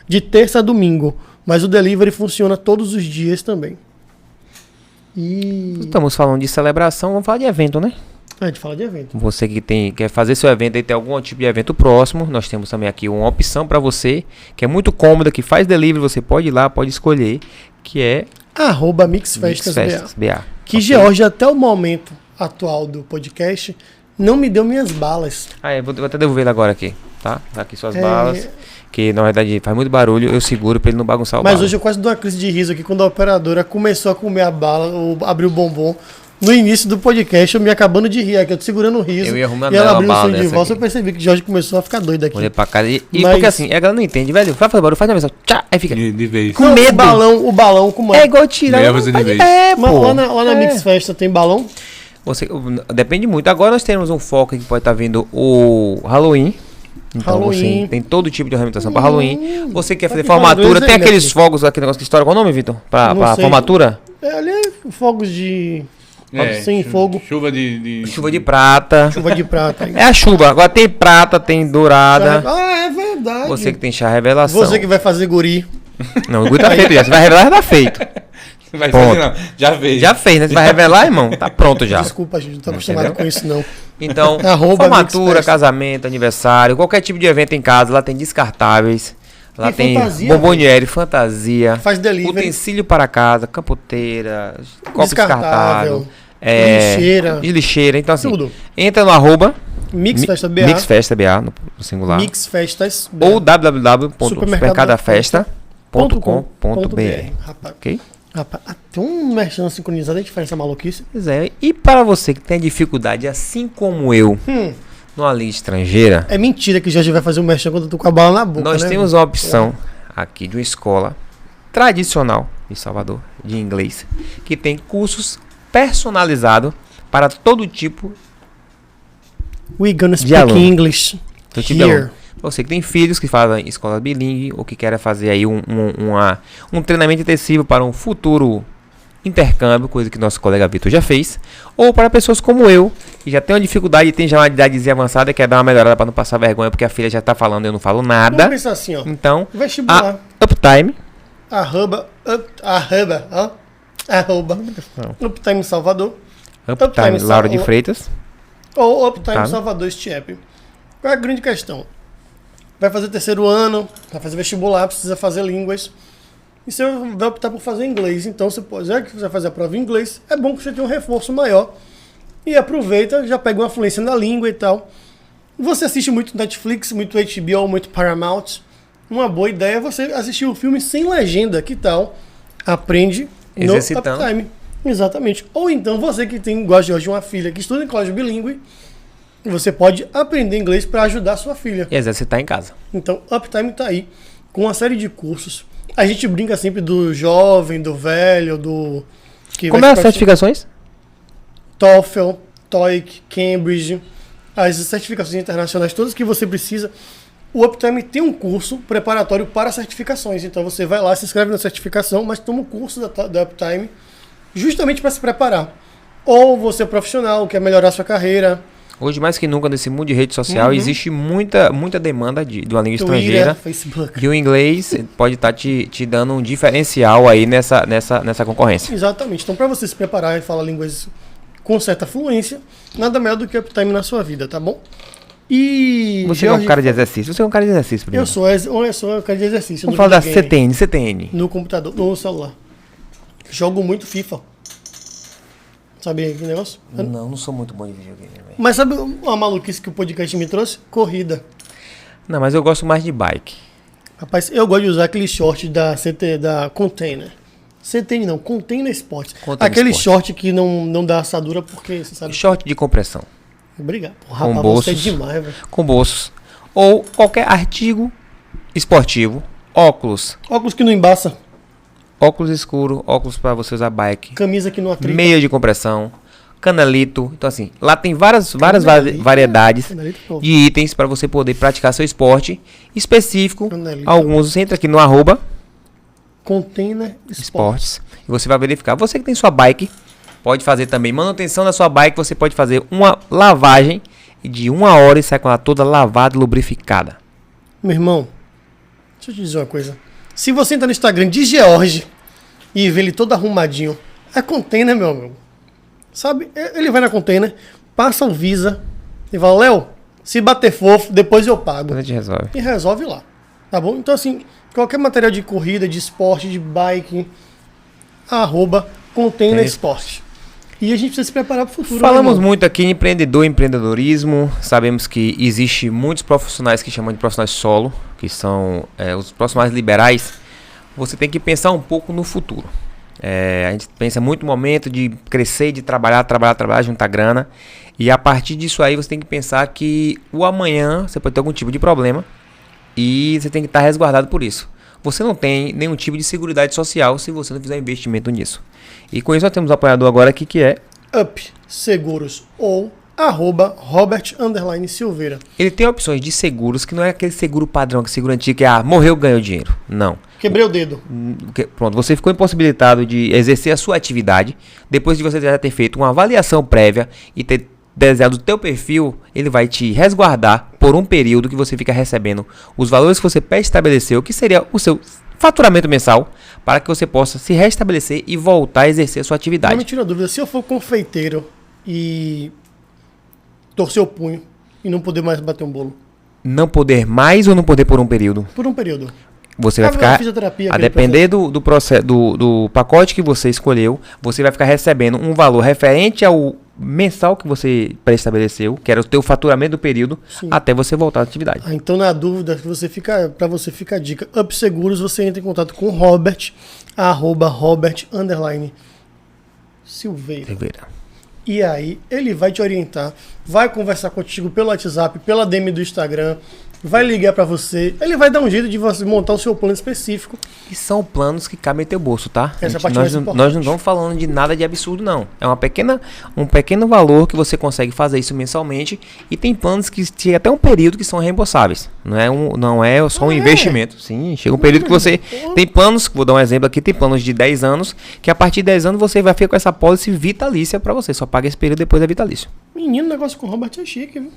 de terça a domingo. Mas o delivery funciona todos os dias também. E... Estamos falando de celebração, vamos falar de evento, né? A gente fala de evento. Você que quer fazer seu evento e tem algum tipo de evento próximo, nós temos também aqui uma opção para você, que é muito cômoda, que faz delivery, você pode ir lá, pode escolher, que é... @MixFestasBA. Que okay. George, até o momento atual do podcast, não me deu minhas balas. Vou até devolver ele agora aqui, tá? Tá aqui suas balas, que na verdade faz muito barulho, eu seguro pra ele não bagunçar o bala. Mas hoje eu quase dou uma crise de riso aqui quando a operadora começou a comer a bala, ou abriu o bombom. No início do podcast, eu me acabando de rir aqui, eu tô segurando o riso. Eu ia arrumar e ela abriu o som de voz, eu percebi que o Jorge começou a ficar doido aqui. Olhei pra casa porque assim, ela não entende, velho. Vai fazer barulho, faz a mensagem. Tchá, aí fica. De vez. Com medo. O balão como é igual tirar. De vez. Mas lá na Mix Festa tem balão? Depende muito. Agora nós temos um foco que pode estar vindo o Halloween. Então Halloween. Você tem todo tipo de ornamentação para Halloween. Você quer fazer formatura, tem aqueles fogos, aquele negócio que estoura. Qual o nome, Vitor? Pra formatura? Ali é fogos de... sem fogo. Chuva de prata. Chuva de prata. É a chuva. Agora tem prata, tem dourada. É verdade. Você que tem chá revelação. Você que vai fazer guri. Não, o guri tá feito já. Você vai revelar, já tá feito. Vai fazer não. Já fez. Já fez, né? Você vai revelar, irmão? Tá pronto já. Desculpa, gente. Não tô acostumado com isso, não. Então, formatura, casamento, aniversário, qualquer tipo de evento em casa. Lá tem descartáveis. Lá tem bomboniere, fantasia. Faz delivery. Utensílio para casa, campoteira, copo descartável. Lixeira. Então, assim, tudo. Entra no @MixFestaBA no singular. MixFestasBA. Ou www.supermercadafesta.com.br. Ok? Rapaz, tem um merchan sincronizado, a gente faz essa maluquice. Pois é. E para você que tem dificuldade, assim como eu, numa língua estrangeira... É mentira que o Jorge vai fazer um merchan quando eu tô com a bala na boca, nós temos uma opção aqui de uma escola tradicional em Salvador, de inglês, que tem cursos personalizados para todo tipo We gonna de speak aluno. English here. Você que tem filhos que fazem escola bilingue ou que querem fazer aí um treinamento intensivo para um futuro intercâmbio, coisa que nosso colega Vitor já fez, ou para pessoas como eu, que já tem uma dificuldade e tem já uma idadezinha avançada e quer dar uma melhorada para não passar vergonha, porque a filha já está falando e eu não falo nada. Vamos pensar assim, ó. Então, vestibular. Uptime. Uptime Salvador. Uptime Laura de Freitas. Ou Uptime Salvador Stiep. Qual é a grande questão? Vai fazer terceiro ano, vai fazer vestibular, precisa fazer línguas. E você vai optar por fazer inglês. Então, você pode, já que você vai fazer a prova em inglês, é bom que você tenha um reforço maior. E aproveita, já pega uma fluência na língua e tal. Você assiste muito Netflix, muito HBO, muito Paramount. Uma boa ideia é você assistir o filme sem legenda. Que tal? Aprende no Uptime. Exatamente. Ou então, você que tem, gosta de hoje, uma filha que estuda em colégio bilíngue, você pode aprender inglês para ajudar a sua filha. E exercitar em casa. Então, Uptime está aí com uma série de cursos. A gente brinca sempre do jovem, do velho, do... Como é as certificações? TOEFL, TOEIC, Cambridge, as certificações internacionais, todas que você precisa. O Uptime tem um curso preparatório para certificações. Então você vai lá, se inscreve na certificação, mas toma o curso da Uptime justamente para se preparar. Ou você é profissional, quer melhorar sua carreira. Hoje, mais que nunca, nesse mundo de rede social, existe muita demanda de uma língua estrangeira. Facebook. E o inglês pode estar te dando um diferencial aí nessa concorrência. Exatamente. Então, para você se preparar e falar línguas com certa fluência, nada melhor do que Uptime na sua vida, tá bom? E... Você é um cara de exercício. Você é um cara de exercício, primeiro. Eu sou um cara de exercício. Vamos falar da CTN. No computador, no celular. Jogo muito FIFA. Sabe que negócio? Não sou muito bom de videogame. Mas sabe uma maluquice que o podcast me trouxe? Corrida. Não, mas eu gosto mais de bike. Rapaz, eu gosto de usar aquele short da Container. CTN não, Container Sports. Aquele short que não dá assadura porque, você sabe... Short de compressão. Obrigado. Rapaz, você é demais, velho. Com bolsos. Ou qualquer artigo esportivo. Óculos. Óculos que não embaça. Óculos escuro, óculos para você usar bike. Camisa que não atrita. Meia de compressão. canelito. Então, assim, lá tem várias variedades de itens para você poder praticar seu esporte específico. Canelito. Alguns, você entra aqui no Container Esportes. E você vai verificar. Você que tem sua bike, pode fazer também manutenção da sua bike. Você pode fazer uma lavagem de 1 hora e sai com ela toda lavada e lubrificada. Meu irmão, deixa eu te dizer uma coisa. Se você entrar no Instagram de George e ver ele todo arrumadinho, é Container, meu amigo. Sabe? Ele vai na Container, passa o Visa e fala, Léo, se bater fofo, depois eu pago. A gente resolve. E resolve lá. Tá bom? Então, assim, qualquer material de corrida, de esporte, de bike, @Container Esporte. E a gente precisa se preparar para o futuro. Falamos muito aqui em empreendedorismo. Sabemos que existe muitos profissionais que chamam de profissionais solo, que são os profissionais liberais. Você tem que pensar um pouco no futuro. A gente pensa muito no momento de crescer, de trabalhar, juntar grana. E a partir disso aí você tem que pensar que o amanhã você pode ter algum tipo de problema e você tem que estar resguardado por isso. Você não tem nenhum tipo de seguridade social se você não fizer investimento nisso. E com isso nós temos um apoiador agora aqui que é Up Seguros ou @Robert_Silveira. Ele tem opções de seguros que não é aquele seguro padrão, que seguro antigo que morreu, ganhou dinheiro. Não. Quebrei o dedo. Pronto, você ficou impossibilitado de exercer a sua atividade. Depois de você já ter feito uma avaliação prévia e ter desenhado o teu perfil, ele vai te resguardar por um período que você fica recebendo os valores que você pré-estabeleceu, que seria o seu faturamento mensal, para que você possa se restabelecer e voltar a exercer a sua atividade. Não me tira a dúvida, se eu for confeiteiro e torcer o punho e não poder mais bater um bolo? Não poder mais ou não poder por um período? Por um período. Você vai ficar, a depender do pacote que você escolheu, você vai ficar recebendo um valor referente ao mensal que você pré-estabeleceu, que era o teu faturamento do período, sim, até você voltar à atividade. Então, na dúvida, para você fica a dica, Up Seguros, você entra em contato com o Robert, @Robert_Silveira. E aí, ele vai te orientar, vai conversar contigo pelo WhatsApp, pela DM do Instagram, vai ligar para você, ele vai dar um jeito de você montar o seu plano específico. E são planos que cabem em teu bolso, tá? Nós não estamos falando de nada de absurdo, não. É um pequeno valor que você consegue fazer isso mensalmente, e tem planos que chega até um período que são reembolsáveis. Não é só um investimento. Sim, chega um período que você tem planos, vou dar um exemplo aqui, tem planos de 10 anos, que a partir de 10 anos você vai ficar com essa pólice vitalícia para você, só paga esse período, depois é vitalício. Menino, o negócio com o Robert é chique, viu?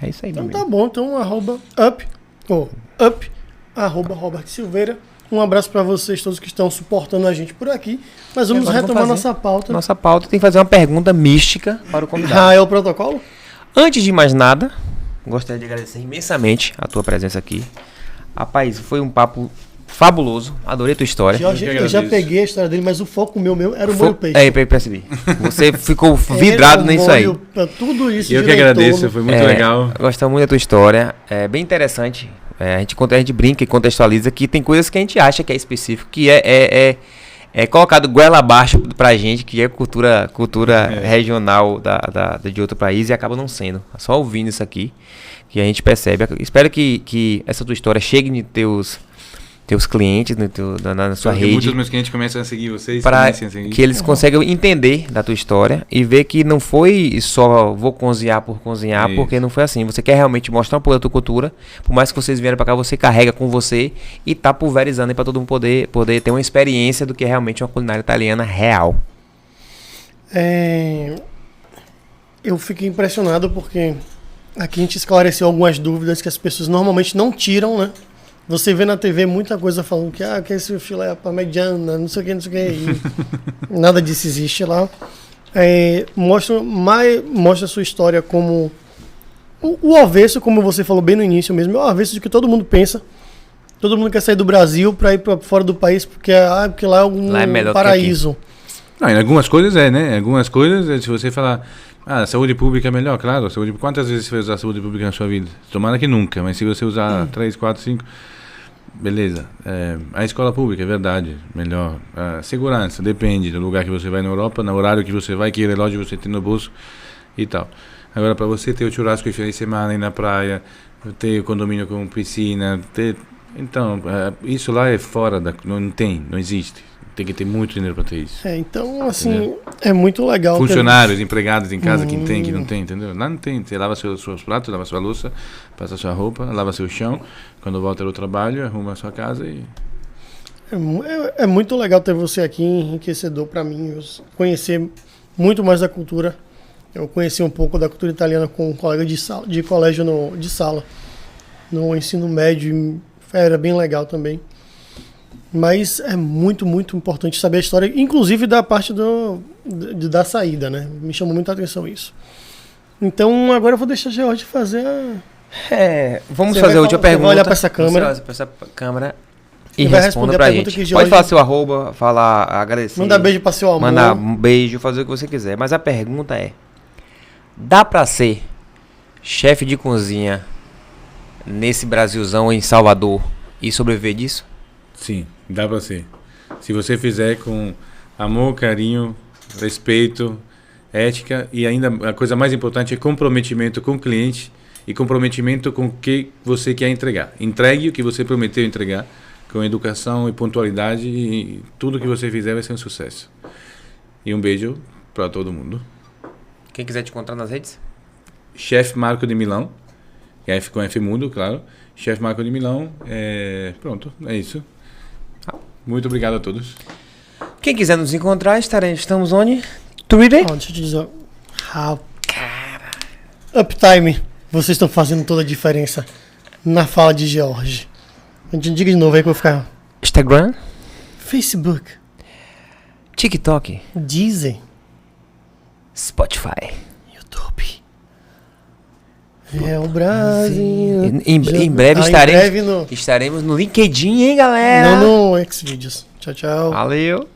É isso aí, então tá bom, então Robert Silveira. Um abraço para vocês todos que estão suportando a gente por aqui. Mas vamos retomar nossa pauta. Nossa pauta tem que fazer uma pergunta mística para o convidado. É o protocolo? Antes de mais nada, gostaria de agradecer imensamente a tua presença aqui. Rapaz, foi um papo fabuloso, adorei tua história. Eu já peguei a história dele, mas o foco meu era o molho peixe. Percebi. Você ficou vidrado nisso aí. Tudo isso. Eu que agradeço, foi muito legal. Gosto muito da tua história, é bem interessante. A gente brinca e contextualiza que tem coisas que a gente acha que é específico, que é colocado goela abaixo pra gente, que é cultura regional de outro país, e acaba não sendo. Só ouvindo isso aqui que a gente percebe. Espero que essa tua história chegue de teus clientes na sua rede. Muitos dos meus clientes começam a seguir vocês. Para que eles consigam entender da tua história e ver que não foi só vou cozinhar por cozinhar, isso, porque não foi assim. Você quer realmente mostrar um pouco da tua cultura. Por mais que vocês vieram para cá, você carrega com você e tá pulverizando para todo mundo poder ter uma experiência do que é realmente uma culinária italiana real. Eu fiquei impressionado porque aqui a gente esclareceu algumas dúvidas que as pessoas normalmente não tiram, né? Você vê na TV muita coisa falando que esse filé é parmegiana, não sei o que. E nada disso existe lá. Mostra a sua história como o avesso, como você falou bem no início mesmo, é o avesso de que todo mundo pensa. Todo mundo quer sair do Brasil para ir para fora do país porque lá é um paraíso. Não, em algumas coisas né? Algumas coisas, se você falar, a saúde pública é melhor, claro. Quantas vezes você vai usar a saúde pública na sua vida? Tomara que nunca, mas se você usar 3, 4, 5... Beleza. A escola pública, é verdade, melhor. A segurança, depende do lugar que você vai na Europa, no horário que você vai, que relógio você tem no bolso e tal. Agora, para você ter o churrasco de fim de semana aí na praia, ter o condomínio com piscina, então, isso lá é fora não existe. tem que ter muito dinheiro para ter isso. Então, assim, é muito legal. Funcionários, empregados em casa, quem tem, quem não tem, entendeu? Lá não tem. Você lava seus pratos, lava sua louça, passa sua roupa, lava seu chão. Quando volta do trabalho, arruma a sua casa e... É muito legal ter você aqui, enriquecedor para mim. Conhecer muito mais da cultura. Eu conheci um pouco da cultura italiana com um colega de colégio de sala. No ensino médio, era bem legal também. Mas é muito, muito importante saber a história, inclusive da parte da saída, né? Me chamou muita atenção isso. Então, agora eu vou deixar a George fazer vamos fazer a última pergunta. Vai olhar para essa câmera. Você vai para essa câmera e responda pra gente. George... Pode falar seu arroba, agradecer. Mandar beijo para seu amor. Mandar um beijo, fazer o que você quiser. Mas a pergunta é, dá para ser chefe de cozinha nesse Brasilzão em Salvador e sobreviver disso? Sim, dá pra ser. Se você fizer com amor, carinho, respeito, ética e ainda a coisa mais importante é comprometimento com o cliente e comprometimento com o que você quer entregar. Entregue o que você prometeu entregar com educação e pontualidade e tudo que você fizer vai ser um sucesso. E um beijo para todo mundo. Quem quiser te encontrar nas redes? Chef Marco de Milão. F com F mudo, claro. Chef Marco de Milão. Pronto, é isso. Muito obrigado a todos. Quem quiser nos encontrar, estamos onde? Twitter? Deixa eu te dizer. Uptime. Vocês estão fazendo toda a diferença na fala de George. Diga de novo aí que eu vou ficar. Instagram? Facebook. TikTok? Deezer. Spotify. YouTube. É o Brasil. Em breve estaremos no LinkedIn, hein, galera? Não no Xvideos. Tchau, tchau. Valeu.